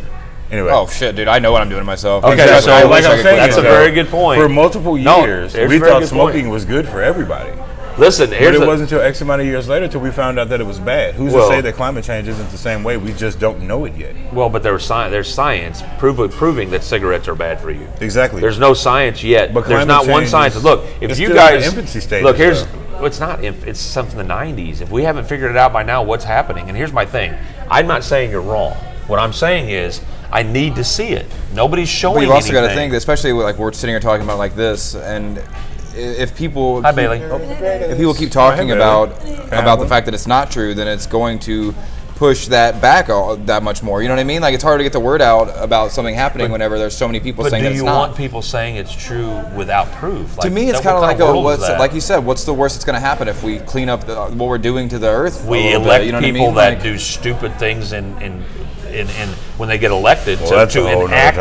[SPEAKER 4] Anyway.
[SPEAKER 2] Oh shit, dude! I know what I'm doing to myself.
[SPEAKER 3] Okay,
[SPEAKER 2] Exactly.
[SPEAKER 3] so
[SPEAKER 2] I
[SPEAKER 3] like
[SPEAKER 2] wish
[SPEAKER 3] I'm
[SPEAKER 2] I could
[SPEAKER 3] saying,
[SPEAKER 2] quit
[SPEAKER 3] that's a
[SPEAKER 2] that.
[SPEAKER 3] very good point.
[SPEAKER 4] For multiple years,
[SPEAKER 3] there's
[SPEAKER 4] we
[SPEAKER 3] a very
[SPEAKER 4] thought
[SPEAKER 3] good
[SPEAKER 4] smoking
[SPEAKER 3] point.
[SPEAKER 4] was good for everybody.
[SPEAKER 3] Listen,
[SPEAKER 4] But
[SPEAKER 3] here's
[SPEAKER 4] it wasn't until X amount of years later till we found out that it was bad. Who's to say that climate change isn't the same way? We just don't know it yet.
[SPEAKER 3] Well, but there's science proving that cigarettes are bad for you.
[SPEAKER 4] Exactly.
[SPEAKER 3] There's no science yet.
[SPEAKER 4] But
[SPEAKER 3] There's
[SPEAKER 4] climate
[SPEAKER 3] not one
[SPEAKER 4] change
[SPEAKER 3] science.
[SPEAKER 4] is-
[SPEAKER 3] Look, if
[SPEAKER 4] it's
[SPEAKER 3] you
[SPEAKER 4] still in
[SPEAKER 3] guys
[SPEAKER 4] the infancy stages,
[SPEAKER 3] look, here's
[SPEAKER 4] though.
[SPEAKER 3] well, it's not. It's something in the 90s. If we haven't figured it out by now, what's happening? And here's my thing. I'm not saying you're wrong. What I'm saying is, I need to see it. Nobody's showing
[SPEAKER 2] But you've also got to
[SPEAKER 3] anything.
[SPEAKER 2] think, especially like we're sitting here talking about like this, and if people
[SPEAKER 3] Hi, Bailey.
[SPEAKER 2] if people keep talking
[SPEAKER 4] Bailey.
[SPEAKER 2] about the fact that it's not true, then it's going to push that back that much more. You know what I mean? Like, it's hard to get the word out about something happening whenever there's so many people saying that it's not.
[SPEAKER 3] But do you want people saying it's true without proof?
[SPEAKER 2] To me, it's kind of like, like you said, what's the worst that's going to happen if we clean up what we're doing to the earth?
[SPEAKER 3] We elect people that do stupid things and when they get elected to enact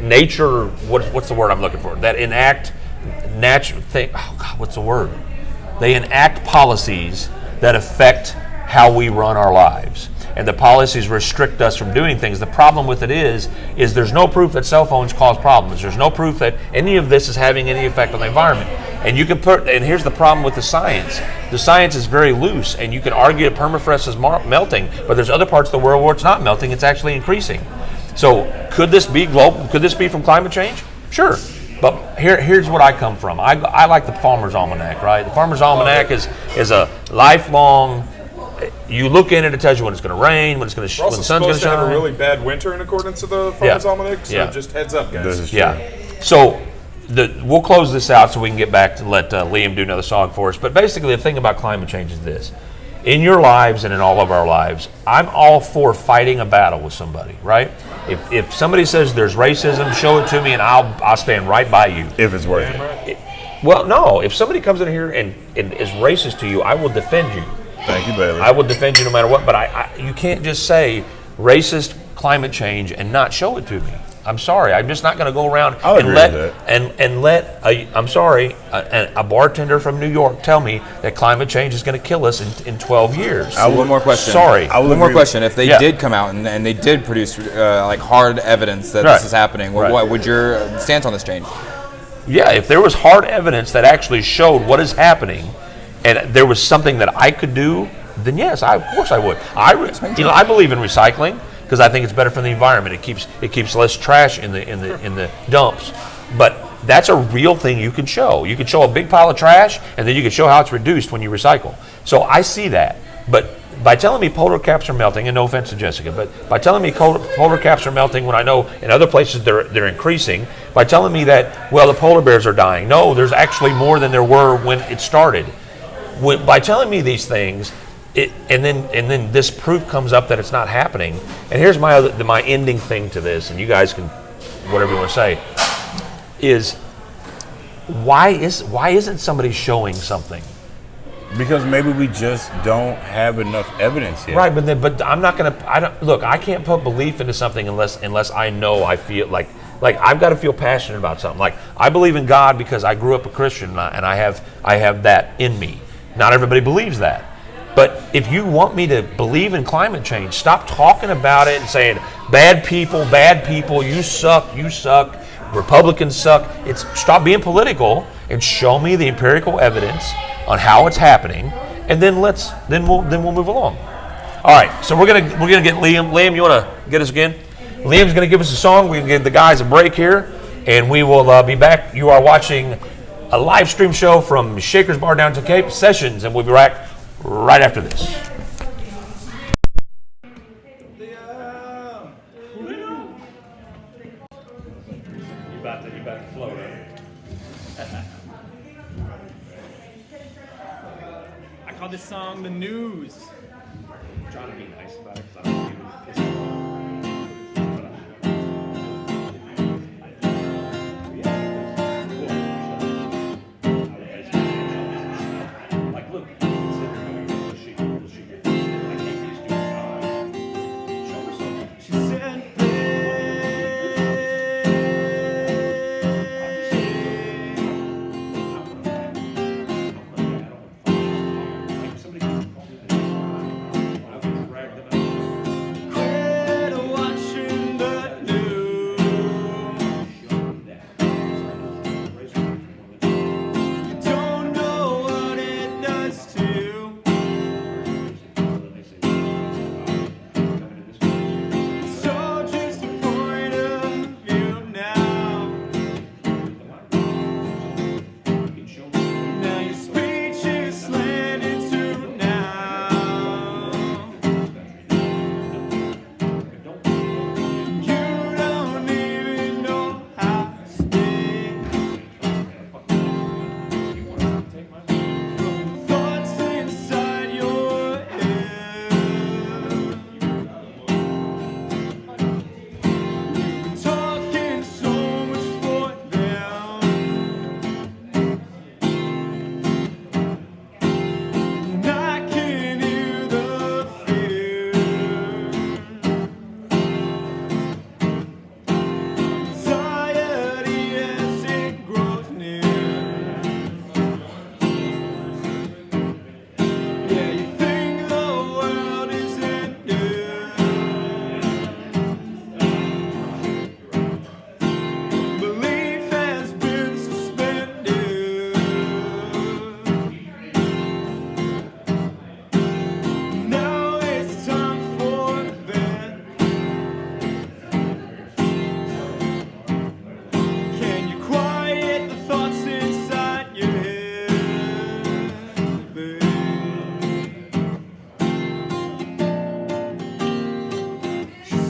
[SPEAKER 3] nature. What's the word I'm looking for? That enact natural thing. Oh God, what's the word? They enact policies that affect how we run our lives. And the policies restrict us from doing things. The problem with it is there's no proof that cell phones cause problems. There's no proof that any of this is having any effect on the environment. And you can and here's the problem with the science. The science is very loose, and you can argue that permafrost is melting, but there's other parts of the world where it's not melting, it's actually increasing. So could this be global? Could this be from climate change? Sure. But here's what I come from. I like the Farmer's Almanac, right? The Farmer's Almanac is a lifelong. You look in it, it tells you when it's going to rain, when it's going to when the sun's going to shine.
[SPEAKER 5] Have a really bad winter in accordance to the Farmer's Almanac. So just heads up, guys.
[SPEAKER 4] This is true.
[SPEAKER 3] Yeah. So we'll close this out so we can get back to let Liam do another song for us. But basically, the thing about climate change is this: in your lives and in all of our lives, I'm all for fighting a battle with somebody, right? If somebody says there's racism, show it to me, and I'll stand right by you.
[SPEAKER 4] If it's working.
[SPEAKER 3] Well, no. If somebody comes in here and is racist to you, I will defend you.
[SPEAKER 4] Thank you, Bailey.
[SPEAKER 3] I will defend you no matter what. But you can't just say racist climate change and not show it to me. I'm sorry. I'm just not going to go around and let a bartender from New York tell me that climate change is going to kill us in 12 years.
[SPEAKER 2] One more question.
[SPEAKER 3] Sorry.
[SPEAKER 2] One more question. If they did come out and they did produce like hard evidence that this is happening, what would your stance on this change?
[SPEAKER 3] Yeah, if there was hard evidence that actually showed what is happening, and there was something that I could do, then yes, of course I would. I believe in recycling because I think it's better for the environment. It keeps less trash in the dumps. But that's a real thing you can show. You can show a big pile of trash, and then you can show how it's reduced when you recycle. So I see that. But by telling me polar caps are melting, and no offense to Jessica, but by telling me polar caps are melting when I know in other places they're increasing, by telling me that, well, the polar bears are dying. No, there's actually more than there were when it started. By telling me these things, and then this proof comes up that it's not happening. And here's my ending thing to this, and you guys can whatever you want to say, is why isn't somebody showing something?
[SPEAKER 4] Because maybe we just don't have enough evidence yet.
[SPEAKER 3] Right, but I'm not gonna. I can't put belief into something unless I know I feel like I've got to feel passionate about something. Like I believe in God because I grew up a Christian and I have that in me. Not everybody believes that. But if you want me to believe in climate change, stop talking about it and saying, bad people, you suck, Republicans suck. Stop being political and show me the empirical evidence on how it's happening, and then we'll move along. All right, so we're gonna get Liam. Liam, you want to get us again? Liam's gonna give us a song. We're gonna give the guys a break here, and we will be back. You are watching a live stream show from Shaker's Bar Downtown Cape Sessions, and we'll be back right after this. You about to float, right?
[SPEAKER 6] I call this song The News.
[SPEAKER 3] I'm trying to be nice about it because I don't want people to piss me off.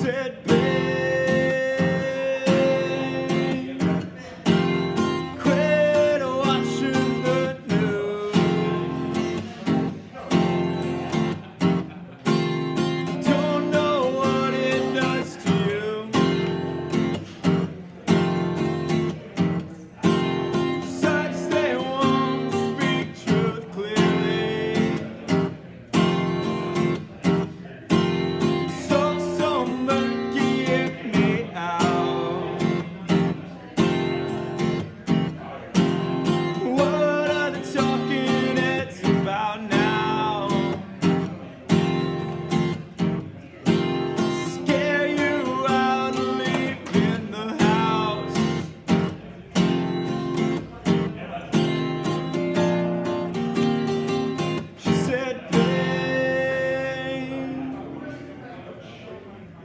[SPEAKER 7] said, babe, quit watching the news. Don't know what it does to you. Besides, they won't speak truth clearly. So murky, get me out. What are the talking heads about now? Scare you out of leaving the house. She said, babe,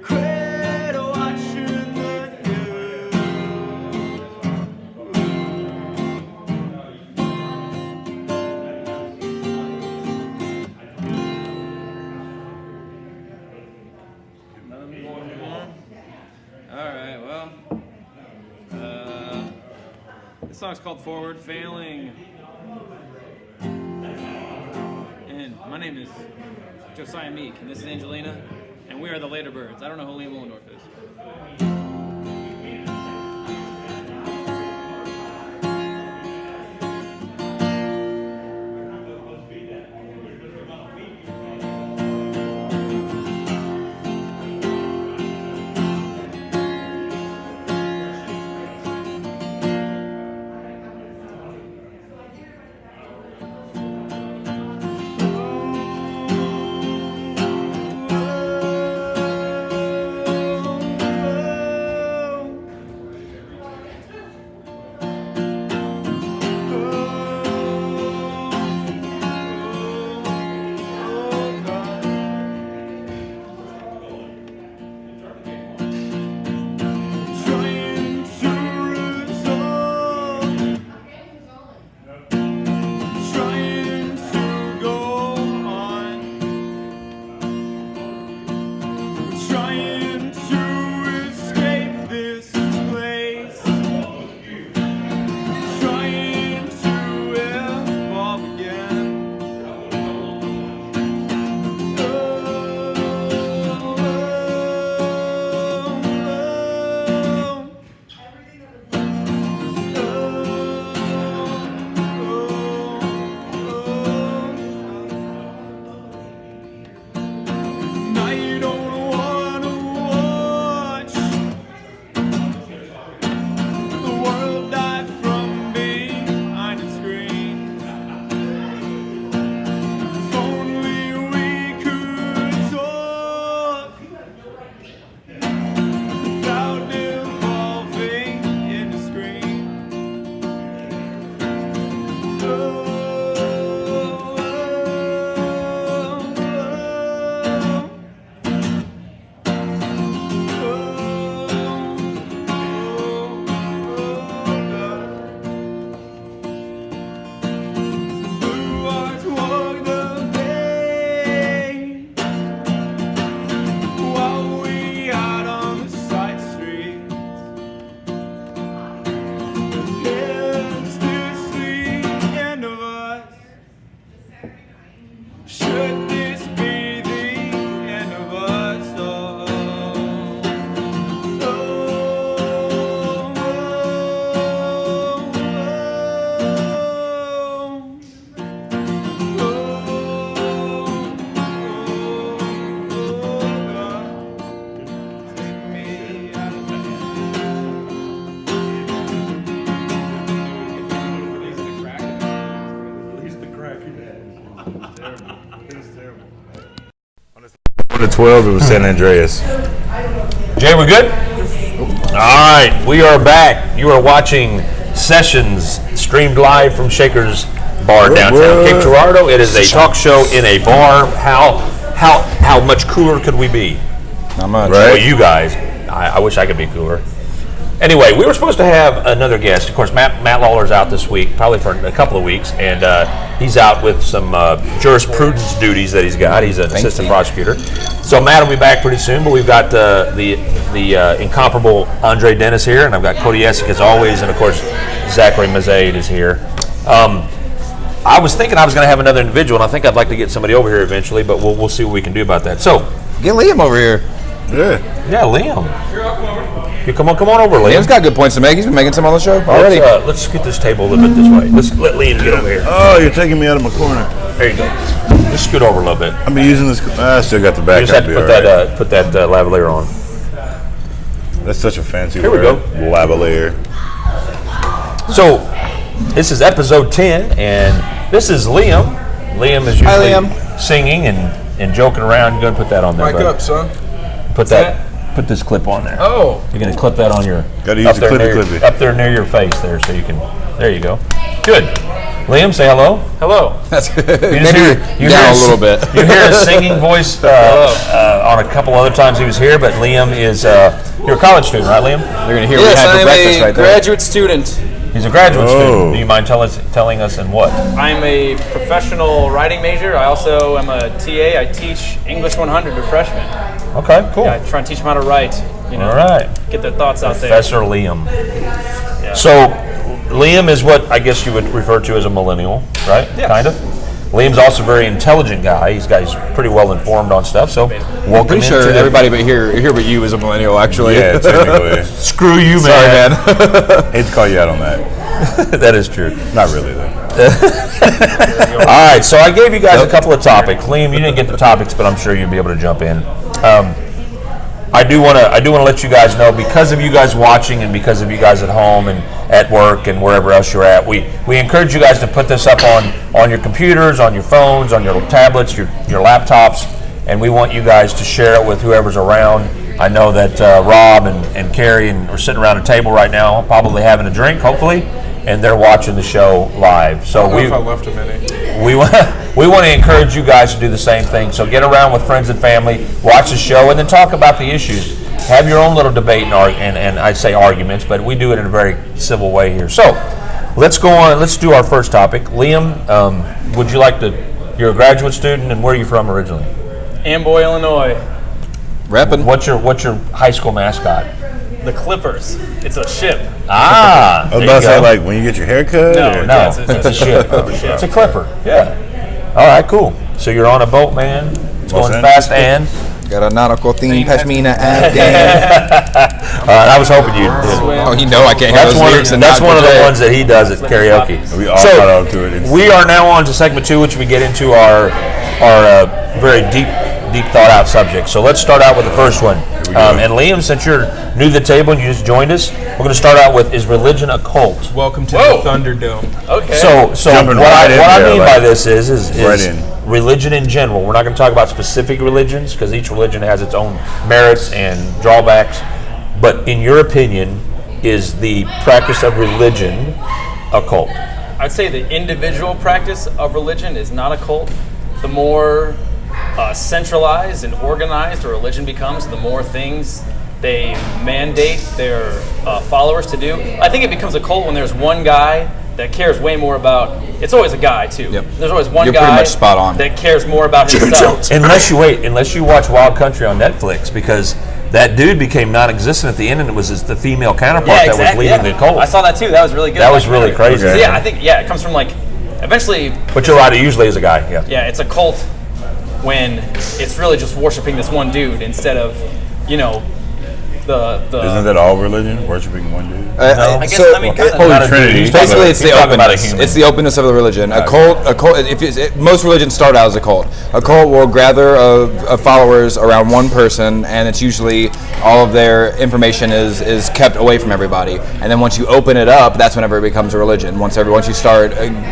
[SPEAKER 7] quit watching the news.
[SPEAKER 6] All right, well, this song's called Forward Failing. And my name is Josiah Meek, and this is Angelina, and we are the Later Birds. I don't know who Liam Willendorf is. Trying to go on, trying to escape this place, trying to evolve again. Now you don't wanna watch the world die from behind a screen. If only we could talk without evolving into screen. Boulevards walk the bay while we out on the side streets. Is this the end of us? Should this be the end of us? Take me out.
[SPEAKER 4] On the 12, it was San Andreas.
[SPEAKER 3] Jay, we good? All right, we are back. You are watching Sessions streamed live from Shaker's Bar downtown Cape Girardeau. It is a talk show in a bar. How much cooler could we be?
[SPEAKER 2] Not much.
[SPEAKER 3] Well, you guys. I wish I could be cooler. Anyway, we were supposed to have another guest. Of course, Matt Lawler's out this week, probably for a couple of weeks, and he's out with some jurisprudence duties that he's got. He's an assistant prosecutor. So Matt will be back pretty soon, but we've got the incomparable Andre Dennis here, and I've got Cody Essick as always, and of course, Zachary Mazaid is here. I was thinking I was going to have another individual, and I think I'd like to get somebody over here eventually, but we'll see what we can do about that. So,
[SPEAKER 2] Get Liam over here.
[SPEAKER 3] yeah, Liam. You come on over, Liam.
[SPEAKER 2] Liam's got good points to make. He's been making some on the show already.
[SPEAKER 3] Let's get this table a little bit this way. Let's let Liam get over here.
[SPEAKER 4] Oh, you're taking me out of my corner.
[SPEAKER 3] There you go. Just scoot over a little bit.
[SPEAKER 4] I've been using this. I still got the back.
[SPEAKER 3] You just have to put that lavalier on.
[SPEAKER 4] That's such a fancy
[SPEAKER 3] Here we
[SPEAKER 4] word.
[SPEAKER 3] go.
[SPEAKER 4] Lavalier.
[SPEAKER 3] So, this is episode 10, and this is Liam. Liam is usually
[SPEAKER 2] Liam.
[SPEAKER 3] singing and joking around. You're going to put that on there.
[SPEAKER 5] Mic
[SPEAKER 3] buddy.
[SPEAKER 5] up, son.
[SPEAKER 3] Put this clip on there.
[SPEAKER 5] Oh.
[SPEAKER 3] You're going to clip that on your...
[SPEAKER 4] Gotta use the clippy.
[SPEAKER 3] Up there near your face there, so you can... There you go. Good. Liam, say hello.
[SPEAKER 6] Hello.
[SPEAKER 2] That's good.
[SPEAKER 3] You
[SPEAKER 2] Maybe down a little bit.
[SPEAKER 3] You hear his singing voice on a couple other times he was here, but Liam is... you're a college student, right, Liam?
[SPEAKER 2] You're going to hear
[SPEAKER 6] Yes,
[SPEAKER 2] what we had
[SPEAKER 6] I
[SPEAKER 2] for
[SPEAKER 6] am
[SPEAKER 2] breakfast
[SPEAKER 6] a
[SPEAKER 2] right there.
[SPEAKER 6] graduate student.
[SPEAKER 3] He's a graduate
[SPEAKER 4] Oh.
[SPEAKER 3] student. Do you mind telling us in what?
[SPEAKER 6] I'm a professional writing major. I also am a TA. I teach English 100 to freshmen.
[SPEAKER 3] Okay, cool.
[SPEAKER 6] I try and teach them how to write.
[SPEAKER 3] All right.
[SPEAKER 6] Get their thoughts out there.
[SPEAKER 3] Professor Liam. So, Liam is what I guess you would refer to as a millennial, right?
[SPEAKER 6] Yeah.
[SPEAKER 3] Kind of. Liam's also a very intelligent guy. He's pretty well informed on stuff. So, welcome.
[SPEAKER 2] Pretty sure
[SPEAKER 3] into
[SPEAKER 2] everybody but here but you is a millennial, actually.
[SPEAKER 4] Yeah, technically.
[SPEAKER 3] Screw you,
[SPEAKER 2] Sorry,
[SPEAKER 3] man.
[SPEAKER 2] man.
[SPEAKER 4] Hate to call you out on that.
[SPEAKER 3] That is true.
[SPEAKER 4] Not really, though.
[SPEAKER 3] All right, so I gave you guys a couple of topics. Liam, you didn't get the topics, but I'm sure you'll be able to jump in. I do want to let you guys know, because of you guys watching and because of you guys at home and at work and wherever else you're at, we encourage you guys to put this up on your computers, on your phones, on your tablets, your laptops, and we want you guys to share it with whoever's around. I know that Rob and Carrie are sitting around a table right now, probably having a drink, hopefully, and they're watching the show live. So
[SPEAKER 5] I don't know if I left him any.
[SPEAKER 3] we want to encourage you guys to do the same thing. So get around with friends and family, watch the show, and then talk about the issues. Have your own little debate and I say arguments, but we do it in a very civil way here. So let's go on. Let's do our first topic. Liam, would you like to? You're a graduate student, and where are you from originally?
[SPEAKER 6] Amboy, Illinois.
[SPEAKER 2] Reppin'.
[SPEAKER 3] What's your high school mascot?
[SPEAKER 6] The Clippers. It's a ship.
[SPEAKER 3] Ah,
[SPEAKER 4] I was about to say, like, when you get your hair cut?
[SPEAKER 6] No,
[SPEAKER 4] or-
[SPEAKER 3] no,
[SPEAKER 6] it's
[SPEAKER 3] it's a ship. It's a clipper. Yeah. All right, cool. So you're on a boat, man. It's
[SPEAKER 4] Los
[SPEAKER 3] going
[SPEAKER 4] Angeles.
[SPEAKER 3] fast and.
[SPEAKER 2] Got a nautical theme, pashmina,
[SPEAKER 3] I was hoping you'd.
[SPEAKER 2] Oh, you know I can't hear
[SPEAKER 3] That's
[SPEAKER 2] those
[SPEAKER 3] one.
[SPEAKER 2] lyrics and
[SPEAKER 3] That's
[SPEAKER 2] not
[SPEAKER 3] one of the
[SPEAKER 2] project.
[SPEAKER 3] ones that he does at karaoke.
[SPEAKER 4] We all got on to it.
[SPEAKER 3] We are now on to segment 2, which we get into our very deep thought out subject. So let's start out with the first one. And Liam, since you're new to the table and you just joined us, we're going to start out with: is religion a cult?
[SPEAKER 5] Welcome to
[SPEAKER 6] Whoa.
[SPEAKER 5] the Thunderdome.
[SPEAKER 6] Okay.
[SPEAKER 3] So
[SPEAKER 4] Jumping
[SPEAKER 3] what
[SPEAKER 4] right in
[SPEAKER 3] I
[SPEAKER 4] there,
[SPEAKER 3] mean
[SPEAKER 4] like,
[SPEAKER 3] by this is
[SPEAKER 4] right in.
[SPEAKER 3] religion in general. We're not going to talk about specific religions because each religion has its own merits and drawbacks. But in your opinion, is the practice of religion a cult?
[SPEAKER 6] I'd say the individual practice of religion is not a cult. The more centralized and organized a religion becomes, the more things they mandate their followers to do. I think it becomes a cult when there's one guy that cares way more about. It's always a guy too.
[SPEAKER 2] Yep.
[SPEAKER 6] There's always one
[SPEAKER 2] You're
[SPEAKER 6] guy
[SPEAKER 2] pretty much spot on.
[SPEAKER 6] that cares more about himself.
[SPEAKER 3] Unless you watch Wild Country on Netflix, because that dude became non-existent at the end, and it was the female counterpart
[SPEAKER 6] Yeah,
[SPEAKER 3] that was
[SPEAKER 6] exactly.
[SPEAKER 3] leading the cult.
[SPEAKER 6] I saw that too. That was really good.
[SPEAKER 3] That was really crazy.
[SPEAKER 6] So, yeah, I think it comes from eventually.
[SPEAKER 3] But you're right. It usually is a guy. Yeah.
[SPEAKER 6] Yeah, it's a cult when it's really just worshiping this one dude instead of, the.
[SPEAKER 4] Isn't that all religion? Worshiping one dude?
[SPEAKER 6] I guess, I mean, kind of.
[SPEAKER 4] Holy Trinity.
[SPEAKER 2] Basically, it's the
[SPEAKER 3] He's talking about a
[SPEAKER 2] openness.
[SPEAKER 3] human.
[SPEAKER 2] It's the openness of the religion. A cult. Most religions start out as a cult. A cult will gather of followers around one person, and it's usually all of their information is kept away from everybody. And then once you open it up, that's whenever it becomes a religion. Once you start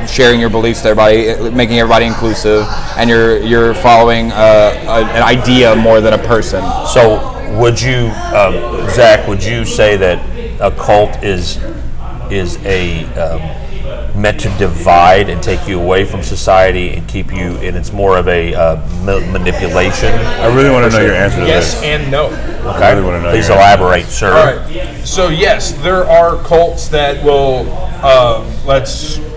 [SPEAKER 2] sharing your beliefs to everybody, making everybody inclusive, and you're following an idea more than a person.
[SPEAKER 3] So, would you, Zach? Would you say that a cult is a meant to divide and take you away from society and keep you, and it's more of a manipulation.
[SPEAKER 4] I really want to know your answer to
[SPEAKER 5] Yes
[SPEAKER 4] this.
[SPEAKER 5] and no.
[SPEAKER 3] Okay,
[SPEAKER 4] I really want to know
[SPEAKER 3] please
[SPEAKER 4] your answer.
[SPEAKER 3] elaborate, sir.
[SPEAKER 5] All right. So yes, there are cults that will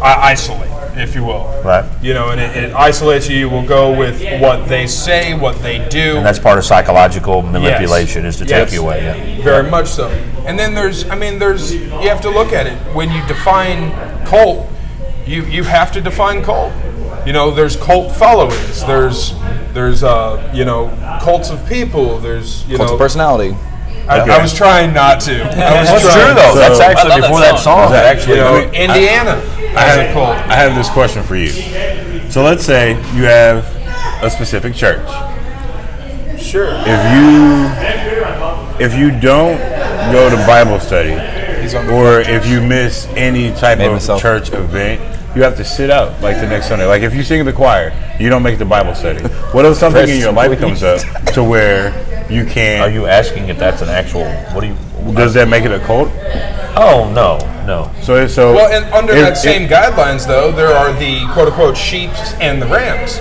[SPEAKER 5] isolate, if you will.
[SPEAKER 3] Right.
[SPEAKER 5] You know, and it isolates you. Will go with what they say, what they do.
[SPEAKER 3] And that's part of psychological manipulation, is to take you away. Yeah.
[SPEAKER 5] Very much so. And then there's you have to look at it. When you define cult, you have to define cult. You know, there's cult followers. There's cults of people. There's
[SPEAKER 2] Cult of personality.
[SPEAKER 5] I was trying not to.
[SPEAKER 3] That's true, though. That's
[SPEAKER 6] I
[SPEAKER 3] actually
[SPEAKER 6] love
[SPEAKER 3] before
[SPEAKER 6] that
[SPEAKER 3] that
[SPEAKER 6] song.
[SPEAKER 3] song. Actually,
[SPEAKER 5] Indiana has a cult.
[SPEAKER 4] I have this question for you. So let's say you have a specific church.
[SPEAKER 5] Sure.
[SPEAKER 4] If you don't go to Bible study,
[SPEAKER 5] on the
[SPEAKER 4] or if you miss any type
[SPEAKER 2] Name
[SPEAKER 4] of
[SPEAKER 2] yourself.
[SPEAKER 4] church event, you have to sit out like the next Sunday. Like if you sing in the choir, you don't make the Bible study. What if something in your life comes up to where you can't?
[SPEAKER 3] are you asking if that's an actual? What do you?
[SPEAKER 4] Does that make it a cult?
[SPEAKER 3] Oh no, no.
[SPEAKER 4] So
[SPEAKER 5] Well, and under that same guidelines, though, there are the quote-unquote sheep and the rams.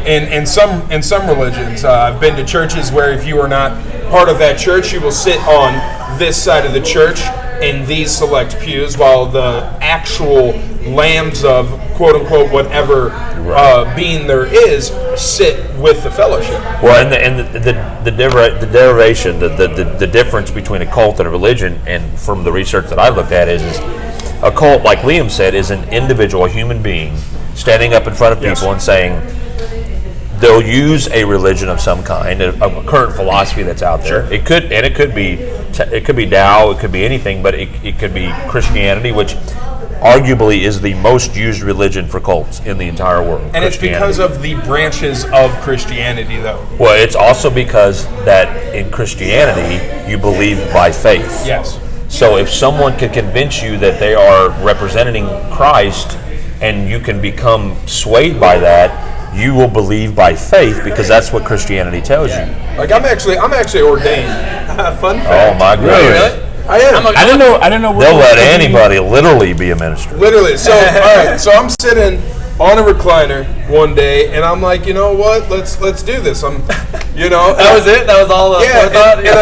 [SPEAKER 5] In some religions, I've been to churches where if you are not part of that church, you will sit on this side of the church in these select pews, while the actual lambs of quote-unquote whatever being there is sit with the fellowship.
[SPEAKER 3] Well, and the derivation, the difference between a cult and a religion, and from the research that I looked at, is a cult, like Liam said, is an individual, a human being, standing up in front of people and saying they'll use a religion of some kind, a current philosophy that's out there. It could be Tao, it could be anything, but it could be Christianity, which arguably is the most used religion for cults in the entire world.
[SPEAKER 5] And it's because of the branches of Christianity, though.
[SPEAKER 3] Well, it's also because that in Christianity you believe by faith.
[SPEAKER 5] Yes.
[SPEAKER 3] So if someone can convince you that they are representing Christ, and you can become swayed by that, you will believe by faith, because that's what Christianity tells you.
[SPEAKER 5] Like I'm actually ordained. Fun fact.
[SPEAKER 3] Oh my goodness!
[SPEAKER 5] I am.
[SPEAKER 4] I didn't know.
[SPEAKER 3] They'll let anybody literally be a minister.
[SPEAKER 5] Literally. So all right. So I'm sitting on a recliner one day, and I'm like, you know what? Let's do this.
[SPEAKER 6] That was it. That was all the
[SPEAKER 5] Yeah,
[SPEAKER 6] forethought?
[SPEAKER 5] and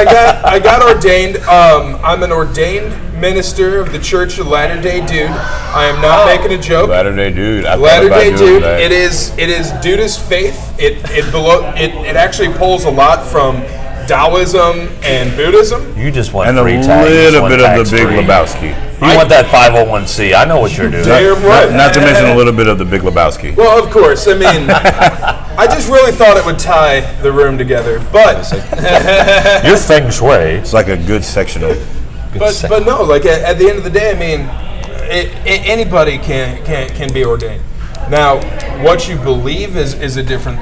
[SPEAKER 5] I got ordained. I'm an ordained minister of the Church of Latter-day Dude. I am not making a joke.
[SPEAKER 4] Latter-day Dude.
[SPEAKER 5] Latter-day Dude. It is Dudeist faith. It actually pulls a lot from Taoism and Buddhism.
[SPEAKER 3] You just want
[SPEAKER 4] And a
[SPEAKER 3] free tax.
[SPEAKER 4] little bit of the Big Lebowski.
[SPEAKER 3] You want that 501c. I know what you're doing.
[SPEAKER 5] Damn right.
[SPEAKER 4] Not to mention a little bit of the Big Lebowski.
[SPEAKER 5] Well, of course. I mean, I just really thought it would tie the room together, but
[SPEAKER 3] Your feng shui.
[SPEAKER 4] It's like a good sectional.
[SPEAKER 5] but no. Like at the end of the day, I mean, anybody can be ordained. Now, what you believe is a different,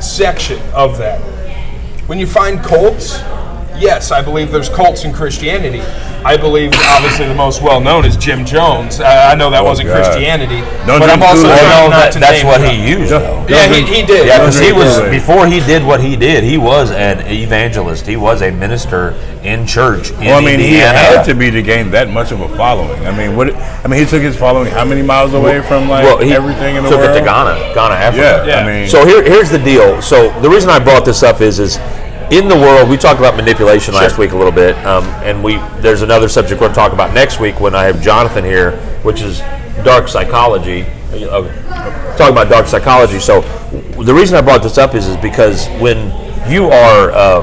[SPEAKER 5] section of that. When you find cults, yes, I believe there's cults in Christianity. I believe, obviously, the most well-known is Jim Jones. I know that wasn't
[SPEAKER 4] God.
[SPEAKER 5] Christianity,
[SPEAKER 4] Don't
[SPEAKER 5] but I'm
[SPEAKER 4] drink
[SPEAKER 5] also
[SPEAKER 4] Kool-Aid.
[SPEAKER 5] trying not to
[SPEAKER 3] That's
[SPEAKER 5] name
[SPEAKER 3] what
[SPEAKER 5] drop.
[SPEAKER 3] he used, though.
[SPEAKER 5] Yeah, he did.
[SPEAKER 3] Yeah, because he
[SPEAKER 4] Don't drink
[SPEAKER 3] was,
[SPEAKER 4] Kool-Aid.
[SPEAKER 3] before he did what he did, he was an evangelist. He was a minister in church in
[SPEAKER 4] Well, I mean, he
[SPEAKER 3] Indiana.
[SPEAKER 4] had to be to gain that much of a following. I mean, he took his following how many miles away from
[SPEAKER 3] he
[SPEAKER 4] everything in the
[SPEAKER 3] took
[SPEAKER 4] world?
[SPEAKER 3] it to Ghana, Africa.
[SPEAKER 4] Yeah, I mean,
[SPEAKER 3] So here's the deal. So the reason I brought this up is in the world, we talked about manipulation last week a little bit, and there's another subject we're going to talk about next week when I have Jonathan here, which is dark psychology. Talking about dark psychology. So the reason I brought this up is because when you are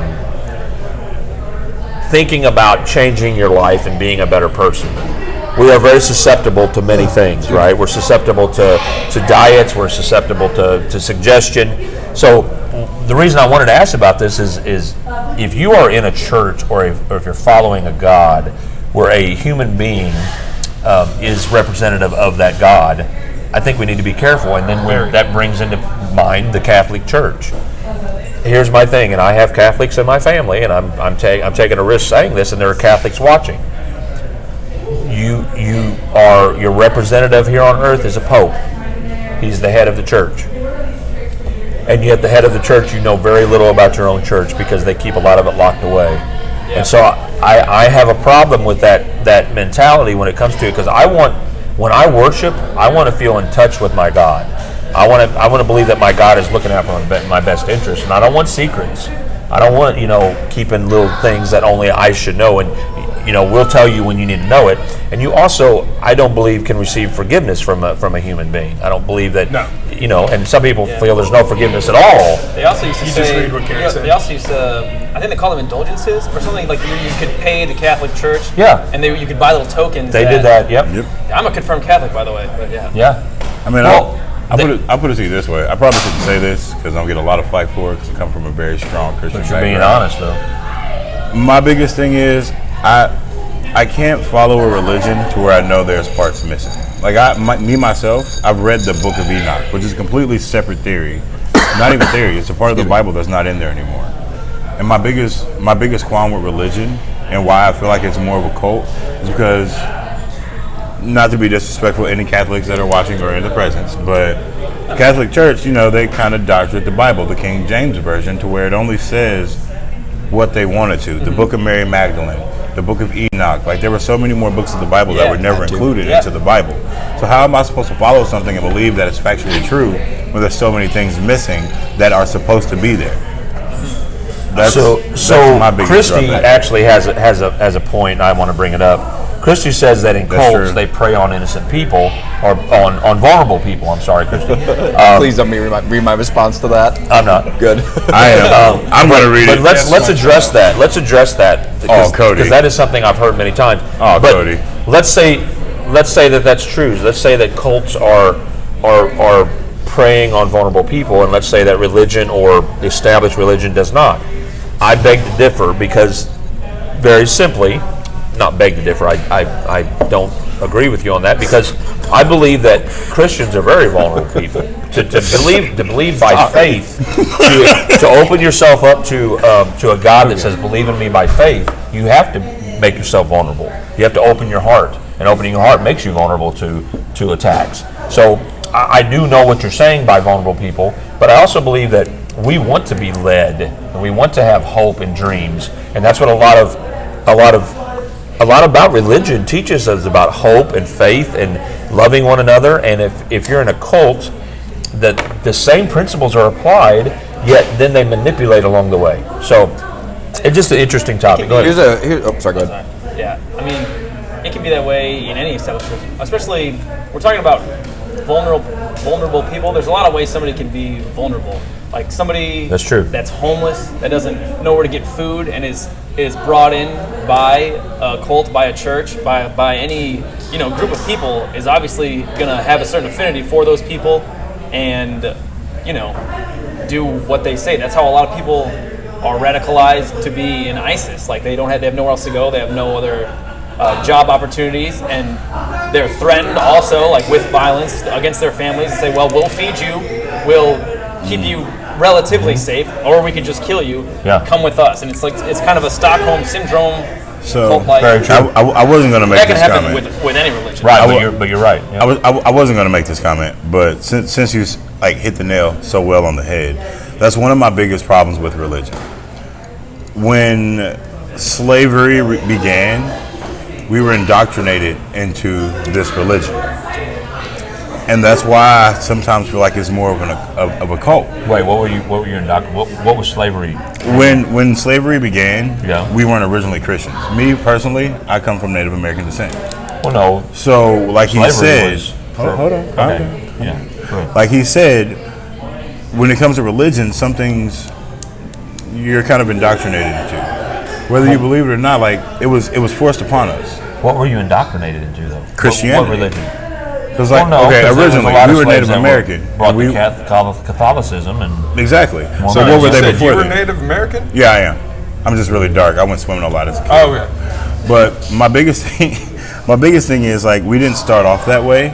[SPEAKER 3] thinking about changing your life and being a better person, we are very susceptible to many things, right? We're susceptible to diets. We're susceptible to suggestion. So the reason I wanted to ask about this is if you are in a church or if you're following a God where a human being is representative of that God, I think we need to be careful. And then that brings into mind the Catholic Church. Here's my thing, and I have Catholics in my family, and I'm taking a risk saying this, and there are Catholics watching. Your representative here on earth is a pope. He's the head of the church. And yet the head of the church, you know very little about your own church because they keep a lot of it locked away. Yeah. And so I have a problem with that mentality when it comes to it, because I want when I worship, I want to feel in touch with my God. I want to believe that my God is looking out for my best interest, and I don't want secrets. I don't want, keeping little things that only I should know, and we'll tell you when you need to know it. And you also, I don't believe, can receive forgiveness from a human being. I don't believe that.
[SPEAKER 5] No.
[SPEAKER 3] And some people feel there's no forgiveness at all.
[SPEAKER 6] They also used to
[SPEAKER 5] You
[SPEAKER 6] say,
[SPEAKER 5] just read what Karen said.
[SPEAKER 6] they also used to, I think they call them indulgences or something, like you could pay the Catholic Church.
[SPEAKER 3] Yeah.
[SPEAKER 6] And you could buy little tokens.
[SPEAKER 3] They did that. Yep.
[SPEAKER 6] I'm a confirmed Catholic, by the way, but yeah.
[SPEAKER 3] Yeah.
[SPEAKER 4] I mean,
[SPEAKER 3] Well,
[SPEAKER 4] I'll put it to you this way. I probably shouldn't say this because I'll get a lot of flack for it because I come from a very strong Christian
[SPEAKER 3] But you're
[SPEAKER 4] background.
[SPEAKER 3] being honest, though.
[SPEAKER 4] My biggest thing is I can't follow a religion to where I know there's parts missing. Like myself, I've read the Book of Enoch, which is a completely separate theory. Not even theory. It's a part of the Bible that's not in there anymore. And my biggest qualm with religion and why I feel like it's more of a cult is because, not to be disrespectful to any Catholics that are watching or in the presence, but the Catholic Church, they kind of doctored the Bible, the King James Version, to where it only says what they wanted to. The Book of Mary Magdalene, the Book of Enoch. Like, there were so many more books of the Bible that were never included into the Bible. So how am I supposed to follow something and believe that it's factually true when there's so many things missing that are supposed to be there? That's my biggest
[SPEAKER 3] Christy
[SPEAKER 4] drawback.
[SPEAKER 3] actually has a point, and I want to bring it up. Christy says that in
[SPEAKER 4] That's
[SPEAKER 3] cults
[SPEAKER 4] true.
[SPEAKER 3] they prey on innocent people, or on vulnerable people. I'm sorry, Christy.
[SPEAKER 2] Please don't read my response to that.
[SPEAKER 3] I'm not.
[SPEAKER 2] Good.
[SPEAKER 4] I am. I'm going to read
[SPEAKER 3] But
[SPEAKER 4] it.
[SPEAKER 3] let's address that. Let's address that.
[SPEAKER 4] Oh, Cody.
[SPEAKER 3] Because that is something I've heard many times.
[SPEAKER 4] Oh,
[SPEAKER 3] but
[SPEAKER 4] Cody.
[SPEAKER 3] Let's say that that's true. Let's say that cults are preying on vulnerable people, and let's say that religion or established religion does not. I beg to differ because, very simply, not beg to differ. I don't agree with you on that because I believe that Christians are very vulnerable people. To believe by faith, to open yourself up to a God that says believe in me by faith, you have to make yourself vulnerable. You have to open your heart, and opening your heart makes you vulnerable to attacks. So I do know what you're saying by vulnerable people, but I also believe that we want to be led, and we want to have hope and dreams, and that's what a lot about religion teaches us, about hope and faith and loving one another. And if you're in a cult, that the same principles are applied, yet then they manipulate along the way. So it's just an interesting topic. Go ahead.
[SPEAKER 2] Sorry, go ahead.
[SPEAKER 6] Yeah, I mean, it can be that way in any establishment. Especially, we're talking about vulnerable people. There's a lot of ways somebody can be vulnerable. Like somebody
[SPEAKER 3] That's true.
[SPEAKER 6] that's homeless, that doesn't know where to get food, and is brought in by a cult, by a church, by any group of people, is obviously gonna have a certain affinity for those people, and do what they say. That's how a lot of people are radicalized to be in ISIS. Like they have nowhere else to go. They have no other job opportunities, and they're threatened also, like with violence against their families. They say, well, we'll feed you, we'll keep you relatively safe, or we can just kill you.
[SPEAKER 3] Yeah.
[SPEAKER 6] Come with us. And it's kind of a Stockholm syndrome.
[SPEAKER 4] So,
[SPEAKER 6] cult-like.
[SPEAKER 3] Very true.
[SPEAKER 4] I wasn't going to make
[SPEAKER 6] That can
[SPEAKER 4] this
[SPEAKER 6] happen
[SPEAKER 4] comment.
[SPEAKER 6] with any religion.
[SPEAKER 3] Right, but you're right. Yeah.
[SPEAKER 4] I wasn't going to make this comment, but since you hit the nail so well on the head, that's one of my biggest problems with religion. When slavery began, we were indoctrinated into this religion, and that's why I sometimes feel like it's more of a cult.
[SPEAKER 3] Wait, what were you indoctrinated? What was slavery?
[SPEAKER 4] When slavery began,
[SPEAKER 3] Yeah.
[SPEAKER 4] we weren't originally Christians. Me personally, I come from Native American descent.
[SPEAKER 3] Well, no.
[SPEAKER 4] So, like he
[SPEAKER 3] Slavery
[SPEAKER 4] said,
[SPEAKER 3] was
[SPEAKER 4] hold on.
[SPEAKER 3] Okay. Yeah. Go ahead.
[SPEAKER 4] Like he said, when it comes to religion, some things you're kind of indoctrinated into, whether you believe it or not. Like it was forced upon us.
[SPEAKER 3] What were you indoctrinated into, though?
[SPEAKER 4] Christianity.
[SPEAKER 3] What religion?
[SPEAKER 4] Because, like,
[SPEAKER 3] Well, no,
[SPEAKER 4] okay,
[SPEAKER 3] 'cause there was a
[SPEAKER 4] originally
[SPEAKER 3] lot of
[SPEAKER 4] we were
[SPEAKER 3] slaves
[SPEAKER 4] Native
[SPEAKER 3] that
[SPEAKER 4] American.
[SPEAKER 3] Brought
[SPEAKER 4] and we,
[SPEAKER 3] the Catholicism and
[SPEAKER 4] exactly.
[SPEAKER 3] Well,
[SPEAKER 4] So
[SPEAKER 3] no,
[SPEAKER 4] what were
[SPEAKER 3] you
[SPEAKER 4] they
[SPEAKER 3] said
[SPEAKER 4] before
[SPEAKER 5] You were
[SPEAKER 4] then?
[SPEAKER 5] Native American?
[SPEAKER 4] Yeah, I am. I'm just really dark. I went swimming a lot as a kid.
[SPEAKER 5] Oh, yeah.
[SPEAKER 4] But my biggest thing is, like, we didn't start off that way.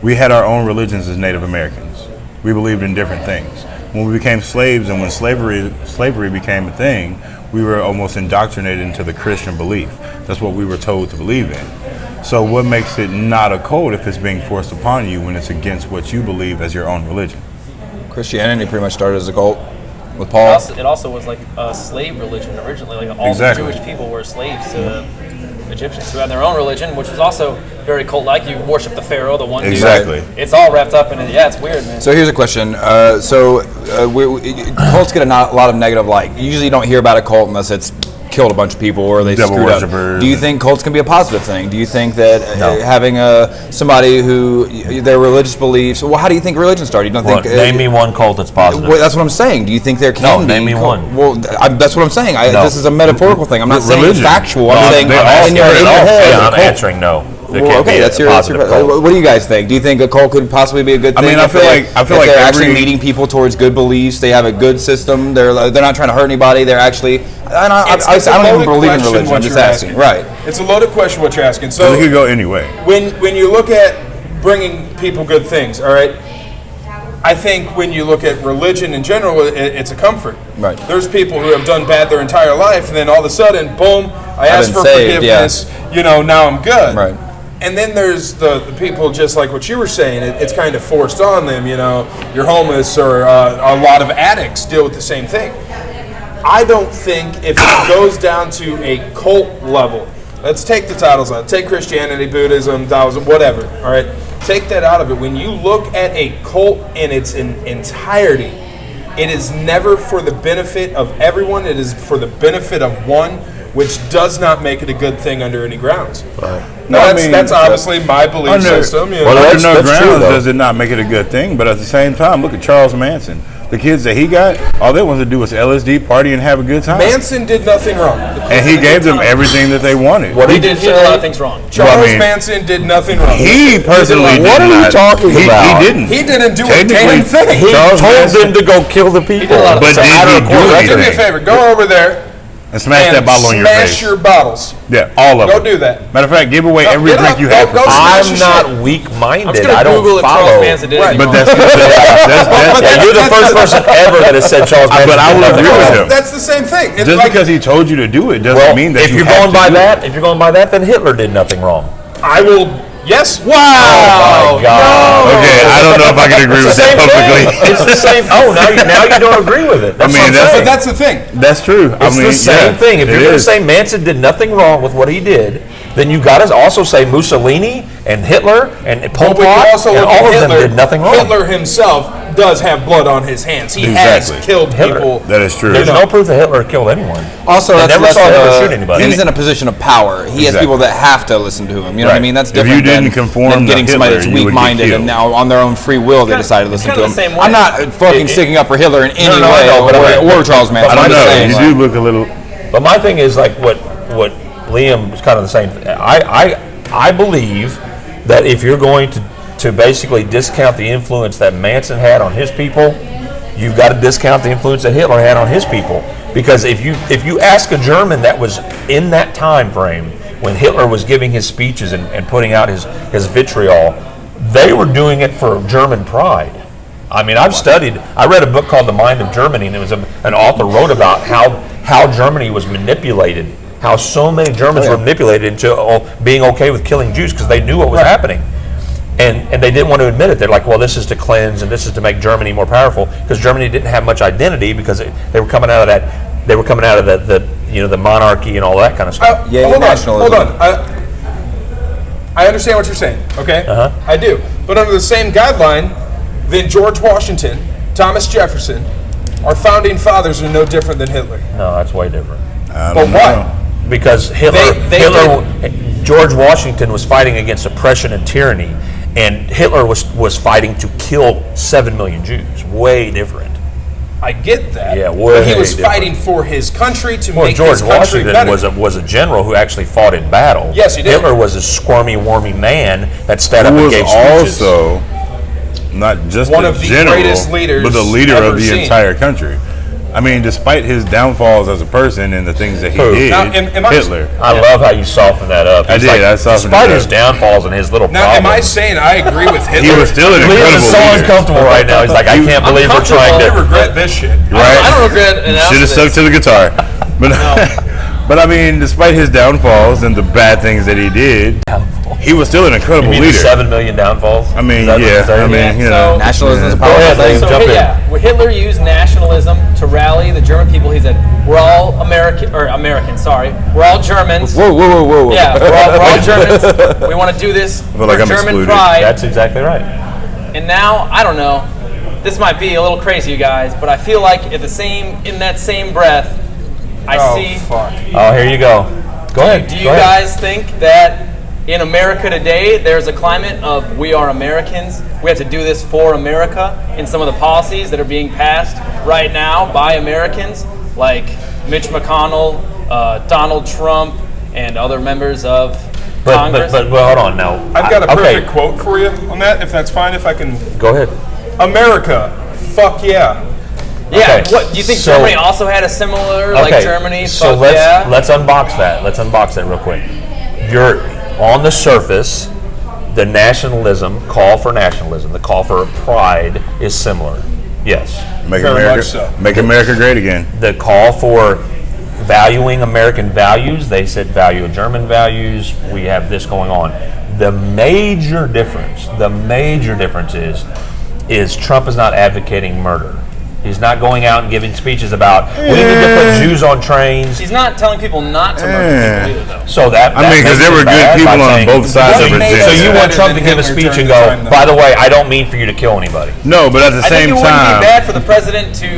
[SPEAKER 4] We had our own religions as Native Americans. We believed in different things. When we became slaves and when slavery became a thing, we were almost indoctrinated into the Christian belief. That's what we were told to believe in. So what makes it not a cult if it's being forced upon you when it's against what you believe as your own religion?
[SPEAKER 2] Christianity pretty much started as a cult with Paul.
[SPEAKER 6] It also was like a slave religion originally. Like all
[SPEAKER 4] Exactly.
[SPEAKER 6] the Jewish people were slaves to Egyptians, who had their own religion, which was also very cult-like. You worship the pharaoh, the one
[SPEAKER 4] Exactly.
[SPEAKER 6] dude. It's all wrapped up in it. Yeah, it's weird, man.
[SPEAKER 2] So here's a question. Cults get a lot of negative light. You usually don't hear about a cult unless it's killed a bunch of people or they
[SPEAKER 4] Devil
[SPEAKER 2] screwed up.
[SPEAKER 4] worshippers.
[SPEAKER 2] Do you think cults can be a positive thing? Do you think that having somebody who their religious beliefs? Well, how do you think religion started? You don't think?
[SPEAKER 3] Name me one cult that's positive.
[SPEAKER 2] Well, that's what I'm saying. Do you think there can be?
[SPEAKER 3] name me one.
[SPEAKER 2] Well, that's what I'm saying.
[SPEAKER 3] No.
[SPEAKER 2] This is a metaphorical thing. I'm not saying it's
[SPEAKER 4] Religion.
[SPEAKER 2] factual. I'm saying
[SPEAKER 4] they all
[SPEAKER 2] in your head.
[SPEAKER 3] Yeah, I'm answering no. There
[SPEAKER 2] Well,
[SPEAKER 3] can't
[SPEAKER 2] okay,
[SPEAKER 3] be
[SPEAKER 2] that's
[SPEAKER 3] a
[SPEAKER 2] your.
[SPEAKER 3] positive cult.
[SPEAKER 2] What do you guys think? Do you think a cult could possibly be a good thing?
[SPEAKER 4] I mean, I feel like
[SPEAKER 2] they're actually
[SPEAKER 4] every-
[SPEAKER 2] leading people towards good beliefs. They have a good system. They're not trying to hurt anybody. They're actually. I don't even believe in religion. I'm just asking. Right.
[SPEAKER 5] It's a loaded question what you're asking.
[SPEAKER 4] So
[SPEAKER 5] So
[SPEAKER 4] it could go anyway.
[SPEAKER 5] when you look at bringing people good things, all right, I think when you look at religion in general, it's a comfort.
[SPEAKER 2] Right.
[SPEAKER 5] There's people who have done bad their entire life, and then all of a sudden, boom, I asked
[SPEAKER 2] been
[SPEAKER 5] for
[SPEAKER 2] saved,
[SPEAKER 5] forgiveness. Now I'm good.
[SPEAKER 2] Right.
[SPEAKER 5] And then there's the people, just like what you were saying, it's kind of forced on them. You're homeless, or a lot of addicts deal with the same thing. I don't think if it goes down to a cult level, let's take the titles out. Take Christianity, Buddhism, Taoism, whatever. All right, take that out of it. When you look at a cult in its entirety, it is never for the benefit of everyone. It is for the benefit of one, which does not make it a good thing under any grounds.
[SPEAKER 4] No,
[SPEAKER 5] That's obviously my belief system.
[SPEAKER 4] Well,
[SPEAKER 3] that's
[SPEAKER 4] under no
[SPEAKER 3] true,
[SPEAKER 4] grounds
[SPEAKER 3] though.
[SPEAKER 4] does it not make it a good thing. But at the same time, look at Charles Manson. The kids that he got, all they wanted to do was LSD, party, and have a good time.
[SPEAKER 5] Manson did nothing wrong.
[SPEAKER 4] And he gave them everything that they wanted.
[SPEAKER 3] What
[SPEAKER 6] He
[SPEAKER 3] did
[SPEAKER 6] did
[SPEAKER 3] you
[SPEAKER 6] a lot of
[SPEAKER 3] say?
[SPEAKER 6] things wrong.
[SPEAKER 5] Charles
[SPEAKER 4] Well, I mean,
[SPEAKER 5] Manson did nothing wrong.
[SPEAKER 4] He personally did
[SPEAKER 3] What are you
[SPEAKER 4] not.
[SPEAKER 3] talking about?
[SPEAKER 4] He didn't.
[SPEAKER 5] He didn't do a
[SPEAKER 4] Technically,
[SPEAKER 5] damn thing.
[SPEAKER 3] He
[SPEAKER 4] Charles
[SPEAKER 3] told
[SPEAKER 4] Manson-
[SPEAKER 3] them to go kill the people.
[SPEAKER 6] a lot of
[SPEAKER 4] But
[SPEAKER 3] It's a
[SPEAKER 4] did
[SPEAKER 3] matter
[SPEAKER 4] he
[SPEAKER 3] of
[SPEAKER 4] do
[SPEAKER 3] course.
[SPEAKER 4] anything?
[SPEAKER 5] Do me a favor. Go over there
[SPEAKER 4] And smash
[SPEAKER 5] and
[SPEAKER 4] that bottle on your
[SPEAKER 5] smash
[SPEAKER 4] face.
[SPEAKER 5] your bottles.
[SPEAKER 4] Yeah, all of
[SPEAKER 5] Go
[SPEAKER 4] them.
[SPEAKER 5] do that.
[SPEAKER 4] Matter of fact, give away every
[SPEAKER 5] get
[SPEAKER 4] drink
[SPEAKER 5] up,
[SPEAKER 4] you
[SPEAKER 5] go-
[SPEAKER 4] have for
[SPEAKER 5] go
[SPEAKER 4] free.
[SPEAKER 5] smash
[SPEAKER 3] I'm
[SPEAKER 5] your
[SPEAKER 3] not
[SPEAKER 5] shit.
[SPEAKER 6] I'm
[SPEAKER 3] weak-minded.
[SPEAKER 6] just going
[SPEAKER 3] I
[SPEAKER 6] to Google
[SPEAKER 3] don't
[SPEAKER 6] if Charles
[SPEAKER 3] follow.
[SPEAKER 6] Manson did
[SPEAKER 5] Right,
[SPEAKER 6] anything
[SPEAKER 4] But
[SPEAKER 6] wrong.
[SPEAKER 3] Yeah, you're the first person ever that has said Charles Manson.
[SPEAKER 4] But I
[SPEAKER 3] did
[SPEAKER 4] will
[SPEAKER 3] nothing
[SPEAKER 4] agree with
[SPEAKER 3] wrong.
[SPEAKER 4] him.
[SPEAKER 5] That's the same thing. It's
[SPEAKER 4] Just
[SPEAKER 5] like,
[SPEAKER 4] because he told you to do it doesn't
[SPEAKER 3] Well,
[SPEAKER 4] mean that
[SPEAKER 3] if
[SPEAKER 4] you
[SPEAKER 3] you're
[SPEAKER 4] have
[SPEAKER 3] going
[SPEAKER 4] to
[SPEAKER 3] by
[SPEAKER 4] do
[SPEAKER 3] that,
[SPEAKER 4] it.
[SPEAKER 3] if you're going by that, then Hitler did nothing wrong.
[SPEAKER 5] I will. Yes.
[SPEAKER 3] Oh my God!
[SPEAKER 4] Okay, I don't know if I can agree with that publicly.
[SPEAKER 3] It's the same. Oh, now you don't agree with it. That's
[SPEAKER 4] mean,
[SPEAKER 3] what I'm
[SPEAKER 4] that's-
[SPEAKER 3] saying.
[SPEAKER 5] But that's the thing.
[SPEAKER 4] That's true.
[SPEAKER 3] It's the same thing. If you're going to say Manson did nothing wrong with what he did, then you got to also say Mussolini and Hitler and Pol
[SPEAKER 5] But we can
[SPEAKER 3] Pot
[SPEAKER 5] also
[SPEAKER 3] and
[SPEAKER 5] look
[SPEAKER 3] all
[SPEAKER 5] at
[SPEAKER 3] of them
[SPEAKER 5] Hitler.
[SPEAKER 3] did nothing wrong.
[SPEAKER 5] Hitler himself does have blood on his hands. He
[SPEAKER 4] Exactly.
[SPEAKER 5] has killed
[SPEAKER 3] Hitler.
[SPEAKER 5] people.
[SPEAKER 4] That is true.
[SPEAKER 3] There's no proof that Hitler killed anyone.
[SPEAKER 2] Also,
[SPEAKER 3] I
[SPEAKER 2] that's
[SPEAKER 3] never
[SPEAKER 2] less
[SPEAKER 3] saw him
[SPEAKER 2] of
[SPEAKER 3] ever
[SPEAKER 2] a-
[SPEAKER 3] shoot anybody.
[SPEAKER 2] He's in a position of power. He has
[SPEAKER 4] Exactly.
[SPEAKER 2] people that have to listen to him. You know what I
[SPEAKER 4] Right.
[SPEAKER 2] mean? That's
[SPEAKER 4] If you
[SPEAKER 2] different
[SPEAKER 4] didn't
[SPEAKER 2] than,
[SPEAKER 4] conform
[SPEAKER 2] than
[SPEAKER 4] to
[SPEAKER 2] getting somebody
[SPEAKER 4] Hitler,
[SPEAKER 2] that's
[SPEAKER 4] you would get
[SPEAKER 2] weak-minded
[SPEAKER 4] killed.
[SPEAKER 2] and now on their own free will they decide to listen
[SPEAKER 6] it's
[SPEAKER 2] to
[SPEAKER 6] kinda
[SPEAKER 2] him.
[SPEAKER 6] the same way.
[SPEAKER 2] I'm not fucking sticking up for Hitler in any
[SPEAKER 3] no, I
[SPEAKER 2] way,
[SPEAKER 3] know, but
[SPEAKER 2] or Charles Manson.
[SPEAKER 4] I don't
[SPEAKER 2] I'm just
[SPEAKER 4] know.
[SPEAKER 2] saying,
[SPEAKER 4] You
[SPEAKER 2] like,
[SPEAKER 4] do look a little.
[SPEAKER 3] But my thing is like what Liam was kind of the same. I believe that if you're going to basically discount the influence that Manson had on his people, you've got to discount the influence that Hitler had on his people. Because if you ask a German that was in that time frame when Hitler was giving his speeches and putting out his vitriol, they were doing it for German pride. I mean, I read a book called The Mind of Germany, and it was an author wrote about how Germany was manipulated, how so many Germans were manipulated into being okay with killing Jews because they knew what was happening. And they didn't want to admit it. They're like, well, this is to cleanse and this is to make Germany more powerful, because Germany didn't have much identity because they were coming out of that. They were coming out of the monarchy and all that kind of stuff.
[SPEAKER 2] Yeah,
[SPEAKER 5] hold
[SPEAKER 2] nationalism.
[SPEAKER 5] on. I understand what you're saying. Okay, I do. But under the same guideline, then George Washington, Thomas Jefferson, our founding fathers are no different than Hitler.
[SPEAKER 3] No, that's way different.
[SPEAKER 4] I
[SPEAKER 5] But
[SPEAKER 4] don't know.
[SPEAKER 5] why?
[SPEAKER 3] Because Hitler, George Washington was fighting against oppression and tyranny, and Hitler was fighting to kill 7 million Jews. Way different.
[SPEAKER 5] I get that.
[SPEAKER 3] Yeah,
[SPEAKER 5] But
[SPEAKER 3] way
[SPEAKER 5] he was
[SPEAKER 3] different.
[SPEAKER 5] fighting for his country to
[SPEAKER 3] Well,
[SPEAKER 5] make
[SPEAKER 3] George
[SPEAKER 5] his country
[SPEAKER 3] Washington
[SPEAKER 5] better.
[SPEAKER 3] was a general who actually fought in battle.
[SPEAKER 5] Yes, he did.
[SPEAKER 3] Hitler was a squirmy, wormy man that stood up
[SPEAKER 4] Who
[SPEAKER 3] and
[SPEAKER 4] was
[SPEAKER 3] gave speeches.
[SPEAKER 4] also not just
[SPEAKER 5] One
[SPEAKER 4] a
[SPEAKER 5] of the
[SPEAKER 4] general,
[SPEAKER 5] greatest leaders
[SPEAKER 4] but the leader
[SPEAKER 5] ever
[SPEAKER 4] of the
[SPEAKER 5] seen.
[SPEAKER 4] entire country. I mean, despite his downfalls as a person and the things that he
[SPEAKER 3] Who?
[SPEAKER 4] did,
[SPEAKER 5] Now, am I-
[SPEAKER 4] Hitler.
[SPEAKER 3] I love how you softened that up.
[SPEAKER 4] I
[SPEAKER 3] It's
[SPEAKER 4] did,
[SPEAKER 3] like,
[SPEAKER 4] I softened
[SPEAKER 3] despite
[SPEAKER 4] it
[SPEAKER 3] his
[SPEAKER 4] up.
[SPEAKER 3] downfalls and his little
[SPEAKER 5] Now,
[SPEAKER 3] problems.
[SPEAKER 5] am I saying I agree with Hitler?
[SPEAKER 4] He was still an
[SPEAKER 3] Liam
[SPEAKER 4] incredible
[SPEAKER 3] is so
[SPEAKER 4] leader.
[SPEAKER 3] uncomfortable right now. He's like, I can't believe we're trying
[SPEAKER 5] I
[SPEAKER 3] to.
[SPEAKER 5] regret this shit.
[SPEAKER 4] Right?
[SPEAKER 6] I don't regret an
[SPEAKER 4] Should have stuck to the guitar. But But I mean, despite his downfalls and the bad things that he did, he was still an incredible
[SPEAKER 3] You mean
[SPEAKER 4] leader.
[SPEAKER 3] the 7 million downfalls?
[SPEAKER 4] I mean,
[SPEAKER 3] Is that what you're
[SPEAKER 4] yeah.
[SPEAKER 3] saying?
[SPEAKER 4] I mean, you
[SPEAKER 6] So-
[SPEAKER 4] know,
[SPEAKER 2] Nationalism is a
[SPEAKER 3] Go ahead,
[SPEAKER 2] powerful
[SPEAKER 3] Dave,
[SPEAKER 2] thing.
[SPEAKER 3] jump in.
[SPEAKER 6] When Hitler used nationalism to rally the German people, he said, "We're all Americans. Sorry, we're all Germans.
[SPEAKER 2] Whoa.
[SPEAKER 6] Yeah, we're all Germans. We want to do this for
[SPEAKER 4] like I'm
[SPEAKER 6] German
[SPEAKER 4] excluded.
[SPEAKER 6] pride."
[SPEAKER 3] That's exactly right.
[SPEAKER 6] And now, I don't know. This might be a little crazy, you guys, but I feel like in that same breath, I see.
[SPEAKER 5] Fuck.
[SPEAKER 3] Oh, here you go. Go ahead.
[SPEAKER 6] Do you
[SPEAKER 3] Go ahead.
[SPEAKER 6] guys think that in America today, there's a climate of we are Americans, we have to do this for America, in some of the policies that are being passed right now by Americans, like Mitch McConnell, Donald Trump, and other members of Congress?
[SPEAKER 3] But hold on now.
[SPEAKER 5] I've got a
[SPEAKER 3] Okay,
[SPEAKER 5] perfect quote for you on that, if that's fine, if I can.
[SPEAKER 3] Go ahead.
[SPEAKER 5] America, fuck yeah.
[SPEAKER 6] Yeah,
[SPEAKER 3] Okay,
[SPEAKER 6] what do you think?
[SPEAKER 3] so-
[SPEAKER 6] Germany also had a similar, like Germany?
[SPEAKER 3] So
[SPEAKER 6] fuck yeah?
[SPEAKER 3] let's unbox that. Let's unbox that real quick. You're on the surface. The call for nationalism, the call for pride is similar. Yes.
[SPEAKER 4] make
[SPEAKER 5] Very
[SPEAKER 4] America,
[SPEAKER 5] much so.
[SPEAKER 4] make America great again.
[SPEAKER 3] The call for valuing American values, they said value German values. We have this going on. The major difference is Trump is not advocating murder. He's not going out and giving speeches about we need to put Jews on trains.
[SPEAKER 6] He's not telling people not to murder people either, though.
[SPEAKER 3] So that
[SPEAKER 4] I mean, because
[SPEAKER 3] makes
[SPEAKER 4] there
[SPEAKER 3] it
[SPEAKER 4] were good
[SPEAKER 3] bad
[SPEAKER 4] people
[SPEAKER 3] by
[SPEAKER 4] on
[SPEAKER 3] saying-
[SPEAKER 4] both sides
[SPEAKER 3] So
[SPEAKER 4] of
[SPEAKER 3] you,
[SPEAKER 4] Virginia.
[SPEAKER 3] so you want
[SPEAKER 5] Better
[SPEAKER 3] Trump to
[SPEAKER 5] than
[SPEAKER 3] give a
[SPEAKER 5] Hitler
[SPEAKER 3] speech and
[SPEAKER 5] during the
[SPEAKER 3] go,
[SPEAKER 5] time, though.
[SPEAKER 3] by the way, I don't mean for you to kill anybody.
[SPEAKER 4] No, but at the
[SPEAKER 6] I think
[SPEAKER 4] same
[SPEAKER 6] it wouldn't
[SPEAKER 4] time,
[SPEAKER 6] be bad for the president to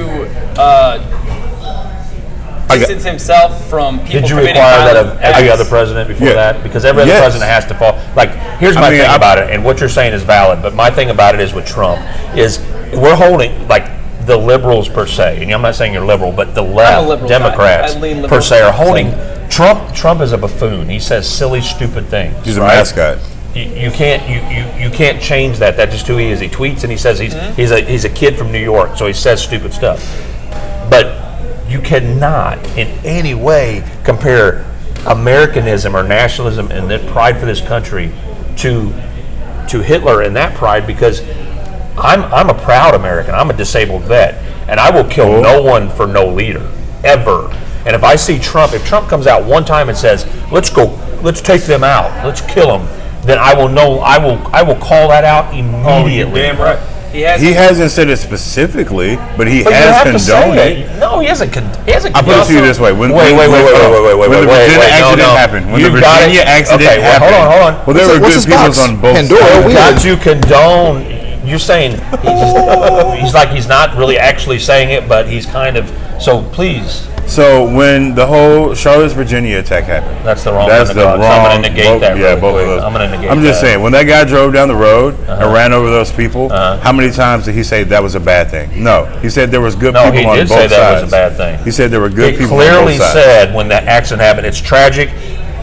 [SPEAKER 6] distance himself from people
[SPEAKER 3] Did you
[SPEAKER 6] committing
[SPEAKER 3] require that
[SPEAKER 6] violent
[SPEAKER 3] of every
[SPEAKER 6] acts.
[SPEAKER 3] other president before
[SPEAKER 4] Yeah.
[SPEAKER 3] that? Because every other
[SPEAKER 4] Yes.
[SPEAKER 3] president has to fall. Like, here's my
[SPEAKER 4] mean,
[SPEAKER 3] thing
[SPEAKER 4] I-
[SPEAKER 3] about it, and what you're saying is valid, but my thing about it is with Trump is we're holding, like, the liberals per se, and I'm not saying you're liberal, but the left,
[SPEAKER 6] liberal guy.
[SPEAKER 3] Democrats
[SPEAKER 6] I lean
[SPEAKER 3] per
[SPEAKER 6] liberal.
[SPEAKER 3] se are holding, Trump is a buffoon. He says silly, stupid things.
[SPEAKER 4] he's a
[SPEAKER 3] right?
[SPEAKER 4] mascot.
[SPEAKER 3] You can't change that. That's just who he is. He tweets and he says
[SPEAKER 6] Mm-hmm.
[SPEAKER 3] he's a kid from New York, so he says stupid stuff. But you cannot in any way compare Americanism or nationalism and the pride for this country to Hitler and that pride, because I'm a proud American. I'm a disabled vet, and I will kill no one for no leader ever. And if I see Trump, if Trump comes out one time and says, let's take them out, let's kill them, then I will know. I will call that out immediately.
[SPEAKER 5] Damn right.
[SPEAKER 6] He has
[SPEAKER 4] He hasn't said it specifically, but he
[SPEAKER 3] But you
[SPEAKER 4] has
[SPEAKER 3] have to say
[SPEAKER 4] condoned it.
[SPEAKER 3] it. No, he hasn't. He hasn't.
[SPEAKER 4] I'll put it to you this way: when
[SPEAKER 3] Wait,
[SPEAKER 4] when the Virginia accident
[SPEAKER 3] no.
[SPEAKER 4] happened, when the
[SPEAKER 3] You've got
[SPEAKER 4] Virginia
[SPEAKER 3] it.
[SPEAKER 4] accident
[SPEAKER 3] Okay, well,
[SPEAKER 4] happened,
[SPEAKER 3] hold on.
[SPEAKER 4] well, there were
[SPEAKER 2] What's
[SPEAKER 4] good
[SPEAKER 2] his
[SPEAKER 4] people
[SPEAKER 2] box?
[SPEAKER 4] on both
[SPEAKER 2] Pandora,
[SPEAKER 4] sides.
[SPEAKER 2] we-
[SPEAKER 3] Got to condone. You're saying he's like he's not really actually saying it, but he's kind of. So please,
[SPEAKER 4] So when the whole Charlotte, Virginia attack happened,
[SPEAKER 3] that's the wrong.
[SPEAKER 4] that's
[SPEAKER 3] one
[SPEAKER 4] the
[SPEAKER 3] to
[SPEAKER 4] wrong.
[SPEAKER 3] go. So I'm going to negate
[SPEAKER 4] both-
[SPEAKER 3] that.
[SPEAKER 4] yeah,
[SPEAKER 3] really
[SPEAKER 4] both
[SPEAKER 3] quick.
[SPEAKER 4] of those.
[SPEAKER 3] I'm going to negate.
[SPEAKER 4] I'm just
[SPEAKER 3] that.
[SPEAKER 4] saying, when that guy drove down the road and ran over those people, how many times did he say that was a bad thing? No, he said there was good
[SPEAKER 3] No,
[SPEAKER 4] people
[SPEAKER 3] he
[SPEAKER 4] on
[SPEAKER 3] did
[SPEAKER 4] both
[SPEAKER 3] say
[SPEAKER 4] sides.
[SPEAKER 3] that was a bad thing.
[SPEAKER 4] He said there were good
[SPEAKER 3] He
[SPEAKER 4] people on
[SPEAKER 3] clearly
[SPEAKER 4] both sides.
[SPEAKER 3] said when that accident happened, it's tragic.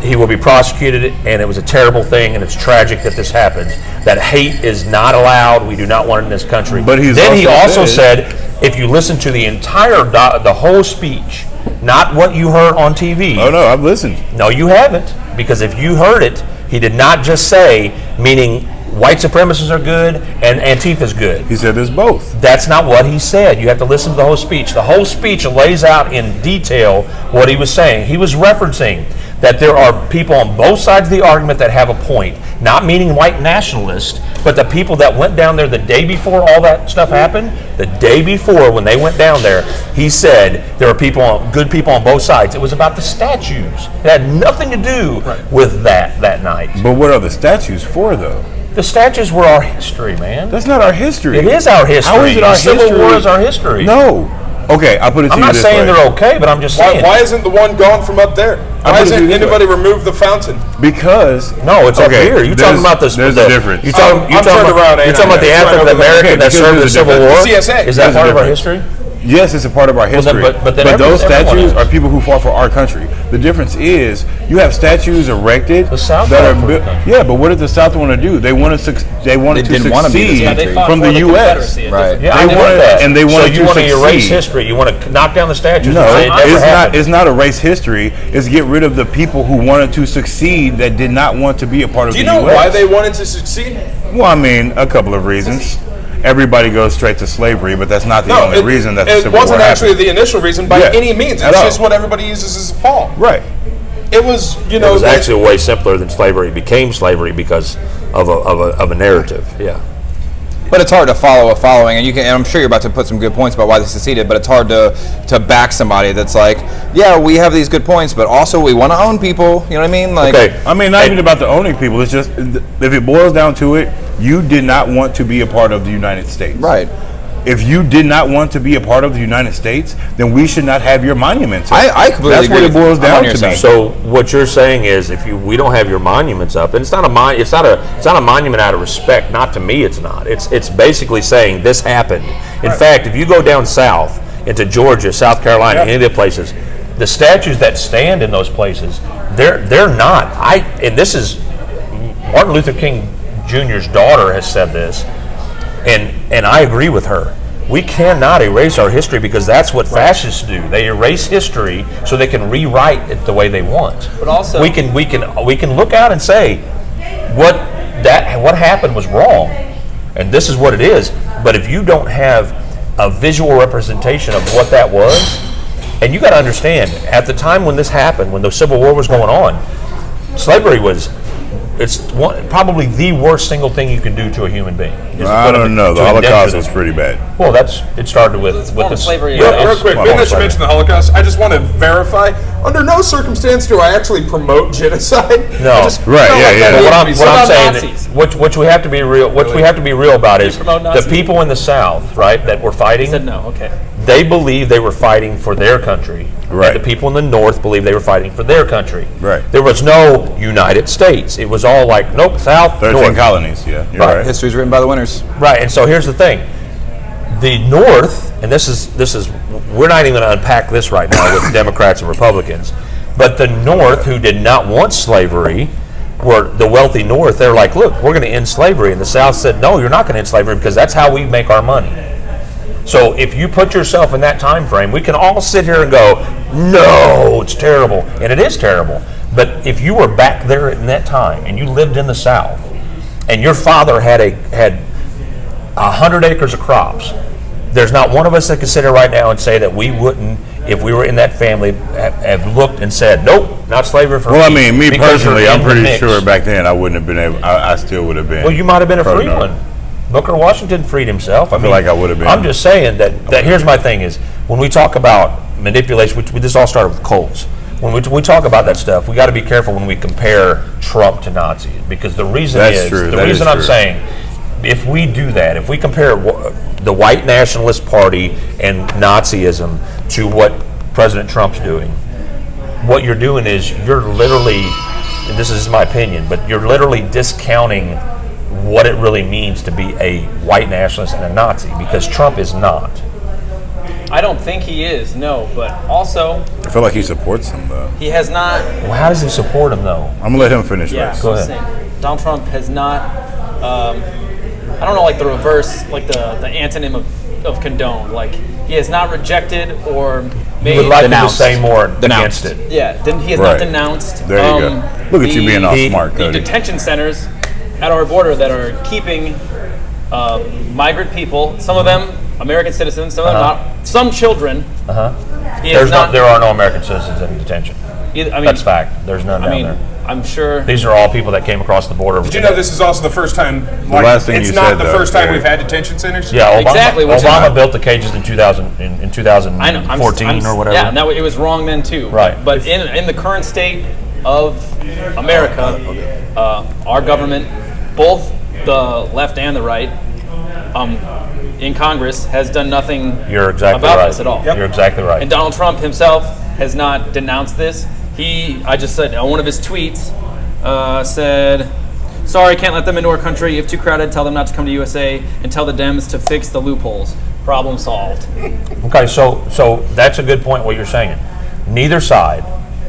[SPEAKER 3] He will be prosecuted, and it was a terrible thing, and it's tragic that this happens. That hate is not allowed. We do not want it in this country.
[SPEAKER 4] But he's
[SPEAKER 3] then he
[SPEAKER 4] also
[SPEAKER 3] also said, if you listen to the entire the whole speech, not what you heard on TV.
[SPEAKER 4] Oh no, I've listened.
[SPEAKER 3] No, you haven't, because if you heard it, he did not just say, meaning white supremacists are good and Antifa's good.
[SPEAKER 4] He said there's both.
[SPEAKER 3] That's not what he said. You have to listen to the whole speech. The whole speech lays out in detail what he was saying. He was referencing that there are people on both sides of the argument that have a point, not meaning white nationalists, but the people that went down there the day before all that stuff happened, the day before when they went down there, he said there are good people on both sides. It was about the statues. It had nothing to do with that night.
[SPEAKER 4] But what are the statues for, though?
[SPEAKER 3] The statues were our history, man.
[SPEAKER 4] That's not our history.
[SPEAKER 3] It is our history.
[SPEAKER 4] How is it our
[SPEAKER 3] the Civil
[SPEAKER 4] history?
[SPEAKER 3] War is our history.
[SPEAKER 4] No. Okay, I'll put it to
[SPEAKER 3] I'm
[SPEAKER 4] you
[SPEAKER 3] not
[SPEAKER 4] this
[SPEAKER 3] saying
[SPEAKER 4] way.
[SPEAKER 3] they're okay, but I'm just saying.
[SPEAKER 5] Why isn't the one gone from up there?
[SPEAKER 4] I'll
[SPEAKER 5] Why
[SPEAKER 4] put it to
[SPEAKER 5] hasn't
[SPEAKER 4] you this
[SPEAKER 5] anybody removed the fountain?
[SPEAKER 4] Because
[SPEAKER 3] No, it's up
[SPEAKER 4] okay,
[SPEAKER 3] here. You're talking about
[SPEAKER 4] there's a difference.
[SPEAKER 3] You're talking,
[SPEAKER 5] I'm turned around,
[SPEAKER 3] you're
[SPEAKER 5] ain't
[SPEAKER 3] talking
[SPEAKER 5] I?
[SPEAKER 3] about the
[SPEAKER 5] It's right
[SPEAKER 3] African
[SPEAKER 5] over there.
[SPEAKER 3] American that
[SPEAKER 4] Okay,
[SPEAKER 3] served the
[SPEAKER 4] because
[SPEAKER 3] Civil
[SPEAKER 4] there's a
[SPEAKER 3] War.
[SPEAKER 5] difference. CSA.
[SPEAKER 3] Is that
[SPEAKER 4] There's a
[SPEAKER 3] part of our
[SPEAKER 4] difference.
[SPEAKER 3] history?
[SPEAKER 4] Yes, it's a part of our
[SPEAKER 3] then-
[SPEAKER 4] history.
[SPEAKER 3] but then
[SPEAKER 4] those
[SPEAKER 3] everyone
[SPEAKER 4] statues
[SPEAKER 3] is.
[SPEAKER 4] are people who fought for our country. The difference is you have statues erected
[SPEAKER 3] The South
[SPEAKER 4] that
[SPEAKER 3] fought
[SPEAKER 4] are
[SPEAKER 3] for
[SPEAKER 4] built.
[SPEAKER 3] the country.
[SPEAKER 4] Yeah, but what did the South want to do? They wanted to
[SPEAKER 2] didn't wanna be this
[SPEAKER 4] succeed
[SPEAKER 2] country.
[SPEAKER 6] They fought
[SPEAKER 4] from
[SPEAKER 6] for
[SPEAKER 4] the U.S.
[SPEAKER 6] Confederacy, a
[SPEAKER 2] Right.
[SPEAKER 6] different-
[SPEAKER 3] Yeah,
[SPEAKER 4] They
[SPEAKER 3] I get
[SPEAKER 4] wanted-
[SPEAKER 3] that.
[SPEAKER 4] and they wanted
[SPEAKER 3] so you
[SPEAKER 4] to
[SPEAKER 3] want to erase
[SPEAKER 4] succeed.
[SPEAKER 3] history. You want to knock down the statues.
[SPEAKER 4] No,
[SPEAKER 3] and say it never happened.
[SPEAKER 4] it's not erase history. It's get rid of the people who wanted to succeed that did not want to be a part of
[SPEAKER 5] Do you
[SPEAKER 4] the
[SPEAKER 5] know
[SPEAKER 4] U.S.
[SPEAKER 5] why they wanted to succeed?
[SPEAKER 4] Well, I mean, a couple of reasons. everybody goes straight to slavery, but that's not the
[SPEAKER 5] No,
[SPEAKER 4] only reason that the
[SPEAKER 5] it
[SPEAKER 4] Civil
[SPEAKER 5] wasn't
[SPEAKER 4] War
[SPEAKER 5] actually
[SPEAKER 4] happened.
[SPEAKER 5] the initial reason by any means.
[SPEAKER 4] at
[SPEAKER 5] It's
[SPEAKER 4] all.
[SPEAKER 5] just what everybody uses as a fault.
[SPEAKER 4] Right.
[SPEAKER 5] It was,
[SPEAKER 3] It was actually way simpler than slavery. It became slavery because of a narrative. Yeah.
[SPEAKER 2] But it's hard to follow a following, and I'm sure you're about to put some good points about why they seceded. But it's hard to back somebody that's like, yeah, we have these good points, but also we want to own people. You know what I mean? Like,
[SPEAKER 3] Okay.
[SPEAKER 4] I mean, not even about the owning people. It's just, if it boils down to it, you did not want to be a part of the United States.
[SPEAKER 2] right?
[SPEAKER 4] If you did not want to be a part of the United States, then we should not have your monuments up.
[SPEAKER 2] I completely
[SPEAKER 4] That's
[SPEAKER 2] agree
[SPEAKER 4] what it
[SPEAKER 2] with
[SPEAKER 4] boils
[SPEAKER 2] you. I'm on
[SPEAKER 4] down
[SPEAKER 2] your
[SPEAKER 4] to me.
[SPEAKER 2] side.
[SPEAKER 3] So what you're saying is, if we don't have your monuments up, and it's not a monument out of respect. Not to me, it's not. It's basically saying this happened. In fact, if you go down south into Georgia, South Carolina, any of the places, the statues that stand in those places, they're not. And this is Martin Luther King Jr.'s daughter has said this, and I agree with her. We cannot erase our history because that's what fascists do. They erase history so they can rewrite it the way they want.
[SPEAKER 6] But also,
[SPEAKER 3] we can look out and say what happened was wrong, and this is what it is. But if you don't have a visual representation of what that was, and you got to understand, at the time when this happened, when the Civil War was going on, slavery was. It's probably the worst single thing you can do to a human being.
[SPEAKER 4] I don't know. The Holocaust was pretty bad.
[SPEAKER 3] Well, it started with
[SPEAKER 6] form of slavery.
[SPEAKER 5] Real quick, being that you mentioned the Holocaust, I just want to verify, under no circumstance do I actually promote genocide.
[SPEAKER 3] No.
[SPEAKER 5] I just
[SPEAKER 4] Right,
[SPEAKER 5] felt
[SPEAKER 4] yeah,
[SPEAKER 5] like
[SPEAKER 4] yeah.
[SPEAKER 5] that
[SPEAKER 3] What
[SPEAKER 5] needed to
[SPEAKER 3] I'm
[SPEAKER 5] be
[SPEAKER 3] saying,
[SPEAKER 6] Nazis.
[SPEAKER 3] which we have to be real, about is
[SPEAKER 6] promote
[SPEAKER 3] the
[SPEAKER 6] Nazis?
[SPEAKER 3] people in the South, right, that were
[SPEAKER 6] He
[SPEAKER 3] fighting.
[SPEAKER 6] said no. Okay.
[SPEAKER 3] They believed they were fighting for their country.
[SPEAKER 4] Right.
[SPEAKER 3] And the people in the North believed they were fighting for their country.
[SPEAKER 4] Right.
[SPEAKER 3] There was no United States. It was all like, nope, South,
[SPEAKER 4] 13
[SPEAKER 3] North.
[SPEAKER 4] colonies, yeah. You're
[SPEAKER 3] Right.
[SPEAKER 4] right.
[SPEAKER 2] History's written by the winners.
[SPEAKER 3] Right, and so here's the thing. The North, and this is we're not even going to unpack this right now with Democrats and Republicans, but the North, who did not want slavery, were the wealthy North. They're like, look, we're going to end slavery. And the South said, no, you're not going to end slavery because that's how we make our money. So if you put yourself in that time frame, we can all sit here and go, no, it's terrible. And it is terrible. But if you were back there in that time and you lived in the South and your father had 100 acres of crops, there's not one of us that can sit here right now and say that we wouldn't, if we were in that family, have looked and said, nope, not slavery for me.
[SPEAKER 4] Well, I mean, me
[SPEAKER 3] because
[SPEAKER 4] personally,
[SPEAKER 3] you're
[SPEAKER 4] I'm
[SPEAKER 3] in the
[SPEAKER 4] pretty
[SPEAKER 3] mix.
[SPEAKER 4] sure back then I wouldn't have been able, I still would have been.
[SPEAKER 3] Well, you might have been a free
[SPEAKER 4] pro-North.
[SPEAKER 3] one. Booker Washington freed himself.
[SPEAKER 4] I feel like I would have been.
[SPEAKER 3] I'm just saying that here's my thing is, when we talk about manipulation, this all started with cults. When we talk about that stuff, we got to be careful when we compare Trump to Nazis, because the reason
[SPEAKER 4] That's true.
[SPEAKER 3] the
[SPEAKER 4] That
[SPEAKER 3] reason
[SPEAKER 4] is
[SPEAKER 3] I'm
[SPEAKER 4] true.
[SPEAKER 3] saying, if we do that, if we compare the white nationalist party and Nazism to what President Trump's doing, what you're doing is you're literally, and this is my opinion, but you're literally discounting what it really means to be a white nationalist and a Nazi, because Trump is not.
[SPEAKER 6] I don't think he is. No, but also
[SPEAKER 4] I feel like he supports them, though.
[SPEAKER 6] he has not.
[SPEAKER 3] Well, how does he support him though?
[SPEAKER 4] I'm going to let him finish
[SPEAKER 6] Yeah.
[SPEAKER 4] first.
[SPEAKER 3] Go ahead.
[SPEAKER 6] Donald Trump has not. I don't know, like the reverse, like the antonym of condone. Like he has not rejected or made.
[SPEAKER 3] You would like him to
[SPEAKER 2] Denounced.
[SPEAKER 3] say more
[SPEAKER 2] Denounced.
[SPEAKER 3] against it.
[SPEAKER 6] Yeah, then he has
[SPEAKER 4] Right.
[SPEAKER 6] not denounced.
[SPEAKER 4] There you go. Look at you being all smart,
[SPEAKER 6] The
[SPEAKER 4] Cody.
[SPEAKER 6] detention centers at our border that are keeping migrant people, some of them American citizens, some of them not, some children. He has
[SPEAKER 3] There are no American citizens in detention.
[SPEAKER 6] I mean,
[SPEAKER 3] That's fact. There's none
[SPEAKER 6] I
[SPEAKER 3] down
[SPEAKER 6] mean,
[SPEAKER 3] there.
[SPEAKER 6] I'm sure.
[SPEAKER 3] These are all people that came across the border.
[SPEAKER 5] Did you know this is also the first time? Like,
[SPEAKER 4] last thing
[SPEAKER 5] it's
[SPEAKER 4] you
[SPEAKER 5] not
[SPEAKER 4] said,
[SPEAKER 5] the
[SPEAKER 4] though,
[SPEAKER 5] first time
[SPEAKER 4] Eric.
[SPEAKER 5] we've had detention centers.
[SPEAKER 3] Yeah, Obama,
[SPEAKER 6] Exactly, which is-
[SPEAKER 3] Obama built the cages in 2014
[SPEAKER 6] I know.
[SPEAKER 3] or whatever.
[SPEAKER 6] Yeah, and it was wrong then too.
[SPEAKER 3] Right.
[SPEAKER 6] But in the current state of America, our government, both the left and the right, in Congress, has done nothing
[SPEAKER 3] You're exactly
[SPEAKER 6] about
[SPEAKER 3] right.
[SPEAKER 6] this at all.
[SPEAKER 3] You're exactly right.
[SPEAKER 6] And Donald Trump himself has not denounced this. I just said on one of his tweets, said, "Sorry, can't let them into our country. If too crowded, tell them not to come to USA, and tell the Dems to fix the loopholes. Problem solved."
[SPEAKER 3] Okay, so that's a good point what you're saying. Neither side,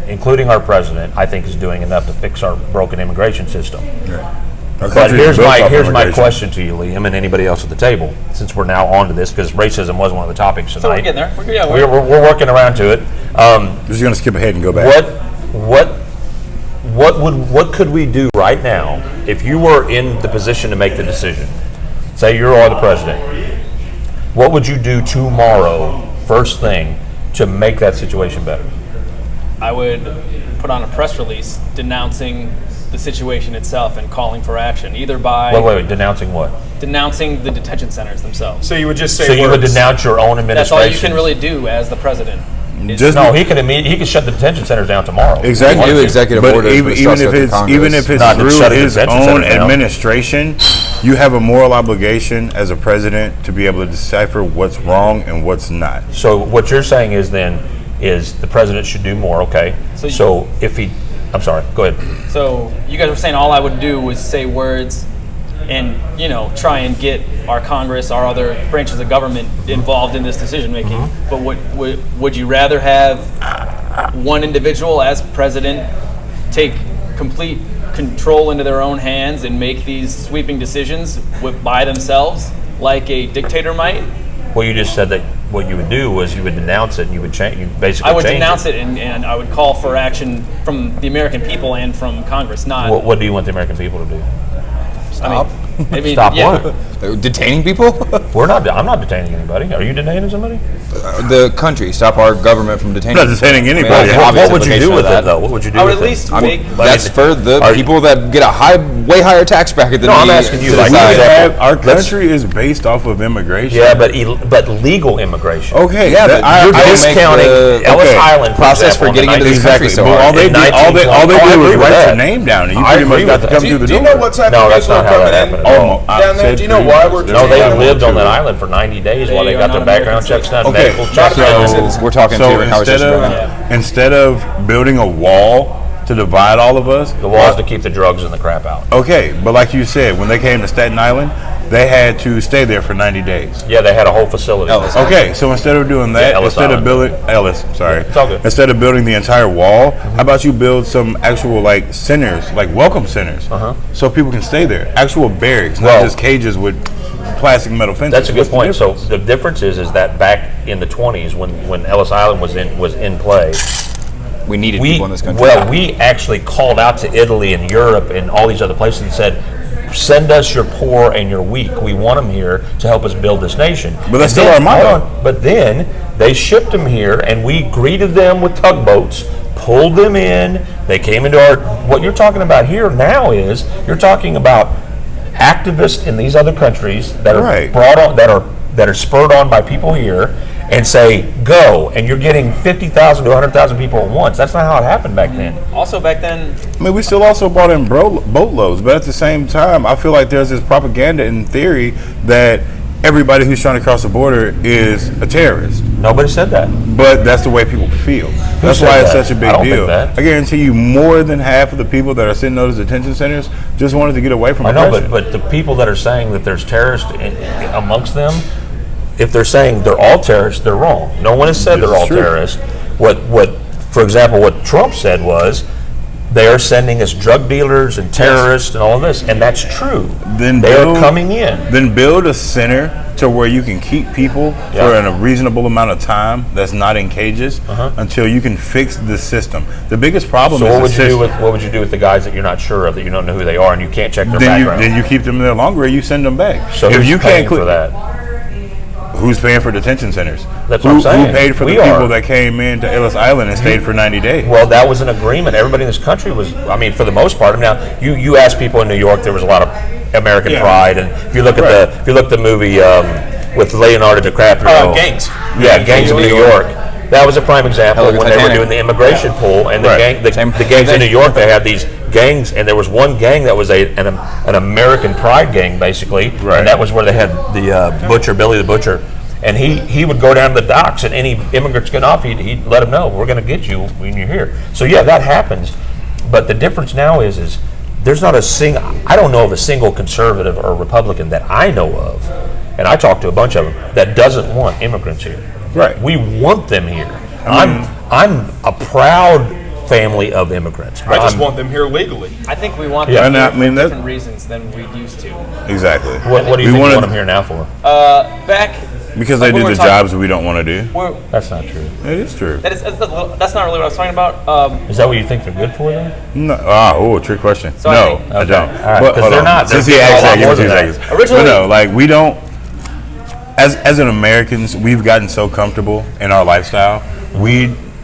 [SPEAKER 3] including our president, I think is doing enough to fix our broken immigration system.
[SPEAKER 4] Our
[SPEAKER 3] But
[SPEAKER 4] country's
[SPEAKER 3] here's
[SPEAKER 4] built
[SPEAKER 3] my
[SPEAKER 4] off immigration.
[SPEAKER 3] question to you, Liam, and anybody else at the table, since we're now on to this, because racism was one of the topics tonight.
[SPEAKER 6] So we're getting there.
[SPEAKER 3] We're working around to it.
[SPEAKER 4] Just going to skip ahead and go back.
[SPEAKER 3] What could we do right now if you were in the position to make the decision? Say you are the president. What would you do tomorrow, first thing, to make that situation better?
[SPEAKER 6] I would put on a press release denouncing the situation itself and calling for action, either by
[SPEAKER 3] Wait, denouncing what?
[SPEAKER 6] denouncing the detention centers themselves.
[SPEAKER 5] So you would just say
[SPEAKER 3] So you would
[SPEAKER 5] words.
[SPEAKER 3] denounce your own
[SPEAKER 6] That's
[SPEAKER 3] administration?
[SPEAKER 6] all you can really do as the president.
[SPEAKER 4] Just
[SPEAKER 3] No, he could shut the detention centers down tomorrow.
[SPEAKER 4] exactly.
[SPEAKER 2] You can do executive
[SPEAKER 4] but
[SPEAKER 2] orders,
[SPEAKER 4] even,
[SPEAKER 2] but it
[SPEAKER 4] even
[SPEAKER 2] still
[SPEAKER 4] if
[SPEAKER 2] has to
[SPEAKER 4] it's
[SPEAKER 2] go through
[SPEAKER 4] even if
[SPEAKER 2] Congress.
[SPEAKER 4] it's
[SPEAKER 3] Not to
[SPEAKER 4] through
[SPEAKER 3] shut a
[SPEAKER 4] his
[SPEAKER 3] detention
[SPEAKER 4] own
[SPEAKER 3] center down.
[SPEAKER 4] administration, you have a moral obligation as a president to be able to decipher what's wrong and what's not.
[SPEAKER 3] So what you're saying is the president should do more, okay?
[SPEAKER 6] So you-
[SPEAKER 3] So if he, I'm sorry, go ahead.
[SPEAKER 6] So you guys were saying all I would do was say words and, try and get our Congress, our other branches of government involved in this decision making. But would you rather have one individual as president take complete control into their own hands and make these sweeping decisions by themselves like a dictator might?
[SPEAKER 3] Well, you just said that what you would do was you would denounce it and you would change. You basically
[SPEAKER 6] I would
[SPEAKER 3] change
[SPEAKER 6] denounce it and I would call for action from the American people and from Congress, not.
[SPEAKER 3] What do you want the American people to do?
[SPEAKER 2] Stop.
[SPEAKER 6] I mean,
[SPEAKER 3] Stop
[SPEAKER 6] yeah.
[SPEAKER 3] what?
[SPEAKER 2] Detaining people?
[SPEAKER 3] I'm not detaining anybody. Are you detaining somebody?
[SPEAKER 2] The country. Stop our government from detaining
[SPEAKER 4] Not detaining
[SPEAKER 2] people.
[SPEAKER 4] anybody.
[SPEAKER 2] I mean,
[SPEAKER 3] What
[SPEAKER 2] obvious
[SPEAKER 3] would you do
[SPEAKER 2] implication
[SPEAKER 3] with
[SPEAKER 2] of
[SPEAKER 3] it
[SPEAKER 2] that.
[SPEAKER 3] though? What would you do
[SPEAKER 6] I would
[SPEAKER 3] with
[SPEAKER 6] at least
[SPEAKER 3] it?
[SPEAKER 6] make.
[SPEAKER 2] That's for the
[SPEAKER 3] Are-
[SPEAKER 2] people that get a way higher tax bracket than
[SPEAKER 3] No, I'm
[SPEAKER 2] me
[SPEAKER 3] asking you,
[SPEAKER 2] to
[SPEAKER 3] like,
[SPEAKER 2] decide.
[SPEAKER 4] Our
[SPEAKER 3] Let's-
[SPEAKER 4] country is based off of immigration.
[SPEAKER 3] Yeah, but legal immigration.
[SPEAKER 4] Okay.
[SPEAKER 2] Yeah,
[SPEAKER 4] that-
[SPEAKER 2] but you're
[SPEAKER 3] You're
[SPEAKER 2] gonna
[SPEAKER 3] discounting
[SPEAKER 2] make the-
[SPEAKER 3] Ellis
[SPEAKER 4] okay,
[SPEAKER 3] Island for
[SPEAKER 2] process
[SPEAKER 3] example,
[SPEAKER 2] for getting
[SPEAKER 3] in
[SPEAKER 2] into
[SPEAKER 3] the
[SPEAKER 2] this country
[SPEAKER 3] 1920s.
[SPEAKER 2] so
[SPEAKER 4] Well, all
[SPEAKER 2] hard.
[SPEAKER 4] they
[SPEAKER 3] In
[SPEAKER 4] did, all they
[SPEAKER 3] 1920s.
[SPEAKER 4] did was
[SPEAKER 3] I agree with
[SPEAKER 4] write
[SPEAKER 3] that.
[SPEAKER 4] your name down, and you
[SPEAKER 3] I
[SPEAKER 4] pretty
[SPEAKER 3] agree
[SPEAKER 4] much got
[SPEAKER 3] with
[SPEAKER 4] to
[SPEAKER 3] that.
[SPEAKER 4] come
[SPEAKER 5] Do
[SPEAKER 4] through the
[SPEAKER 5] you
[SPEAKER 4] door.
[SPEAKER 5] know what type
[SPEAKER 3] No,
[SPEAKER 5] of
[SPEAKER 3] that's
[SPEAKER 5] people
[SPEAKER 3] not
[SPEAKER 5] are
[SPEAKER 3] how that
[SPEAKER 5] coming
[SPEAKER 3] happened
[SPEAKER 5] in
[SPEAKER 3] at all.
[SPEAKER 5] down there? Do you know why we're
[SPEAKER 3] No, they
[SPEAKER 5] detaining
[SPEAKER 3] lived on
[SPEAKER 5] them?
[SPEAKER 3] that island for 90 days while
[SPEAKER 6] They
[SPEAKER 3] they
[SPEAKER 6] are
[SPEAKER 3] got
[SPEAKER 6] not
[SPEAKER 3] their background
[SPEAKER 6] American
[SPEAKER 3] checks done,
[SPEAKER 4] Okay,
[SPEAKER 3] medical checks done.
[SPEAKER 2] So we're talking to
[SPEAKER 4] So
[SPEAKER 2] your conversation right now.
[SPEAKER 4] instead of building a wall to divide all of us,
[SPEAKER 3] The walls to keep the drugs and the crap out.
[SPEAKER 4] okay, but like you said, when they came to Staten Island, they had to stay there for 90 days.
[SPEAKER 3] Yeah, they had a whole facility.
[SPEAKER 2] Ellis.
[SPEAKER 4] Okay, so instead of doing that,
[SPEAKER 3] Yeah, Ellis
[SPEAKER 4] instead of
[SPEAKER 3] Island.
[SPEAKER 4] building it's all
[SPEAKER 3] good.
[SPEAKER 4] Instead of building the entire wall, how about you build some actual like centers, like welcome centers, so people can stay there, actual barracks, not
[SPEAKER 3] Well-
[SPEAKER 4] just cages with plastic metal fences.
[SPEAKER 3] That's a good
[SPEAKER 4] What's the
[SPEAKER 3] point. So
[SPEAKER 4] difference?
[SPEAKER 3] the difference is that back in the 20s, when Ellis Island was in play,
[SPEAKER 2] We needed
[SPEAKER 3] we
[SPEAKER 2] people in this country.
[SPEAKER 3] we actually called out to Italy and Europe and all these other places and said, send us your poor and your weak. We want them here to help us build this nation.
[SPEAKER 4] But that's
[SPEAKER 3] And
[SPEAKER 4] still
[SPEAKER 3] then-
[SPEAKER 4] our motto.
[SPEAKER 3] hold on. But then they shipped them here, and we greeted them with tugboats, pulled them in. They came into our. What you're talking about here now is you're talking about activists in these other countries that are
[SPEAKER 4] Right.
[SPEAKER 3] brought on that are spurred on by people here. And say go, and you're getting 50,000 to 100,000 people at once. That's not how it happened back then.
[SPEAKER 6] Also, back then,
[SPEAKER 4] I mean, we still also brought in boatloads, but at the same time, I feel like there's this propaganda in theory that everybody who's trying to cross the border is a terrorist.
[SPEAKER 3] Nobody said that.
[SPEAKER 4] But that's the way people feel. That's
[SPEAKER 3] said
[SPEAKER 4] why it's
[SPEAKER 3] that?
[SPEAKER 4] such a
[SPEAKER 3] I
[SPEAKER 4] big
[SPEAKER 3] don't think
[SPEAKER 4] deal.
[SPEAKER 3] that.
[SPEAKER 4] I guarantee you, more than half of the people that are sitting in those detention centers just wanted to get away from
[SPEAKER 3] I know,
[SPEAKER 4] oppression.
[SPEAKER 3] but the people that are saying that there's terrorists amongst them, if they're saying they're all terrorists, they're wrong. No one has said
[SPEAKER 4] This
[SPEAKER 3] they're
[SPEAKER 4] is
[SPEAKER 3] all
[SPEAKER 4] true.
[SPEAKER 3] terrorists. For example, what Trump said was, they are sending us drug dealers and terrorists and all of this, and that's true.
[SPEAKER 4] Then
[SPEAKER 3] they are
[SPEAKER 4] build-
[SPEAKER 3] coming in.
[SPEAKER 4] Then build a center to where you can keep people for
[SPEAKER 3] Yeah.
[SPEAKER 4] a reasonable amount of time that's not in cages until you can fix the system. The biggest problem
[SPEAKER 3] So
[SPEAKER 4] is
[SPEAKER 3] what
[SPEAKER 4] the
[SPEAKER 3] would you do
[SPEAKER 4] system.
[SPEAKER 3] with the guys that you're not sure of, that you don't know who they are, and you can't check their
[SPEAKER 4] Then
[SPEAKER 3] background?
[SPEAKER 4] you keep them there longer, or you send them back.
[SPEAKER 3] So
[SPEAKER 4] if
[SPEAKER 3] who's
[SPEAKER 4] you
[SPEAKER 3] paying
[SPEAKER 4] can't
[SPEAKER 3] for that?
[SPEAKER 4] Who's paying for detention centers?
[SPEAKER 3] That's
[SPEAKER 4] who,
[SPEAKER 3] what I'm saying.
[SPEAKER 4] Who paid for
[SPEAKER 3] We
[SPEAKER 4] the people
[SPEAKER 3] are.
[SPEAKER 4] that came into Ellis Island and stayed for 90 days?
[SPEAKER 3] Well, that was an agreement. Everybody in this country was, I mean, for the most part. Now, you ask people in New York, there was a lot of American pride, and if you look at the movie with Leonardo DiCaprio,
[SPEAKER 5] Gangs.
[SPEAKER 3] Gangs of New York. That was a prime example
[SPEAKER 2] Hell,
[SPEAKER 3] when they were
[SPEAKER 2] Titanic.
[SPEAKER 3] doing the immigration pool, and the
[SPEAKER 4] Right.
[SPEAKER 3] gangs in New York. They had these gangs, and there was one gang that was an American pride gang, basically,
[SPEAKER 4] Right.
[SPEAKER 3] and that was where they had the butcher, Billy the Butcher. And he would go down to the docks, and any immigrants get off, he'd let them know, we're going to get you when you're here. So yeah, that happens. But the difference now is there's not I don't know of a single conservative or Republican that I know of, and I talked to a bunch of them, that doesn't want immigrants here.
[SPEAKER 4] Right.
[SPEAKER 3] We want them here. I'm a proud family of immigrants.
[SPEAKER 5] I just want them here legally.
[SPEAKER 6] I think we want
[SPEAKER 3] Yeah.
[SPEAKER 6] them
[SPEAKER 4] And I
[SPEAKER 6] here
[SPEAKER 4] mean,
[SPEAKER 6] for
[SPEAKER 4] that-
[SPEAKER 6] different reasons than we used to.
[SPEAKER 4] Exactly.
[SPEAKER 3] What do you
[SPEAKER 4] We
[SPEAKER 3] think you
[SPEAKER 4] wanted-
[SPEAKER 3] want them here now for?
[SPEAKER 6] Back
[SPEAKER 4] Because they
[SPEAKER 6] Like,
[SPEAKER 4] do
[SPEAKER 6] when
[SPEAKER 4] the
[SPEAKER 6] we're
[SPEAKER 4] jobs we don't want to do.
[SPEAKER 3] That's not true.
[SPEAKER 4] It is true.
[SPEAKER 6] That's not really what I was talking about.
[SPEAKER 3] Is that what you think they're good for, then?
[SPEAKER 4] No. Trick question.
[SPEAKER 6] So I
[SPEAKER 4] no,
[SPEAKER 6] think-
[SPEAKER 4] I don't.
[SPEAKER 3] All right,
[SPEAKER 4] But
[SPEAKER 3] 'cause
[SPEAKER 4] hold
[SPEAKER 3] they're
[SPEAKER 4] on.
[SPEAKER 3] not.
[SPEAKER 4] Since
[SPEAKER 3] They're
[SPEAKER 4] he
[SPEAKER 3] getting
[SPEAKER 4] asked
[SPEAKER 3] a lot
[SPEAKER 4] that, give
[SPEAKER 3] more
[SPEAKER 4] me 2
[SPEAKER 3] than that.
[SPEAKER 4] seconds.
[SPEAKER 6] Originally-
[SPEAKER 4] But no, like we don't. As an Americans, we've gotten so comfortable in our lifestyle.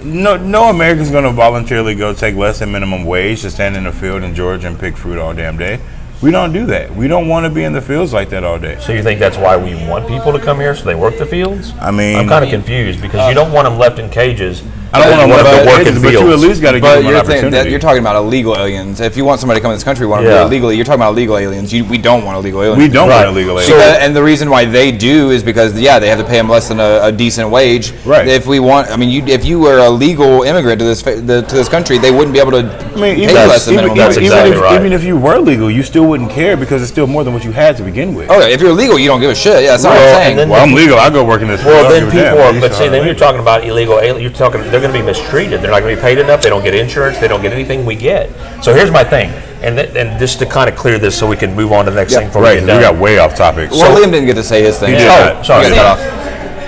[SPEAKER 4] No American's going to voluntarily go take less than minimum wage to stand in the field in Georgia and pick fruit all damn day. We don't do that. We don't want to be in the fields like that all day.
[SPEAKER 3] So you think that's why we want people to come here so they work the fields?
[SPEAKER 4] I mean,
[SPEAKER 3] I'm kind of confused because you don't want them left in cages.
[SPEAKER 4] I don't want
[SPEAKER 3] You
[SPEAKER 4] to
[SPEAKER 3] them
[SPEAKER 4] work
[SPEAKER 3] in
[SPEAKER 4] but you at
[SPEAKER 3] fields.
[SPEAKER 4] least got to give
[SPEAKER 2] But
[SPEAKER 4] them an
[SPEAKER 2] you're, saying
[SPEAKER 4] opportunity.
[SPEAKER 2] that you're talking about illegal aliens. If you want somebody to come in this country, want to do
[SPEAKER 3] Yeah.
[SPEAKER 2] it legally, you're talking about illegal aliens. We don't want illegal aliens.
[SPEAKER 4] we don't
[SPEAKER 3] Right.
[SPEAKER 4] want illegal
[SPEAKER 2] So,
[SPEAKER 4] aliens.
[SPEAKER 2] and the reason why they do is because they have to pay them less than a decent wage.
[SPEAKER 4] Right.
[SPEAKER 2] If we want, if you were a legal immigrant to this country, they wouldn't be able to pay
[SPEAKER 4] Even,
[SPEAKER 2] less than minimum
[SPEAKER 3] that's
[SPEAKER 2] wage.
[SPEAKER 3] exactly right.
[SPEAKER 4] even if you were legal, you still wouldn't care because it's still more than what you had to begin with.
[SPEAKER 2] Okay, if you're legal, you don't give a shit. Yeah, that's not what
[SPEAKER 3] Well,
[SPEAKER 2] I'm
[SPEAKER 3] and
[SPEAKER 2] saying.
[SPEAKER 3] then-
[SPEAKER 4] Well, I'm legal. I go work in this field.
[SPEAKER 3] Well,
[SPEAKER 4] I don't
[SPEAKER 3] then
[SPEAKER 4] give a damn.
[SPEAKER 3] people are,
[SPEAKER 4] You
[SPEAKER 3] but
[SPEAKER 4] saw
[SPEAKER 3] see,
[SPEAKER 4] it
[SPEAKER 3] then you're
[SPEAKER 4] later.
[SPEAKER 3] talking about illegal aliens. You're talking, they're going to be mistreated. They're not going to be paid enough. They don't get insurance. They don't get anything we get. So here's my thing, and just to kind of clear this so we can move on to the next thing before
[SPEAKER 4] Right,
[SPEAKER 3] we
[SPEAKER 4] 'cause
[SPEAKER 3] get
[SPEAKER 4] we
[SPEAKER 3] done.
[SPEAKER 4] got way off topic.
[SPEAKER 2] Well, Liam didn't get to say his thing.
[SPEAKER 4] He did
[SPEAKER 2] Yeah.
[SPEAKER 4] not.
[SPEAKER 3] Sorry.
[SPEAKER 2] He got cut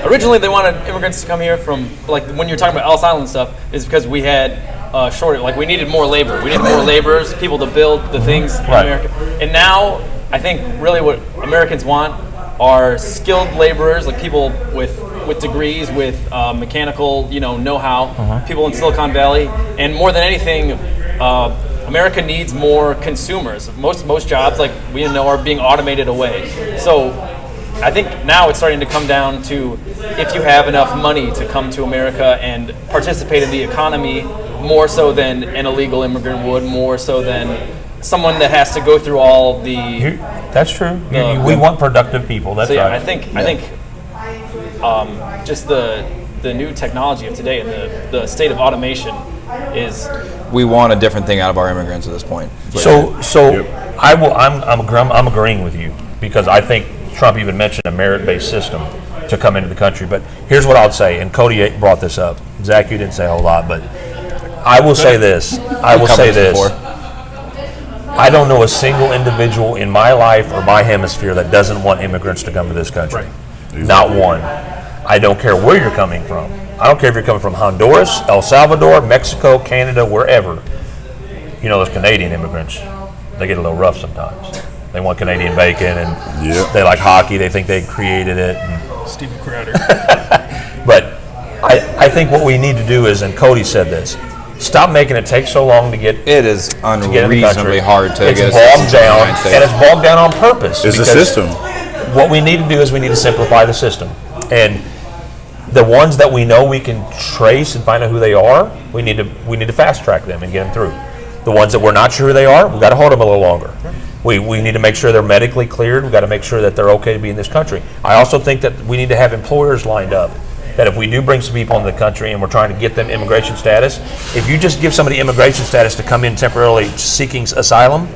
[SPEAKER 2] off.
[SPEAKER 6] Originally, they wanted immigrants to come here from, like, when you're talking about Ellis Island stuff, is because we had shortage, like, we needed more labor. We needed more laborers, people to build the things in
[SPEAKER 3] Right.
[SPEAKER 6] America. And now, I think really what Americans want are skilled laborers, like people with degrees, with mechanical, know-how, people in Silicon Valley. And more than anything, America needs more consumers. Most jobs, like we know, are being automated away. So I think now it's starting to come down to if you have enough money to come to America and participate in the economy more so than an illegal immigrant would, more so than someone that has to go through all the.
[SPEAKER 3] That's true. We want productive people. That's
[SPEAKER 6] So yeah,
[SPEAKER 3] right.
[SPEAKER 6] I think just the new technology of today and the state of automation is.
[SPEAKER 2] We want a different thing out of our immigrants at this point.
[SPEAKER 3] So I'm agreeing with you because I think Trump even mentioned a merit-based system to come into the country. But here's what I'll say, and Cody brought this up. Zach, you didn't say a whole lot, but I will say this. I don't know a single individual in my life or my hemisphere that doesn't want immigrants to come to this country.
[SPEAKER 4] Right.
[SPEAKER 3] Not one. I don't care where you're coming from. I don't care if you're coming from Honduras, El Salvador, Mexico, Canada, wherever. You know, those Canadian immigrants, they get a little rough sometimes. They want Canadian bacon, and they like hockey. They think they created it.
[SPEAKER 5] Stephen Crowder.
[SPEAKER 3] But I think what we need to do is, and Cody said this, stop making it take so long to get.
[SPEAKER 2] It is
[SPEAKER 3] to get in the
[SPEAKER 2] unreasonably
[SPEAKER 3] country.
[SPEAKER 2] hard to
[SPEAKER 3] it's
[SPEAKER 2] get
[SPEAKER 3] bogged down,
[SPEAKER 2] United States.
[SPEAKER 3] and it's bogged down on purpose.
[SPEAKER 4] It's a
[SPEAKER 3] because
[SPEAKER 4] system.
[SPEAKER 3] What we need to do is we need to simplify the system, and the ones that we know we can trace and find out who they are, we need to fast track them and get them through. The ones that we're not sure who they are, we've got to hold them a little longer. We need to make sure they're medically cleared. We've got to make sure that they're okay to be in this country. I also think that we need to have employers lined up. That if we do bring some people into the country and we're trying to get them immigration status, if you just give somebody immigration status to come in temporarily seeking asylum,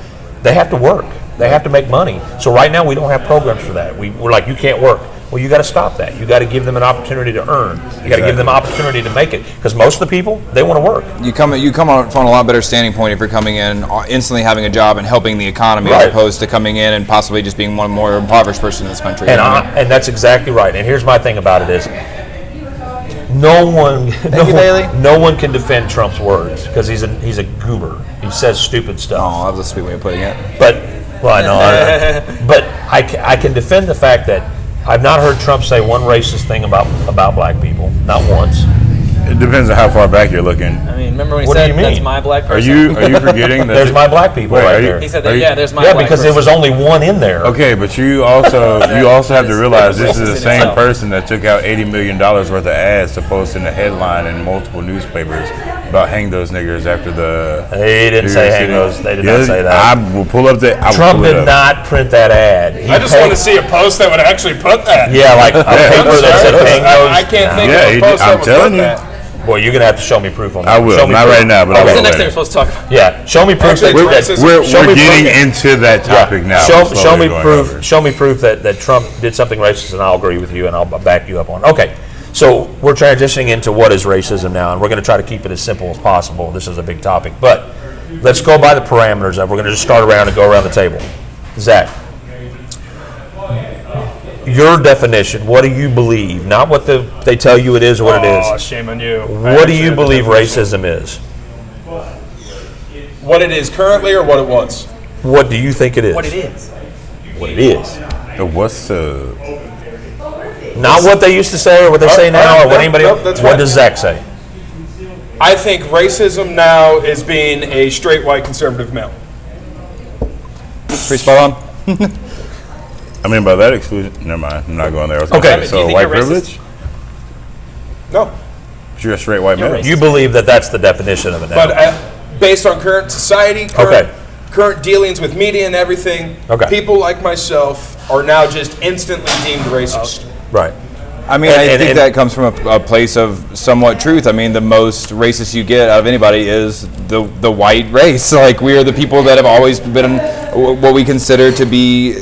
[SPEAKER 3] they have to work. They have to make money. So right now we don't have programs for that. We're like, you can't work. Well, you got to stop that. You got to give them an opportunity to earn. You got to give them an opportunity to make it. Because most of the people, they want to work.
[SPEAKER 2] You come on from a lot better standing point if you're coming in instantly having a job and helping the economy
[SPEAKER 3] Right.
[SPEAKER 2] as opposed to coming in and possibly just being one more impoverished person in this country.
[SPEAKER 3] And
[SPEAKER 2] You know what I mean?
[SPEAKER 3] and that's exactly right. And here's my thing about it is, no one can defend Trump's words because he's a goober. He says stupid stuff.
[SPEAKER 2] Oh, that was a sweet way of putting it.
[SPEAKER 3] But I know. But I can defend the fact that I've not heard Trump say one racist thing about black people, not once.
[SPEAKER 4] It depends on how far back you're looking.
[SPEAKER 6] I mean, remember when he
[SPEAKER 3] What do
[SPEAKER 6] said
[SPEAKER 3] you mean?
[SPEAKER 6] that's my black
[SPEAKER 4] Are
[SPEAKER 6] person?
[SPEAKER 4] you forgetting that?
[SPEAKER 3] There's my black people
[SPEAKER 4] Wait,
[SPEAKER 3] right
[SPEAKER 4] are you-
[SPEAKER 3] there.
[SPEAKER 6] He said
[SPEAKER 4] Are
[SPEAKER 6] that.
[SPEAKER 4] you-
[SPEAKER 6] Yeah, there's my.
[SPEAKER 3] Yeah,
[SPEAKER 6] black
[SPEAKER 3] because there
[SPEAKER 6] person.
[SPEAKER 3] was only one in there.
[SPEAKER 4] Okay, but you also have to realize this is the
[SPEAKER 6] Racist in
[SPEAKER 4] same
[SPEAKER 6] itself.
[SPEAKER 4] person that took out $80 million worth of ads to post in the headline in multiple newspapers about hang those niggers after the.
[SPEAKER 3] They didn't say hang those. They did not say that.
[SPEAKER 4] I will pull up the. I will
[SPEAKER 3] Trump
[SPEAKER 4] pull it
[SPEAKER 3] did
[SPEAKER 4] up.
[SPEAKER 3] not print that ad. He
[SPEAKER 5] I just
[SPEAKER 3] paid-
[SPEAKER 5] want to see a post that would actually put that.
[SPEAKER 3] Yeah, like a paper that said hang those.
[SPEAKER 5] I can't think
[SPEAKER 4] Yeah,
[SPEAKER 5] of a post
[SPEAKER 4] I'm
[SPEAKER 5] that would
[SPEAKER 4] telling
[SPEAKER 5] put
[SPEAKER 4] you.
[SPEAKER 5] that.
[SPEAKER 3] Boy, you're gonna have to show me proof on that.
[SPEAKER 4] I will.
[SPEAKER 3] Show me
[SPEAKER 4] Not
[SPEAKER 3] proof.
[SPEAKER 4] right now, but I
[SPEAKER 6] What's
[SPEAKER 4] will.
[SPEAKER 6] the next thing
[SPEAKER 4] later.
[SPEAKER 6] we're supposed to talk about?
[SPEAKER 3] Yeah, show me proof
[SPEAKER 5] Actually,
[SPEAKER 3] that.
[SPEAKER 5] it's racist.
[SPEAKER 4] We're
[SPEAKER 3] Show me
[SPEAKER 4] getting
[SPEAKER 3] proof.
[SPEAKER 4] into that topic now.
[SPEAKER 3] Show
[SPEAKER 4] We're slowly
[SPEAKER 3] me
[SPEAKER 4] going
[SPEAKER 3] proof.
[SPEAKER 4] over it.
[SPEAKER 3] Show me proof that Trump did something racist, and I'll agree with you, and I'll back you up on it. Okay, so we're transitioning into what is racism now, and we're going to try to keep it as simple as possible. This is a big topic, but let's go by the parameters. And we're going to just start around and go around the table. Zach, your definition. What do you believe? Not what they tell you it is or what it
[SPEAKER 5] Oh,
[SPEAKER 3] is.
[SPEAKER 5] shame on you.
[SPEAKER 3] What do you believe racism is?
[SPEAKER 5] What it is currently or what it was?
[SPEAKER 3] What do you think it is?
[SPEAKER 6] What it is.
[SPEAKER 3] What it is.
[SPEAKER 4] What's
[SPEAKER 3] Not what they used to say or what they say now or what anybody.
[SPEAKER 5] That's
[SPEAKER 3] What
[SPEAKER 5] right.
[SPEAKER 3] does Zach say?
[SPEAKER 5] I think racism now is being a straight white conservative male.
[SPEAKER 2] Pretty spot on.
[SPEAKER 4] I mean, by that exclusion, never mind. I'm not going there. I was gonna
[SPEAKER 3] Okay.
[SPEAKER 4] say,
[SPEAKER 6] Do
[SPEAKER 4] so
[SPEAKER 6] you think
[SPEAKER 4] white
[SPEAKER 6] you're racist?
[SPEAKER 4] privilege?
[SPEAKER 5] No.
[SPEAKER 4] You're a straight white male.
[SPEAKER 3] You believe that that's the definition of it now.
[SPEAKER 5] But based on current society, current dealings with media and everything,
[SPEAKER 3] Okay.
[SPEAKER 5] people like myself are now just instantly deemed racist.
[SPEAKER 3] Right.
[SPEAKER 2] I mean, I think that comes from a place of somewhat truth. I mean, the most racist you get out of anybody is the white race. Like, we are the people that have always been what we consider to be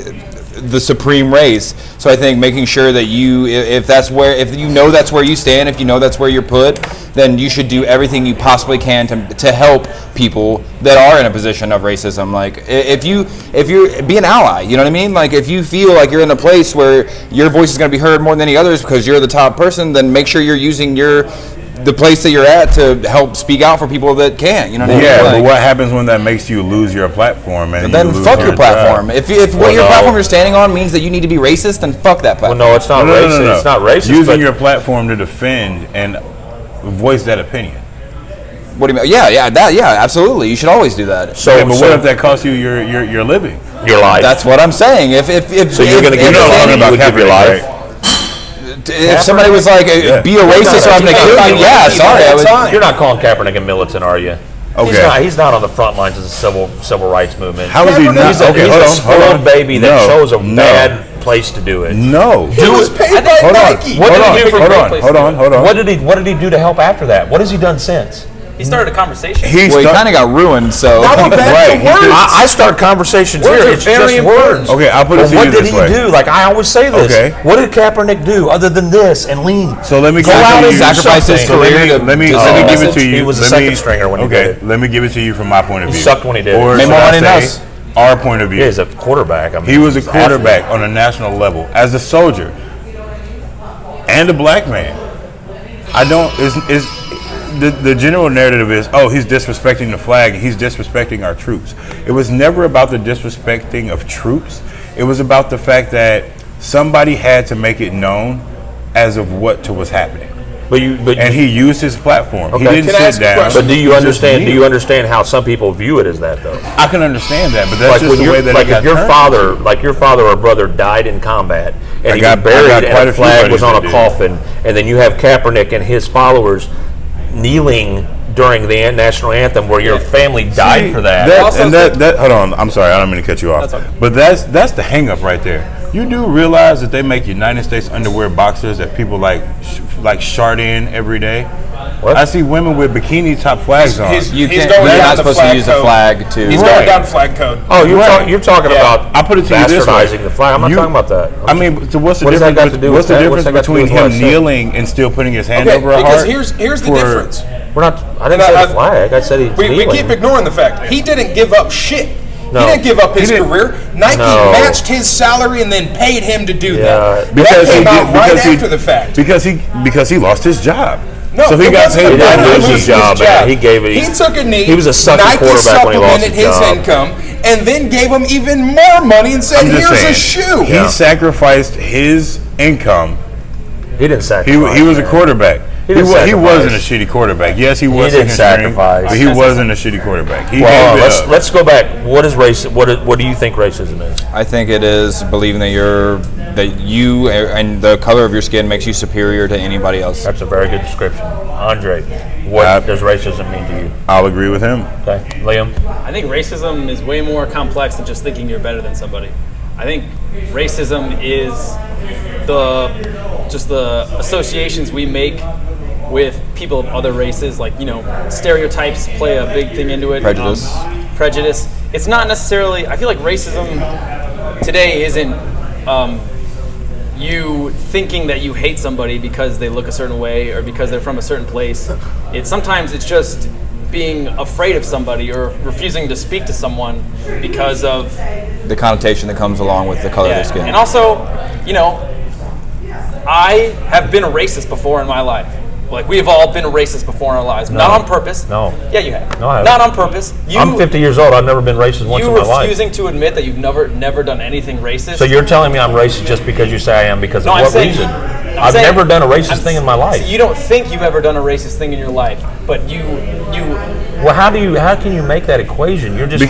[SPEAKER 2] the supreme race. So I think making sure that if you know that's where you stand, if you know that's where you're put, then you should do everything you possibly can to help people that are in a position of racism. Like, if you're be an ally, you know what I mean? Like, if you feel like you're in a place where your voice is going to be heard more than any others because you're the top person, then make sure you're using the place that you're at to help speak out for people that can't. You know what I mean?
[SPEAKER 4] Yeah,
[SPEAKER 2] Like,
[SPEAKER 4] but what happens when that makes you lose your platform? And
[SPEAKER 2] then
[SPEAKER 4] you lose
[SPEAKER 2] fuck your platform.
[SPEAKER 4] job?
[SPEAKER 2] If what your platform you're standing on means that you need to be racist, then fuck that
[SPEAKER 3] Well,
[SPEAKER 2] platform.
[SPEAKER 3] no, it's not racist.
[SPEAKER 4] No.
[SPEAKER 3] It's not racist.
[SPEAKER 4] Using
[SPEAKER 3] but
[SPEAKER 4] your platform to defend and voice that opinion.
[SPEAKER 2] What do you mean? Yeah, absolutely. You should always do that.
[SPEAKER 3] so,
[SPEAKER 4] Okay, but
[SPEAKER 3] so
[SPEAKER 4] what if that costs you your living?
[SPEAKER 3] your life.
[SPEAKER 2] That's what I'm saying. If
[SPEAKER 3] so you're going to give
[SPEAKER 2] if-
[SPEAKER 3] your life,
[SPEAKER 2] if-
[SPEAKER 3] you would give your life.
[SPEAKER 4] right?
[SPEAKER 2] if somebody was like, be a racist or I'm going to kill you, yeah, sorry. I would,
[SPEAKER 3] You're not calling Kaepernick a militant, are you?
[SPEAKER 4] Okay.
[SPEAKER 3] He's not on the front lines of the civil rights movement.
[SPEAKER 4] How is he not?
[SPEAKER 3] He's a,
[SPEAKER 4] Okay,
[SPEAKER 3] he's
[SPEAKER 4] hold
[SPEAKER 3] a
[SPEAKER 4] on, hold
[SPEAKER 3] spoiled
[SPEAKER 4] on.
[SPEAKER 3] baby that
[SPEAKER 4] No,
[SPEAKER 3] chose a
[SPEAKER 4] no.
[SPEAKER 3] bad place to do it.
[SPEAKER 4] No.
[SPEAKER 5] He was paid by
[SPEAKER 4] Hold on.
[SPEAKER 5] Nike.
[SPEAKER 3] What did he do for
[SPEAKER 4] Hold
[SPEAKER 6] great
[SPEAKER 4] on.
[SPEAKER 6] place
[SPEAKER 4] Hold
[SPEAKER 6] to
[SPEAKER 4] on.
[SPEAKER 6] do
[SPEAKER 4] Hold on.
[SPEAKER 3] What did he do to help after that? What has he done since?
[SPEAKER 6] He started a conversation.
[SPEAKER 4] He
[SPEAKER 2] well, he kind of got ruined, so.
[SPEAKER 5] Now we're back to words.
[SPEAKER 3] I start conversations
[SPEAKER 6] Words
[SPEAKER 3] here.
[SPEAKER 6] are
[SPEAKER 3] It's
[SPEAKER 6] very
[SPEAKER 3] just
[SPEAKER 6] important.
[SPEAKER 3] words.
[SPEAKER 4] Okay, I'll put it
[SPEAKER 3] But
[SPEAKER 4] to
[SPEAKER 3] what
[SPEAKER 4] you
[SPEAKER 3] did
[SPEAKER 4] this
[SPEAKER 3] he
[SPEAKER 4] way.
[SPEAKER 3] do? Like, I always say this.
[SPEAKER 4] Okay.
[SPEAKER 3] What did Kaepernick do other than this and lean?
[SPEAKER 4] So let me
[SPEAKER 3] Go
[SPEAKER 4] give it
[SPEAKER 3] out
[SPEAKER 4] to
[SPEAKER 3] and
[SPEAKER 4] you.
[SPEAKER 2] sacrifice his
[SPEAKER 3] something.
[SPEAKER 2] career
[SPEAKER 4] Let me
[SPEAKER 2] to
[SPEAKER 4] give
[SPEAKER 2] send a
[SPEAKER 4] it
[SPEAKER 2] message.
[SPEAKER 4] to you.
[SPEAKER 3] He was a
[SPEAKER 4] Let
[SPEAKER 3] second
[SPEAKER 4] me-
[SPEAKER 3] stringer when he
[SPEAKER 4] okay,
[SPEAKER 3] did it.
[SPEAKER 4] let me give it to you from my point of view.
[SPEAKER 3] sucked when he did it.
[SPEAKER 4] Or
[SPEAKER 2] Made
[SPEAKER 4] should
[SPEAKER 2] more
[SPEAKER 4] I
[SPEAKER 2] money than
[SPEAKER 4] say,
[SPEAKER 2] us.
[SPEAKER 4] our point of view.
[SPEAKER 3] He is a quarterback. I mean,
[SPEAKER 4] He was a
[SPEAKER 3] he's an athlete.
[SPEAKER 4] quarterback on a national level as a soldier and a black man. I don't. Is the general narrative is, oh, he's disrespecting the flag. He's disrespecting our troops. It was never about the disrespecting of troops. It was about the fact that somebody had to make it known as of what was happening, and he used his platform. He
[SPEAKER 3] Okay.
[SPEAKER 4] didn't
[SPEAKER 5] Can I ask
[SPEAKER 4] sit
[SPEAKER 5] a
[SPEAKER 4] down.
[SPEAKER 5] question?
[SPEAKER 3] But do you
[SPEAKER 4] He just
[SPEAKER 3] understand? Do
[SPEAKER 4] kneeled.
[SPEAKER 3] you understand how some people view it as that, though?
[SPEAKER 4] I can understand that, but that's
[SPEAKER 3] Like
[SPEAKER 4] just
[SPEAKER 3] when
[SPEAKER 4] the way that
[SPEAKER 3] like
[SPEAKER 4] it got
[SPEAKER 3] if your
[SPEAKER 4] turned.
[SPEAKER 3] father or brother died in combat, and
[SPEAKER 4] I
[SPEAKER 3] he
[SPEAKER 4] got-
[SPEAKER 3] was buried,
[SPEAKER 4] I got quite
[SPEAKER 3] and
[SPEAKER 4] a
[SPEAKER 3] a
[SPEAKER 4] few
[SPEAKER 3] flag was
[SPEAKER 4] buddies
[SPEAKER 3] on a
[SPEAKER 4] that did.
[SPEAKER 3] coffin, and then you have Kaepernick and his followers kneeling during the national anthem, where your family died for that.
[SPEAKER 4] That hold on, I'm sorry, I don't mean to cut you off.
[SPEAKER 6] That's okay.
[SPEAKER 4] But that's the hang up right there. You do realize that they make United States underwear boxers that people like shard in every day?
[SPEAKER 3] What?
[SPEAKER 4] I see women with bikini top flags on.
[SPEAKER 2] You
[SPEAKER 5] He's
[SPEAKER 2] can't.
[SPEAKER 5] going
[SPEAKER 2] You're
[SPEAKER 5] down
[SPEAKER 2] not
[SPEAKER 5] the
[SPEAKER 2] supposed to
[SPEAKER 5] flag
[SPEAKER 2] use the
[SPEAKER 5] code.
[SPEAKER 2] flag to.
[SPEAKER 5] He's
[SPEAKER 4] Right.
[SPEAKER 5] going down flag code.
[SPEAKER 3] Oh,
[SPEAKER 4] Right.
[SPEAKER 3] you're talking about
[SPEAKER 4] I put it to you this way.
[SPEAKER 3] bastardizing the flag. I'm not
[SPEAKER 4] You-
[SPEAKER 3] talking about that.
[SPEAKER 4] I mean, so what's the
[SPEAKER 3] What does that
[SPEAKER 4] difference?
[SPEAKER 3] got to do
[SPEAKER 4] What's
[SPEAKER 3] with
[SPEAKER 4] the
[SPEAKER 3] that? What's
[SPEAKER 4] difference
[SPEAKER 3] that got to do
[SPEAKER 4] between
[SPEAKER 3] with what
[SPEAKER 4] him
[SPEAKER 3] I said?
[SPEAKER 4] kneeling and still putting his hand
[SPEAKER 5] Okay,
[SPEAKER 4] over a
[SPEAKER 5] because
[SPEAKER 4] heart?
[SPEAKER 5] here's the
[SPEAKER 4] for-
[SPEAKER 5] difference.
[SPEAKER 3] We're not. I didn't
[SPEAKER 5] And
[SPEAKER 3] say
[SPEAKER 5] I-
[SPEAKER 3] the flag. I said he's
[SPEAKER 5] We
[SPEAKER 3] kneeling.
[SPEAKER 5] keep ignoring the fact he didn't give up shit.
[SPEAKER 3] No.
[SPEAKER 5] He didn't give up his
[SPEAKER 4] He didn't-
[SPEAKER 5] career. Nike
[SPEAKER 3] No.
[SPEAKER 5] matched his salary and then paid him to do
[SPEAKER 3] Yeah.
[SPEAKER 5] that.
[SPEAKER 4] Because
[SPEAKER 5] that
[SPEAKER 4] he
[SPEAKER 5] came out
[SPEAKER 4] did,
[SPEAKER 5] right
[SPEAKER 4] because he
[SPEAKER 5] after the fact.
[SPEAKER 4] because he lost his job.
[SPEAKER 5] No,
[SPEAKER 4] so he
[SPEAKER 5] it
[SPEAKER 4] got
[SPEAKER 5] wasn't
[SPEAKER 4] paid.
[SPEAKER 5] about
[SPEAKER 3] didn't lose
[SPEAKER 5] losing
[SPEAKER 3] his job, man. He gave it-
[SPEAKER 5] He took a knee.
[SPEAKER 3] he was a sucky
[SPEAKER 5] Nike
[SPEAKER 3] quarterback when he lost
[SPEAKER 5] supplemented
[SPEAKER 3] his job.
[SPEAKER 5] income and then gave him even more money and said,
[SPEAKER 4] I'm just
[SPEAKER 5] "Here's
[SPEAKER 4] saying,
[SPEAKER 5] a shoe."
[SPEAKER 4] He sacrificed his income.
[SPEAKER 3] He didn't
[SPEAKER 4] He
[SPEAKER 3] sacrifice.
[SPEAKER 4] was a quarterback. He
[SPEAKER 3] didn't
[SPEAKER 4] wasn't a
[SPEAKER 3] sacrifice.
[SPEAKER 4] shitty quarterback. Yes, he was
[SPEAKER 3] didn't
[SPEAKER 4] second string,
[SPEAKER 3] sacrifice.
[SPEAKER 4] but he wasn't a shitty quarterback. He
[SPEAKER 3] Well,
[SPEAKER 4] gave it up.
[SPEAKER 3] let's go back. What is race? What do you think racism is?
[SPEAKER 2] I think it is believing that you and the color of your skin makes you superior to anybody else.
[SPEAKER 3] That's a very good description, Andre. What does racism mean to you?
[SPEAKER 4] I'll agree with him.
[SPEAKER 3] Okay, Liam.
[SPEAKER 6] I think racism is way more complex than just thinking you're better than somebody. I think racism is the associations we make with people of other races, like, stereotypes play a big thing into it. Prejudice. It's not necessarily, I feel like racism today isn't you thinking that you hate somebody because they look a certain way or because they're from a certain place. Sometimes it's just being afraid of somebody or refusing to speak to someone because of
[SPEAKER 2] the connotation that comes along with the color of their skin.
[SPEAKER 6] And also, I have been a racist before in my life. Like, we have all been a racist before in our lives.
[SPEAKER 3] No.
[SPEAKER 6] Not on purpose.
[SPEAKER 3] No.
[SPEAKER 6] Yeah, you have.
[SPEAKER 3] No, I haven't.
[SPEAKER 6] Not on purpose.
[SPEAKER 3] I'm 50 years old. I've never been racist once in my life.
[SPEAKER 6] You refusing to admit that you've never done anything racist.
[SPEAKER 3] So you're telling me I'm racist just because you say I am because of
[SPEAKER 6] I'm
[SPEAKER 3] what
[SPEAKER 6] saying-
[SPEAKER 3] reason?
[SPEAKER 6] I'm
[SPEAKER 3] I've
[SPEAKER 6] saying-
[SPEAKER 3] never done a racist thing in my life.
[SPEAKER 6] So you don't think you've ever done a racist thing in your life, but you
[SPEAKER 3] Well, how can you make that equation? You're just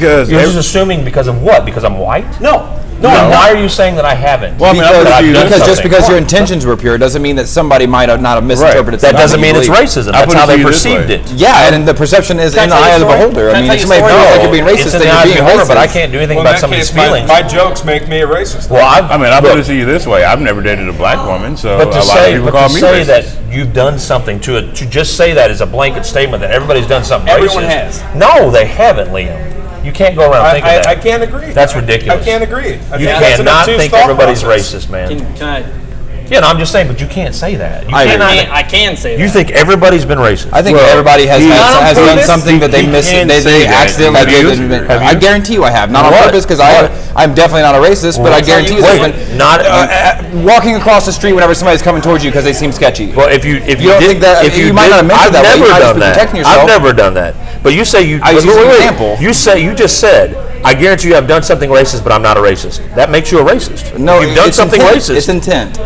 [SPEAKER 3] assuming because of what? Because I'm white?
[SPEAKER 6] No.
[SPEAKER 3] Then why are you saying that I haven't?
[SPEAKER 4] Well, I mean,
[SPEAKER 2] because just because your intentions were pure doesn't mean that somebody might have not have misinterpreted.
[SPEAKER 3] That doesn't
[SPEAKER 2] something
[SPEAKER 3] mean it's
[SPEAKER 2] you believe.
[SPEAKER 3] racism. That's how they perceived it.
[SPEAKER 2] Yeah, and the perception is
[SPEAKER 6] Can I
[SPEAKER 2] in the
[SPEAKER 6] tell you
[SPEAKER 2] eye
[SPEAKER 6] a
[SPEAKER 2] of the
[SPEAKER 6] story?
[SPEAKER 2] beholder.
[SPEAKER 6] Can I
[SPEAKER 2] I mean,
[SPEAKER 6] tell
[SPEAKER 2] if
[SPEAKER 6] you a
[SPEAKER 2] somebody
[SPEAKER 6] story?
[SPEAKER 2] feels like you're being
[SPEAKER 3] It's
[SPEAKER 2] racist,
[SPEAKER 3] in
[SPEAKER 2] then
[SPEAKER 3] the eye
[SPEAKER 2] you're
[SPEAKER 3] of the
[SPEAKER 2] being
[SPEAKER 3] beholder, but I
[SPEAKER 2] racist.
[SPEAKER 3] can't do anything
[SPEAKER 5] Well, in
[SPEAKER 3] about
[SPEAKER 5] that
[SPEAKER 3] somebody's
[SPEAKER 5] case,
[SPEAKER 3] feelings.
[SPEAKER 5] my jokes make me a racist.
[SPEAKER 3] Well,
[SPEAKER 4] I'll put it to you this way: I've never dated a black woman, so
[SPEAKER 3] But
[SPEAKER 4] a
[SPEAKER 3] to
[SPEAKER 4] lot of
[SPEAKER 3] say,
[SPEAKER 4] people call me racist.
[SPEAKER 3] that you've done something to just say that as a blanket statement that everybody's done something
[SPEAKER 6] Everyone
[SPEAKER 3] racist.
[SPEAKER 6] has.
[SPEAKER 3] No, they haven't, Liam. You can't go around thinking that.
[SPEAKER 5] I can't agree.
[SPEAKER 3] That's ridiculous.
[SPEAKER 5] I can't agree. I
[SPEAKER 3] You
[SPEAKER 5] think that's an
[SPEAKER 3] cannot
[SPEAKER 5] obtuse
[SPEAKER 3] think
[SPEAKER 5] thought
[SPEAKER 3] everybody's
[SPEAKER 5] process.
[SPEAKER 3] racist, man.
[SPEAKER 6] can I?
[SPEAKER 3] Yeah, no, I'm just saying, but you can't say that. You
[SPEAKER 2] I agree.
[SPEAKER 3] cannot.
[SPEAKER 6] I can say that.
[SPEAKER 3] You think everybody's been racist?
[SPEAKER 2] I think everybody has
[SPEAKER 6] Not on
[SPEAKER 2] done
[SPEAKER 6] purpose.
[SPEAKER 2] something that they
[SPEAKER 4] He
[SPEAKER 2] miss.
[SPEAKER 4] can
[SPEAKER 2] They
[SPEAKER 4] say that.
[SPEAKER 2] accidentally.
[SPEAKER 4] Have you?
[SPEAKER 2] I guarantee you, I have. Not on
[SPEAKER 3] What?
[SPEAKER 2] purpose, because
[SPEAKER 3] What?
[SPEAKER 2] I'm definitely not a racist. But I guarantee you, there's
[SPEAKER 3] Wait,
[SPEAKER 2] been
[SPEAKER 3] not.
[SPEAKER 2] walking across the street whenever somebody's coming towards you because they seem sketchy.
[SPEAKER 3] Well, if you
[SPEAKER 2] don't
[SPEAKER 3] did,
[SPEAKER 2] think that-
[SPEAKER 3] if
[SPEAKER 2] you
[SPEAKER 3] you
[SPEAKER 2] might
[SPEAKER 3] did,
[SPEAKER 2] not have meant it
[SPEAKER 3] I've
[SPEAKER 2] that way. You
[SPEAKER 3] never
[SPEAKER 2] might just
[SPEAKER 3] done
[SPEAKER 2] be
[SPEAKER 3] that.
[SPEAKER 2] protecting
[SPEAKER 3] I've
[SPEAKER 2] yourself.
[SPEAKER 3] never done that. But you say you.
[SPEAKER 2] I was
[SPEAKER 3] wait,
[SPEAKER 2] using
[SPEAKER 3] wait,
[SPEAKER 2] an
[SPEAKER 3] wait.
[SPEAKER 2] example.
[SPEAKER 3] You just said. I guarantee you, I've done something racist, but I'm not a racist. That makes you a racist.
[SPEAKER 2] No,
[SPEAKER 3] you've done
[SPEAKER 2] it's
[SPEAKER 3] something
[SPEAKER 2] intent.
[SPEAKER 3] racist.
[SPEAKER 2] It's intent.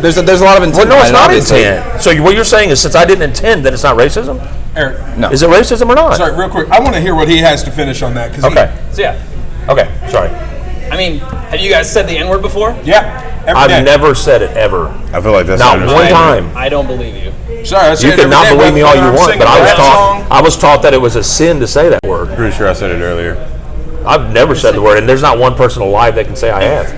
[SPEAKER 2] There's a lot of intent.
[SPEAKER 3] Well, no, it's
[SPEAKER 2] behind it,
[SPEAKER 3] not
[SPEAKER 2] obviously.
[SPEAKER 3] intent. So what you're saying is, since I didn't intend, that it's not racism.
[SPEAKER 5] Eric,
[SPEAKER 2] No.
[SPEAKER 3] Is it racism or not?
[SPEAKER 5] sorry, real quick. I want to hear what he has to finish on that. 'Cause
[SPEAKER 3] Okay.
[SPEAKER 6] So yeah.
[SPEAKER 3] Okay. Sorry.
[SPEAKER 6] I mean, have you guys said the N-word before?
[SPEAKER 5] Yeah. Every day.
[SPEAKER 3] I've never said it ever.
[SPEAKER 4] I feel like that's
[SPEAKER 3] Not
[SPEAKER 4] not
[SPEAKER 3] one time.
[SPEAKER 6] I don't believe you.
[SPEAKER 5] Sorry, I say
[SPEAKER 3] You
[SPEAKER 5] it
[SPEAKER 3] can
[SPEAKER 5] every
[SPEAKER 3] not
[SPEAKER 5] day,
[SPEAKER 3] believe me all
[SPEAKER 5] whether
[SPEAKER 3] you
[SPEAKER 5] I'm
[SPEAKER 3] want,
[SPEAKER 5] singing
[SPEAKER 3] but
[SPEAKER 5] a rap song.
[SPEAKER 3] I was taught that it was a sin to say that word.
[SPEAKER 4] Pretty sure I said it earlier.
[SPEAKER 3] I've never said the word, and there's not one person alive that can say I have.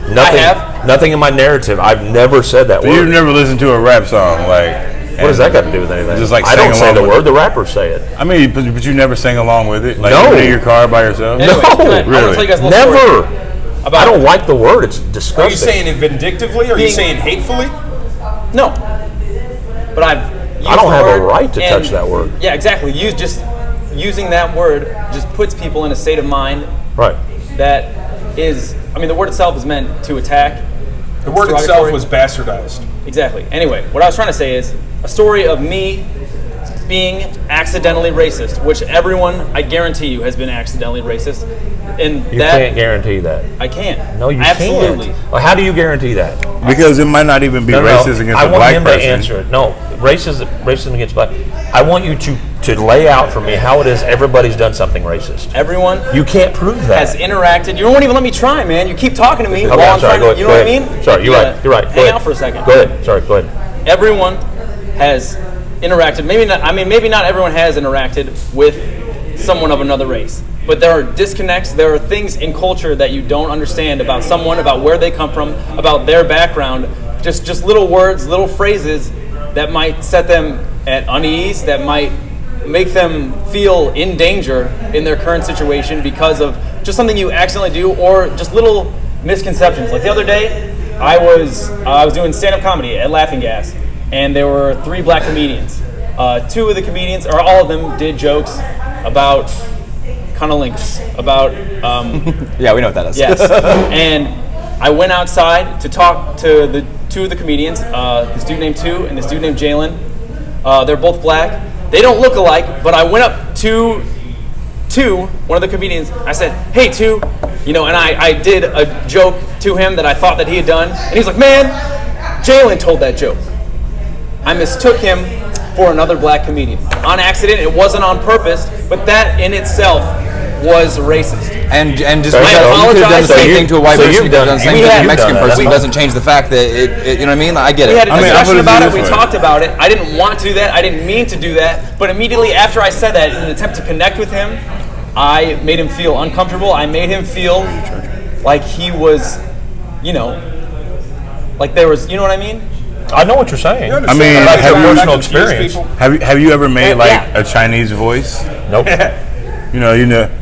[SPEAKER 3] Nothing.
[SPEAKER 6] have.
[SPEAKER 3] Nothing in my narrative. I've never said that
[SPEAKER 4] So you've
[SPEAKER 3] word.
[SPEAKER 4] never listened to a rap song, like?
[SPEAKER 3] What does that got to do with anything?
[SPEAKER 4] Just like
[SPEAKER 3] I don't
[SPEAKER 4] sing
[SPEAKER 3] say
[SPEAKER 4] along
[SPEAKER 3] the
[SPEAKER 4] with
[SPEAKER 3] word.
[SPEAKER 4] it.
[SPEAKER 3] The rappers say it.
[SPEAKER 4] I mean, but you never sang along with it, like
[SPEAKER 3] No.
[SPEAKER 4] even in your car by yourself.
[SPEAKER 6] Anyway,
[SPEAKER 3] No,
[SPEAKER 6] I want to
[SPEAKER 4] really.
[SPEAKER 6] tell you guys a little story
[SPEAKER 3] Never.
[SPEAKER 6] about.
[SPEAKER 3] I don't like the word. It's
[SPEAKER 5] Are you
[SPEAKER 3] disgusting.
[SPEAKER 5] saying it vindictively? Or are you
[SPEAKER 6] Being-
[SPEAKER 5] saying hatefully?
[SPEAKER 6] No. But I've. Used
[SPEAKER 3] I don't
[SPEAKER 6] the
[SPEAKER 3] have a
[SPEAKER 6] word,
[SPEAKER 3] right to
[SPEAKER 6] and-
[SPEAKER 3] touch that word.
[SPEAKER 6] Yeah, exactly. Using that word just puts people in a state of mind
[SPEAKER 3] Right.
[SPEAKER 6] that is. I mean, the word itself is meant to attack.
[SPEAKER 5] The word
[SPEAKER 6] It's
[SPEAKER 5] itself
[SPEAKER 6] derogatory.
[SPEAKER 5] was bastardized.
[SPEAKER 6] Exactly. Anyway, what I was trying to say is a story of me being accidentally racist, which everyone, I guarantee you, has been accidentally racist. And
[SPEAKER 3] You
[SPEAKER 6] that
[SPEAKER 3] can't guarantee that.
[SPEAKER 6] I can.
[SPEAKER 3] No, you
[SPEAKER 6] Absolutely.
[SPEAKER 3] can't. Well, how do you guarantee that?
[SPEAKER 4] Because it might not even be racist against
[SPEAKER 3] I
[SPEAKER 4] a
[SPEAKER 3] want
[SPEAKER 4] black
[SPEAKER 3] him
[SPEAKER 4] person.
[SPEAKER 3] to answer it. No, racism against black. I want you to lay out for me how it is everybody's done something racist.
[SPEAKER 6] Everyone
[SPEAKER 3] You can't prove that.
[SPEAKER 6] has interacted. You won't even let me try, man. You keep talking to me
[SPEAKER 3] Okay,
[SPEAKER 6] while
[SPEAKER 3] I'm sorry.
[SPEAKER 6] trying
[SPEAKER 3] Go
[SPEAKER 6] to.
[SPEAKER 3] ahead.
[SPEAKER 6] You know
[SPEAKER 3] Go
[SPEAKER 6] what I
[SPEAKER 3] ahead.
[SPEAKER 6] mean?
[SPEAKER 3] Sorry, you're
[SPEAKER 6] You
[SPEAKER 3] right.
[SPEAKER 6] gotta
[SPEAKER 3] You're right. Go
[SPEAKER 6] Hang
[SPEAKER 3] ahead.
[SPEAKER 6] out for a second.
[SPEAKER 3] Go ahead. Sorry. Go ahead.
[SPEAKER 6] Everyone has interacted. Maybe not. I mean, maybe not everyone has interacted with someone of another race. But there are disconnects. There are things in culture that you don't understand about someone, about where they come from, about their background. Just little words, little phrases that might set them at unease, that might make them feel in danger in their current situation because of just something you accidentally do, or just little misconceptions. Like the other day, I was doing stand-up comedy at Laughing Gas, and there were 3 black comedians. 2 of the comedians, or all of them, did jokes about cunnilingus, about
[SPEAKER 2] Yeah, we know what that is.
[SPEAKER 6] yes. And I went outside to talk to the 2 of the comedians, this dude named Tu and this dude named Jalen. They're both black. They don't look alike, but I went up to Tu, one of the comedians. I said, "Hey, Tu," and I did a joke to him that I thought that he had done, and he's like, "Man, Jalen told that joke." I mistook him for another black comedian on accident. It wasn't on purpose, but that in itself was racist.
[SPEAKER 2] And just
[SPEAKER 3] So
[SPEAKER 2] because
[SPEAKER 3] you
[SPEAKER 2] you could have done
[SPEAKER 6] apologize.
[SPEAKER 2] the same
[SPEAKER 3] So
[SPEAKER 2] thing to a white
[SPEAKER 3] so
[SPEAKER 2] person,
[SPEAKER 3] you've
[SPEAKER 2] you could have done
[SPEAKER 3] done
[SPEAKER 2] the same
[SPEAKER 3] that.
[SPEAKER 2] thing to a
[SPEAKER 3] You've
[SPEAKER 2] Mexican
[SPEAKER 3] done that.
[SPEAKER 2] person. It doesn't change the fact that it you know what I mean? I get it.
[SPEAKER 6] We had a
[SPEAKER 4] I mean, I'll
[SPEAKER 6] discussion
[SPEAKER 4] put it
[SPEAKER 6] about it.
[SPEAKER 4] this
[SPEAKER 6] We
[SPEAKER 4] way.
[SPEAKER 6] talked about it. I didn't want to do that. I didn't mean to do that. But immediately after I said that, in an attempt to connect with him, I made him feel uncomfortable. I made him feel like he was, like there was, you know what I mean?
[SPEAKER 3] I know what you're saying.
[SPEAKER 5] You
[SPEAKER 4] I
[SPEAKER 5] understand?
[SPEAKER 4] mean,
[SPEAKER 5] Like,
[SPEAKER 4] have
[SPEAKER 5] trying
[SPEAKER 4] you-
[SPEAKER 5] to
[SPEAKER 3] personal
[SPEAKER 5] confuse
[SPEAKER 3] experience.
[SPEAKER 5] people.
[SPEAKER 4] Have you ever made like
[SPEAKER 6] Yeah.
[SPEAKER 4] a Chinese voice?
[SPEAKER 3] Nope.
[SPEAKER 4] You know.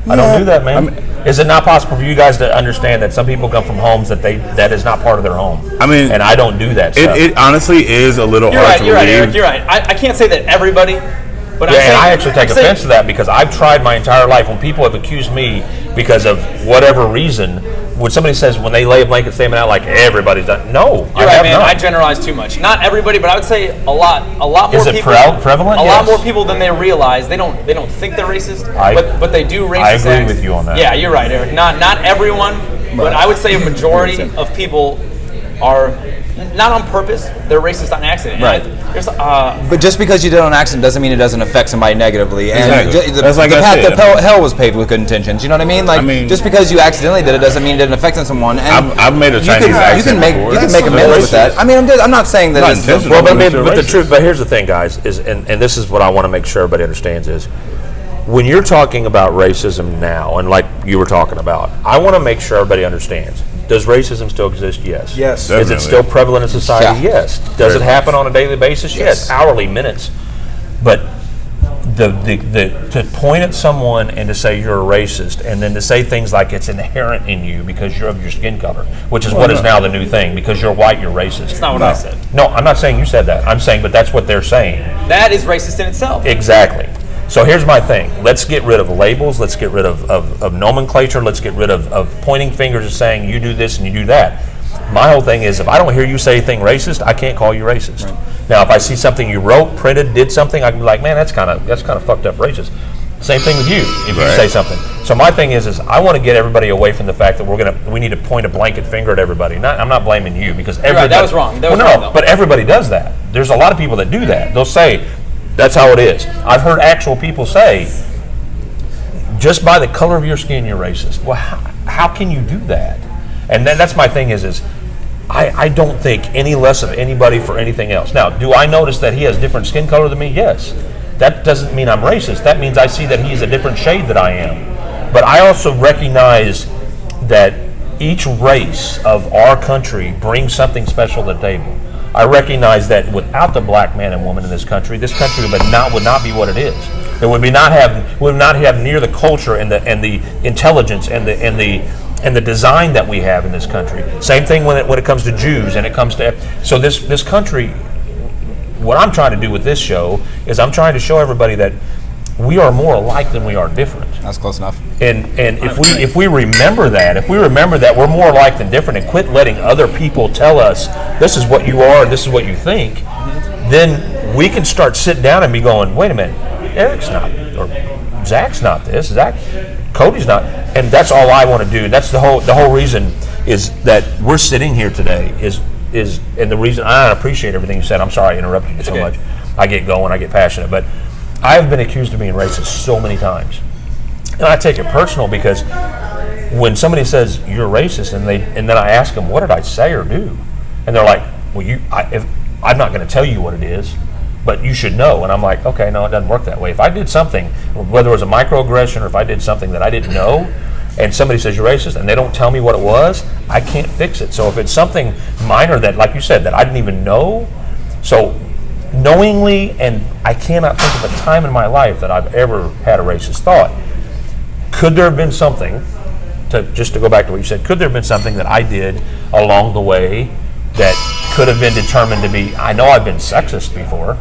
[SPEAKER 3] I don't do that, man.
[SPEAKER 4] I mean-
[SPEAKER 3] is it not possible for you guys to understand that some people come from homes that is not part of their home?
[SPEAKER 4] I mean,
[SPEAKER 3] and I don't do that stuff.
[SPEAKER 4] It honestly is a little
[SPEAKER 6] You're
[SPEAKER 4] hard
[SPEAKER 6] right,
[SPEAKER 4] to
[SPEAKER 6] you're right,
[SPEAKER 4] believe.
[SPEAKER 6] Eric, you're right. I can't say that everybody, but I'm
[SPEAKER 3] Yeah,
[SPEAKER 6] saying,
[SPEAKER 3] and I actually take
[SPEAKER 6] I'm saying-
[SPEAKER 3] offense to that because I've tried my entire life when people have accused me because of whatever reason. When somebody says when they lay a blanket statement out like everybody's done, no,
[SPEAKER 6] You're right, man. I generalize too much. Not everybody, but I would say a lot more
[SPEAKER 3] Is it
[SPEAKER 6] people.
[SPEAKER 3] prevalent?
[SPEAKER 6] A lot
[SPEAKER 3] Yes.
[SPEAKER 6] more people than they realize. They don't think they're racist,
[SPEAKER 3] I-
[SPEAKER 6] but they do racist.
[SPEAKER 3] I agree
[SPEAKER 6] acts.
[SPEAKER 3] with you on that.
[SPEAKER 6] Yeah, you're right, Eric. Not everyone, but I would say a majority of people are not on purpose. They're racist on accident.
[SPEAKER 2] Right.
[SPEAKER 6] There's
[SPEAKER 2] But just because you did it on accident doesn't mean it doesn't affect somebody negatively. And
[SPEAKER 4] Exactly.
[SPEAKER 2] the
[SPEAKER 4] That's like I
[SPEAKER 2] path
[SPEAKER 4] said.
[SPEAKER 2] to hell was paved with good intentions. You know what I mean? Like,
[SPEAKER 4] I mean-
[SPEAKER 2] just because you accidentally did it doesn't mean it didn't affect someone. And
[SPEAKER 4] I've made a Chinese
[SPEAKER 2] you
[SPEAKER 4] accent
[SPEAKER 2] can make
[SPEAKER 4] before.
[SPEAKER 2] you can
[SPEAKER 4] That's
[SPEAKER 2] make amends with that.
[SPEAKER 4] racist.
[SPEAKER 2] I mean, I'm not saying that
[SPEAKER 4] Not
[SPEAKER 2] it's
[SPEAKER 4] intentional.
[SPEAKER 3] Well, but,
[SPEAKER 4] Mr.
[SPEAKER 3] but the
[SPEAKER 4] Racist.
[SPEAKER 3] truth. But here's the thing, guys, is and this is what I want to make sure everybody understands is when you're talking about racism now, and like you were talking about, I want to make sure everybody understands. Does racism still exist? Yes.
[SPEAKER 5] Yes.
[SPEAKER 3] Is
[SPEAKER 4] Definitely.
[SPEAKER 3] it still prevalent in society?
[SPEAKER 2] Yeah.
[SPEAKER 3] Yes. Does
[SPEAKER 4] Very
[SPEAKER 3] it happen on a daily basis? Yes.
[SPEAKER 2] Yes.
[SPEAKER 3] Hourly, minutes. But the to point at someone and to say you're a racist, and then to say things like it's inherent in you because you're of your skin color, which is what is now the new thing. Because you're white, you're racist.
[SPEAKER 6] That's not what I said.
[SPEAKER 3] No, I'm not saying you said that. I'm saying, but that's what they're saying.
[SPEAKER 6] That is racist in itself.
[SPEAKER 3] Exactly. So here's my thing. Let's get rid of labels. Let's get rid of nomenclature. Let's get rid of pointing fingers and saying you do this and you do that. My whole thing is if I don't hear you say anything racist, I can't call you racist. Right. Now, if I see something you wrote, printed, did something, I can be like, man, that's kind of fucked up racist. Same thing with you if you say something. So my thing is I want to get everybody away from the fact that we need to point a blanket finger at everybody. I'm not blaming you because everybody.
[SPEAKER 6] Right, that was wrong. That was wrong, though.
[SPEAKER 3] But everybody does that. There's a lot of people that do that. They'll say, that's how it is. I've heard actual people say, just by the color of your skin, you're racist. Well, how can you do that? And then that's my thing is I don't think any less of anybody for anything else. Now, do I notice that he has different skin color than me? Yes. That doesn't mean I'm racist. That means I see that he's a different shade than I am. But I also recognize that each race of our country brings something special to the table. I recognize that without the black man and woman in this country would not be what it is. It would not have near the culture and the intelligence and the design that we have in this country. Same thing when it comes to Jews and it comes to so this country. What I'm trying to do with this show is I'm trying to show everybody that we are more alike than we are different.
[SPEAKER 2] That's close enough.
[SPEAKER 3] And if we remember that we're more alike than different and quit letting other people tell us this is what you are and this is what you think, then we can start sitting down and be going, wait a minute, Eric's not, or Zach's not this, Cody's not, and that's all I want to do. That's the whole reason is that we're sitting here today is and the reason I appreciate everything you said. I'm sorry I interrupted you so much. I get going, I get passionate, but I've been accused of being racist so many times. And I take it personal because when somebody says you're racist and then I ask them, what did I say or do? And they're like, well, I'm not going to tell you what it is, but you should know. And I'm like, okay, no, it doesn't work that way. If I did something, whether it was a microaggression or if I did something that I didn't know, and somebody says you're racist and they don't tell me what it was, I can't fix it. So if it's something minor that, like you said, that I didn't even know, so knowingly, and I cannot think of a time in my life that I've ever had a racist thought. Could there have been something, just to go back to what you said, could there have been something that I did along the way that could have been determined to be, I know I've been sexist before.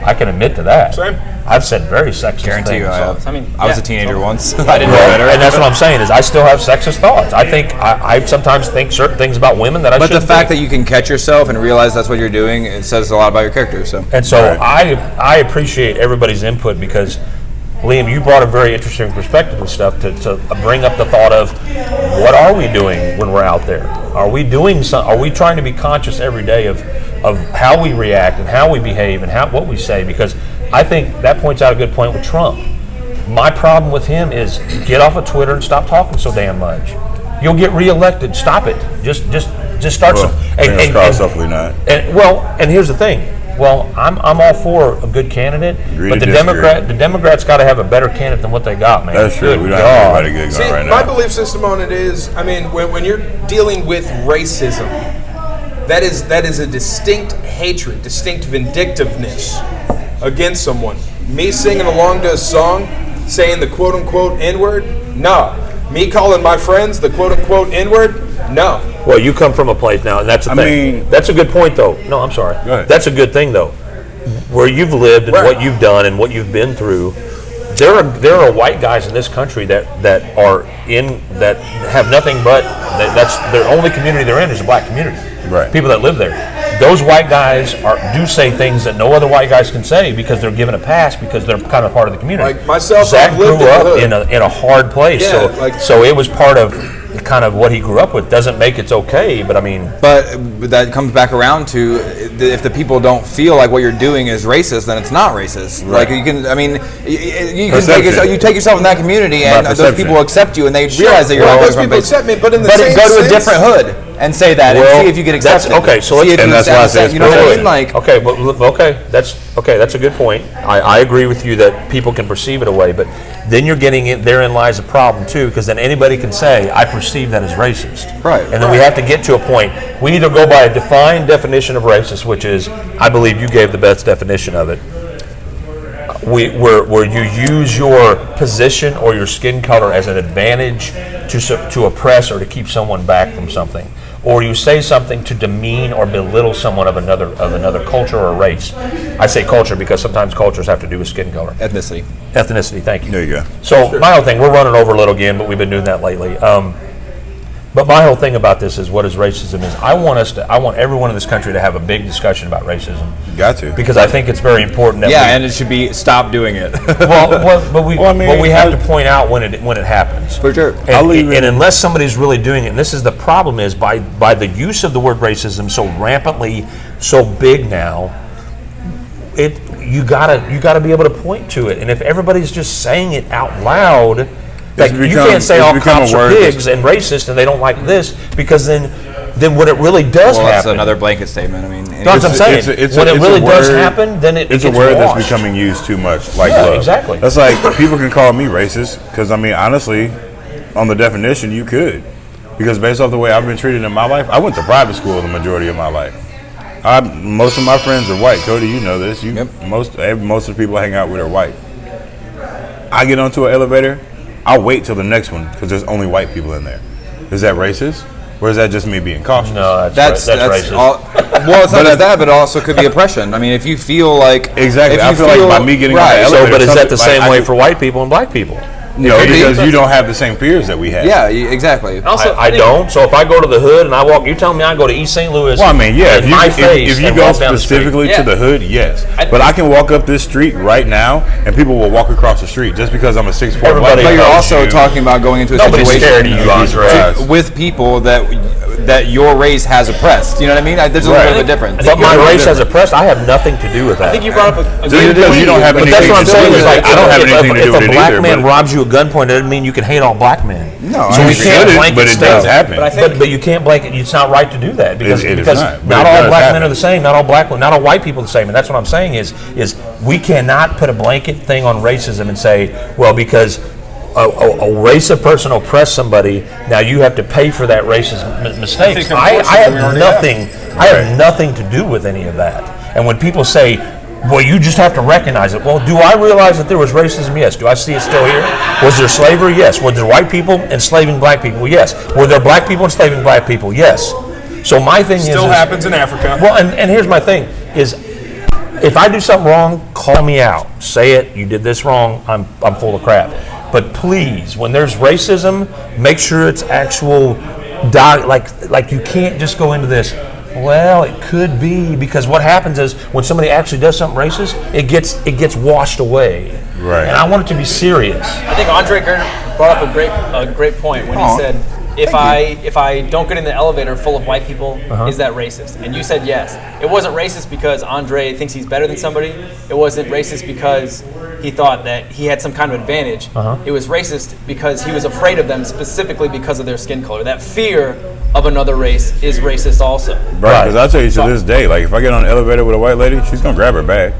[SPEAKER 3] I can admit to that.
[SPEAKER 5] Same.
[SPEAKER 3] I've said very sexist
[SPEAKER 2] Guarantee
[SPEAKER 3] things.
[SPEAKER 2] you I have. I was a teenager once.
[SPEAKER 3] I didn't know better. And that's what I'm saying is I still have sexist thoughts. I think I sometimes think certain things about women that I shouldn't.
[SPEAKER 2] But the fact
[SPEAKER 3] think.
[SPEAKER 2] that you can catch yourself and realize that's what you're doing, it says a lot about your character. So.
[SPEAKER 3] And so I appreciate everybody's input because, Liam, you brought a very interesting perspective and stuff to bring up the thought of what are we doing when we're out there? Are we doing some? Are we trying to be conscious every day of how we react and how we behave and what we say? Because I think that points out a good point with Trump. My problem with him is get off of Twitter and stop talking so damn much. You'll get reelected. Stop it. Just start some.
[SPEAKER 4] Hopefully not.
[SPEAKER 3] And here's the thing. Well, I'm all for a good candidate, but the Democrats got to have a better candidate than what they got, man.
[SPEAKER 4] That's true.
[SPEAKER 3] Good
[SPEAKER 4] We don't
[SPEAKER 3] God.
[SPEAKER 4] have anybody good going right now.
[SPEAKER 5] My belief system on it is, I mean, when you're dealing with racism, that is a distinct hatred, distinct vindictiveness against someone. Me singing along to a song, saying the quote-unquote N-word, no. Me calling my friends the quote-unquote N-word, no.
[SPEAKER 3] Well, you come from a place now, and that's the thing. That's a good point, though. No, I'm sorry.
[SPEAKER 4] Go ahead.
[SPEAKER 3] That's a good thing, though. Where you've lived and what you've done and what you've been through, there are white guys in this country that have nothing but that's their only community they're in is a black community.
[SPEAKER 4] Right.
[SPEAKER 3] People that live there. Those white guys do say things that no other white guys can say because they're given a pass because they're kind of part of the community.
[SPEAKER 5] Like myself,
[SPEAKER 3] Zach
[SPEAKER 5] I've
[SPEAKER 3] grew
[SPEAKER 5] lived in the
[SPEAKER 3] up
[SPEAKER 5] hood.
[SPEAKER 3] in a hard place,
[SPEAKER 5] Yeah,
[SPEAKER 3] so it was part of kind of what he grew up with. Doesn't make it's okay, but I mean.
[SPEAKER 2] But that comes back around to if the people don't feel like what you're doing is racist, then it's not racist.
[SPEAKER 4] Right.
[SPEAKER 2] Like you can, I mean, you can
[SPEAKER 4] Perception.
[SPEAKER 2] take yourself in that community, and
[SPEAKER 4] About
[SPEAKER 2] those
[SPEAKER 4] perception.
[SPEAKER 2] people accept you, and they realize that you're
[SPEAKER 5] Well,
[SPEAKER 2] not
[SPEAKER 5] those people accept me, but in the same
[SPEAKER 2] go to a
[SPEAKER 5] sense-
[SPEAKER 2] different hood and say that, and see if you get accepted.
[SPEAKER 3] Okay, so let's,
[SPEAKER 2] See if
[SPEAKER 4] and
[SPEAKER 2] you
[SPEAKER 4] that's why I say it's
[SPEAKER 2] you know what I mean?
[SPEAKER 4] perception.
[SPEAKER 2] Like,
[SPEAKER 3] okay, that's a good point. I agree with you that people can perceive it away, but then you're getting it. Therein lies a problem too, because then anybody can say, "I perceive that as racist."
[SPEAKER 2] Right,
[SPEAKER 3] And then we have to get to a point. We either go by a defined definition of racist, which is, I believe you gave the best definition of it. Where you use your position or your skin color as an advantage to oppress or to keep someone back from something, or you say something to demean or belittle someone of another culture or race. I say culture because sometimes cultures have to do with skin color.
[SPEAKER 2] ethnicity.
[SPEAKER 3] Ethnicity, thank you.
[SPEAKER 4] There you go.
[SPEAKER 3] So my whole thing, we're running over a little again, but we've been doing that lately. But my whole thing about this is what is racism is. I want everyone in this country to have a big discussion about racism.
[SPEAKER 4] Got to.
[SPEAKER 3] Because I think it's very important that
[SPEAKER 2] Yeah, and it should be stop doing it.
[SPEAKER 3] but we have
[SPEAKER 4] I-
[SPEAKER 3] to point out when it happens.
[SPEAKER 2] For sure.
[SPEAKER 3] And unless somebody's really doing it, and this is the problem is by the use of the word racism so rampantly, so big now, you gotta be able to point to it. And if everybody's just saying it out loud, like you can't say all cops are pigs and racist and they don't like this, because then when it really does
[SPEAKER 2] Well, that's
[SPEAKER 3] happen,
[SPEAKER 2] another blanket statement. I mean,
[SPEAKER 3] that's what I'm saying. When it really does
[SPEAKER 4] word-
[SPEAKER 3] happen, then it
[SPEAKER 4] It's
[SPEAKER 3] gets
[SPEAKER 4] a word
[SPEAKER 3] washed.
[SPEAKER 4] that's becoming used too much, like
[SPEAKER 3] Yeah,
[SPEAKER 4] love.
[SPEAKER 3] exactly.
[SPEAKER 4] That's like people can call me racist because I mean, honestly, on the definition, you could, because based off the way I've been treated in my life, I went to private school the majority of my life. Most of my friends are white. Cody, you know this. Most of the people I hang out with are white. I get onto an elevator, I'll wait till the next one because there's only white people in there. Is that racist? Or is that just me being cautious?
[SPEAKER 3] No,
[SPEAKER 2] that's
[SPEAKER 3] racist.
[SPEAKER 2] all. Well, it's not just that, but it also could be oppression. I mean, if you feel like
[SPEAKER 4] Exactly.
[SPEAKER 2] if
[SPEAKER 4] I
[SPEAKER 2] you
[SPEAKER 4] feel like by me getting on the
[SPEAKER 2] right.
[SPEAKER 4] elevator,
[SPEAKER 3] But is that the
[SPEAKER 4] something-
[SPEAKER 3] same
[SPEAKER 4] like,
[SPEAKER 3] way
[SPEAKER 4] I
[SPEAKER 3] for white people and black people?
[SPEAKER 4] No,
[SPEAKER 2] could be.
[SPEAKER 4] because you don't have the same fears that we have.
[SPEAKER 2] Yeah, exactly.
[SPEAKER 6] Also,
[SPEAKER 3] I
[SPEAKER 6] think-
[SPEAKER 3] don't. So if I go to the hood and I walk, you telling me I go to East St. Louis?
[SPEAKER 4] Well, I mean, yeah.
[SPEAKER 3] in my face
[SPEAKER 4] If you
[SPEAKER 3] and
[SPEAKER 4] go
[SPEAKER 3] walk down the street.
[SPEAKER 4] specifically to
[SPEAKER 6] Yeah.
[SPEAKER 4] the hood, yes.
[SPEAKER 6] I-
[SPEAKER 4] But I can walk up this street right now, and people will walk across the street just because I'm a 6'4" black
[SPEAKER 3] Everybody
[SPEAKER 4] man.
[SPEAKER 2] But you're
[SPEAKER 3] knows
[SPEAKER 2] also
[SPEAKER 3] you.
[SPEAKER 2] talking about going into a
[SPEAKER 3] Nobody's
[SPEAKER 2] situation
[SPEAKER 3] scared of you, Andre.
[SPEAKER 2] with people that your race has oppressed. You know what I mean? There's a little bit of a difference.
[SPEAKER 3] But my
[SPEAKER 4] you're
[SPEAKER 3] race
[SPEAKER 4] different.
[SPEAKER 3] has oppressed. I have nothing to do with that.
[SPEAKER 6] I think you brought up a
[SPEAKER 4] Just
[SPEAKER 6] good
[SPEAKER 4] because
[SPEAKER 6] point.
[SPEAKER 4] you don't have
[SPEAKER 3] But
[SPEAKER 4] anything
[SPEAKER 3] that's what I'm
[SPEAKER 4] to do
[SPEAKER 3] saying.
[SPEAKER 4] with
[SPEAKER 3] Is
[SPEAKER 4] it.
[SPEAKER 3] like,
[SPEAKER 4] I don't have anything to do
[SPEAKER 3] if
[SPEAKER 4] with
[SPEAKER 3] a
[SPEAKER 4] it
[SPEAKER 3] black
[SPEAKER 4] either.
[SPEAKER 3] man
[SPEAKER 4] but-
[SPEAKER 3] robs you at gunpoint, it doesn't mean you can hate all black men.
[SPEAKER 2] No,
[SPEAKER 3] so
[SPEAKER 2] I
[SPEAKER 3] we can't
[SPEAKER 4] shouldn't,
[SPEAKER 3] blanket
[SPEAKER 4] but it
[SPEAKER 3] statement.
[SPEAKER 4] does happen.
[SPEAKER 6] But I think-
[SPEAKER 3] But you can't blanket. It's not right to do that because
[SPEAKER 4] It is
[SPEAKER 3] because
[SPEAKER 4] not, but
[SPEAKER 3] not
[SPEAKER 4] it
[SPEAKER 3] all
[SPEAKER 4] does
[SPEAKER 3] black men
[SPEAKER 4] happen.
[SPEAKER 3] are the same. Not all white people are the same. And that's what I'm saying is we cannot put a blanket thing on racism and say, well, because a race of person oppressed somebody, now you have to pay for that racist mistakes. I
[SPEAKER 5] unfortunately, we
[SPEAKER 3] have
[SPEAKER 5] already
[SPEAKER 3] nothing. I have nothing to do with any of that. And when people say, well, you just have to recognize it. Well, do I realize that there was racism? Yes. Do I see it still here? Was there slavery? Yes. Were there white people enslaving black people? Yes. Were there black people enslaving black people? Yes. So my thing
[SPEAKER 5] Still happens in Africa.
[SPEAKER 3] Well, and here's my thing is, if I do something wrong, call me out. Say it. You did this wrong. I'm full of crap. But please, when there's racism, make sure it's actual. Like you can't just go into this. Well, it could be, because what happens is when somebody actually does something racist, it gets washed away.
[SPEAKER 4] Right.
[SPEAKER 3] And I want it to be serious.
[SPEAKER 6] I think Andre Gurner brought up a great point when he said, if I don't get in the elevator full of white people, is that racist? And you said yes. It wasn't racist because Andre thinks he's better than somebody. It wasn't racist because he thought that he had some kind of advantage. It was racist because he was afraid of them specifically because of their skin color. That fear of another race is racist also.
[SPEAKER 4] Right, because I'll tell you to this day, like if I get on an elevator with a white lady, she's going to grab her bag.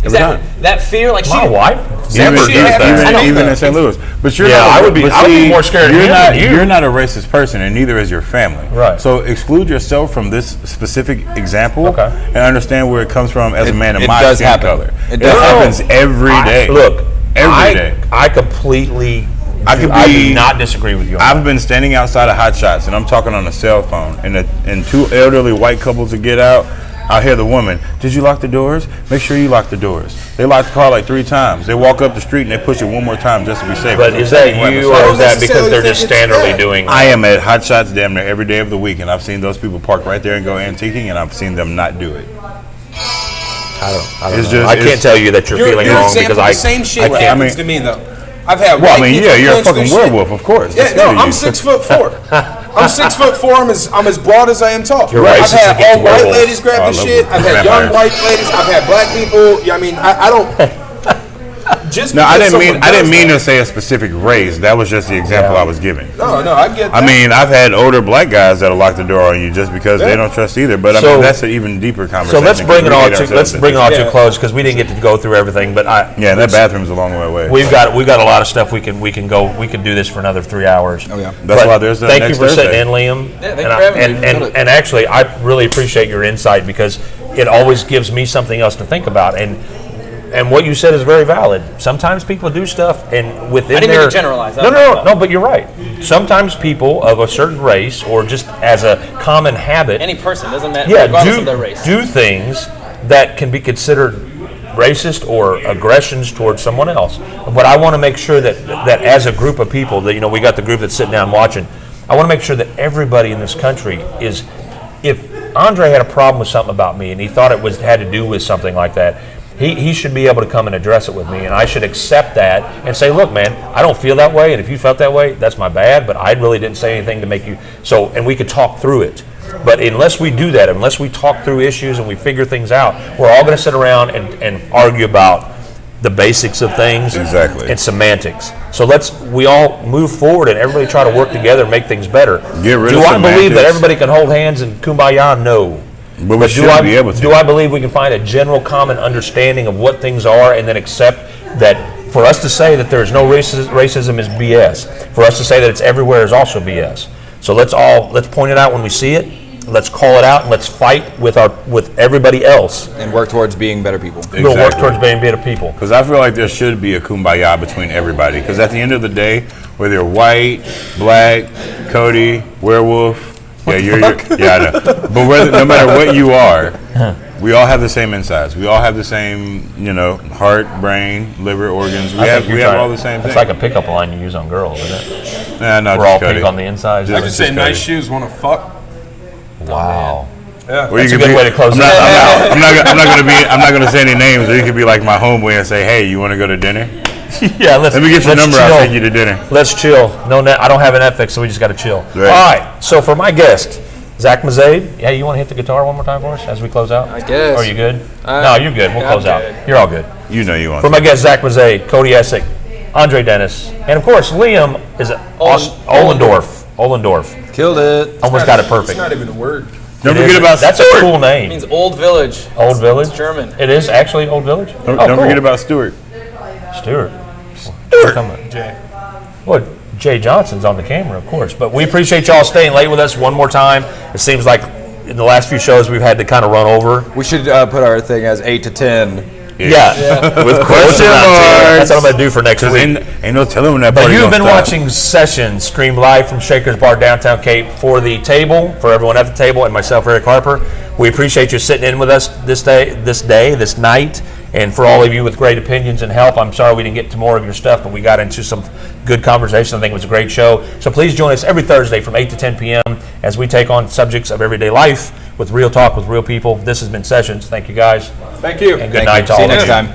[SPEAKER 4] Every
[SPEAKER 6] Exactly.
[SPEAKER 4] time.
[SPEAKER 6] That fear, like
[SPEAKER 3] My wife
[SPEAKER 4] Even,
[SPEAKER 3] never does that.
[SPEAKER 4] even in St. Louis. But you're
[SPEAKER 3] Yeah,
[SPEAKER 4] not,
[SPEAKER 3] I would be more scared of
[SPEAKER 4] you're
[SPEAKER 3] him
[SPEAKER 4] not,
[SPEAKER 3] than you.
[SPEAKER 4] You're not a racist person, and neither is your family.
[SPEAKER 3] Right.
[SPEAKER 4] So exclude yourself from this specific example and understand where it comes from as a man of
[SPEAKER 2] it
[SPEAKER 4] my
[SPEAKER 2] does
[SPEAKER 4] skin
[SPEAKER 2] happen.
[SPEAKER 4] color.
[SPEAKER 2] It
[SPEAKER 4] It
[SPEAKER 2] does
[SPEAKER 4] happens every day.
[SPEAKER 3] Look,
[SPEAKER 4] Every day.
[SPEAKER 3] I completely.
[SPEAKER 4] I could
[SPEAKER 3] I
[SPEAKER 4] be-
[SPEAKER 3] do not disagree with you. On
[SPEAKER 4] I've been standing outside of Hot Shots, and I'm talking on a cell phone, and two elderly white couples would get out. I'll hear the woman, did you lock the doors? Make sure you lock the doors. They lock the car like 3 times. They walk up the street and they push it one more time just to be safe.
[SPEAKER 3] But is that you, or is that because they're just standardly doing?
[SPEAKER 4] I am at Hot Shots damn near every day of the week, and I've seen those people park right there and go antiquing, and I've seen them not do it.
[SPEAKER 3] I don't know. I can't tell you that you're feeling wrong because
[SPEAKER 5] the same shit
[SPEAKER 3] I can't.
[SPEAKER 5] happens to me though. I've had
[SPEAKER 4] you're a fucking werewolf, of course.
[SPEAKER 5] Yeah, no, I'm 6'4". I'm 6'4". I'm as broad as I am tall.
[SPEAKER 3] You're right.
[SPEAKER 5] I've had all white ladies grab the shit. I've had young white ladies. I've had black people. I mean, I don't. Just
[SPEAKER 4] no, I didn't mean to say a specific race. That was just the example I was giving.
[SPEAKER 5] No, I get that.
[SPEAKER 4] I mean, I've had older black guys that'll lock the door on you just because they don't trust either. But I mean, that's an even deeper conversation.
[SPEAKER 3] So let's bring it all to a close because we didn't get to go through everything. But
[SPEAKER 4] that bathroom's a long way away.
[SPEAKER 3] We've got a lot of stuff we can go. We can do this for another 3 hours.
[SPEAKER 2] Oh yeah,
[SPEAKER 4] that's why there's the
[SPEAKER 3] thank
[SPEAKER 4] next
[SPEAKER 3] you for
[SPEAKER 4] Thursday.
[SPEAKER 3] sitting in, Liam.
[SPEAKER 6] Yeah, thank you for having me.
[SPEAKER 3] And actually, I really appreciate your insight because it always gives me something else to think about. And what you said is very valid. Sometimes people do stuff, and within
[SPEAKER 6] I didn't mean to generalize.
[SPEAKER 3] No, but you're right. Sometimes people of a certain race, or just as a common habit,
[SPEAKER 6] Any person, doesn't matter, regardless of their race.
[SPEAKER 3] do things that can be considered racist or aggressions towards someone else. But I want to make sure that as a group of people, that we got the group that's sitting down watching. I want to make sure that everybody in this country is. If Andre had a problem with something about me, and he thought it had to do with something like that. He should be able to come and address it with me, and I should accept that and say, look, man, I don't feel that way, and if you felt that way, that's my bad, but I really didn't say anything to make you so, and we could talk through it. But unless we do that, unless we talk through issues and we figure things out, we're all going to sit around and argue about the basics of things and semantics. So we all move forward and everybody try to work together and make things better.
[SPEAKER 4] Get rid
[SPEAKER 3] do
[SPEAKER 4] of
[SPEAKER 3] I
[SPEAKER 4] semantics.
[SPEAKER 3] believe that everybody can hold hands and kumbaya? No.
[SPEAKER 4] But we should be able to.
[SPEAKER 3] Do I believe we can find a general common understanding of what things are and then accept that for us to say that there's no racism is BS. For us to say that it's everywhere is also BS. So let's point it out when we see it. Let's call it out and let's fight with everybody else.
[SPEAKER 2] And work towards being better people.
[SPEAKER 4] Exactly.
[SPEAKER 3] We'll work towards being better people.
[SPEAKER 4] Because I feel like there should be a kumbaya between everybody. Because at the end of the day, whether you're white, black, Cody, werewolf, I know. But no matter what you are, we all have the same insides. We all have the same, heart, brain, liver, organs. We have all the same things.
[SPEAKER 3] It's like a pickup line you use on girls, isn't it?
[SPEAKER 4] Nah, no,
[SPEAKER 3] we're all
[SPEAKER 4] Cody.
[SPEAKER 3] pink on the inside.
[SPEAKER 5] I could say nice shoes, want to fuck.
[SPEAKER 3] Wow.
[SPEAKER 5] Yeah,
[SPEAKER 3] that's a good way to close it.
[SPEAKER 4] I'm not gonna say any names, or you could be like my homeboy and say, "Hey, you want to go to dinner?"
[SPEAKER 3] Yeah, let
[SPEAKER 4] me get your number. I'll take you to dinner.
[SPEAKER 3] Let's chill. I don't have an Netflix, so we just got to chill.
[SPEAKER 4] Right.
[SPEAKER 3] All right. So for my guest, Zach Mazade, you want to hit the guitar one more time for us as we close out?
[SPEAKER 6] I guess.
[SPEAKER 3] Are you good? No, you're good. We'll close out. You're all good.
[SPEAKER 4] You know you want.
[SPEAKER 3] For my guest, Zach Mazade, Cody Essick, Andre Dennis, and of course Liam is Ollendorf.
[SPEAKER 2] Killed it.
[SPEAKER 3] Almost got it perfect.
[SPEAKER 5] It's not even a word.
[SPEAKER 4] Don't forget about
[SPEAKER 3] that's
[SPEAKER 4] Stuart.
[SPEAKER 3] a cool name.
[SPEAKER 6] It means Old Village.
[SPEAKER 3] Old Village.
[SPEAKER 6] It's German.
[SPEAKER 3] It is actually Old Village.
[SPEAKER 4] Don't
[SPEAKER 3] cool.
[SPEAKER 4] forget about Stuart.
[SPEAKER 3] Stuart.
[SPEAKER 5] Jay.
[SPEAKER 3] Well, Jay Johnson's on the camera, of course. But we appreciate y'all staying late with us one more time. It seems like in the last few shows we've had to kind of run over.
[SPEAKER 2] We should put our thing as 8 to 10.
[SPEAKER 3] Yeah. With question marks. That's what I'm going to do for next week.
[SPEAKER 4] Ain't no telling when that
[SPEAKER 3] But
[SPEAKER 4] party
[SPEAKER 3] you've been
[SPEAKER 4] gonna stop.
[SPEAKER 3] watching Sessions streamed live from Shaker's Bar, downtown Cape, for the table, for everyone at the table, and myself, Eric Harper. We appreciate you sitting in with us this night, and for all of you with great opinions and help. I'm sorry we didn't get to more of your stuff, but we got into some good conversation. I think it was a great show. So please join us every Thursday from 8 to 10 p.m. as we take on subjects of everyday life with real talk with real people. This has been Sessions. Thank you, guys.
[SPEAKER 5] Thank you.
[SPEAKER 3] And good night to all
[SPEAKER 2] See
[SPEAKER 3] of
[SPEAKER 2] you
[SPEAKER 3] you.
[SPEAKER 2] next time.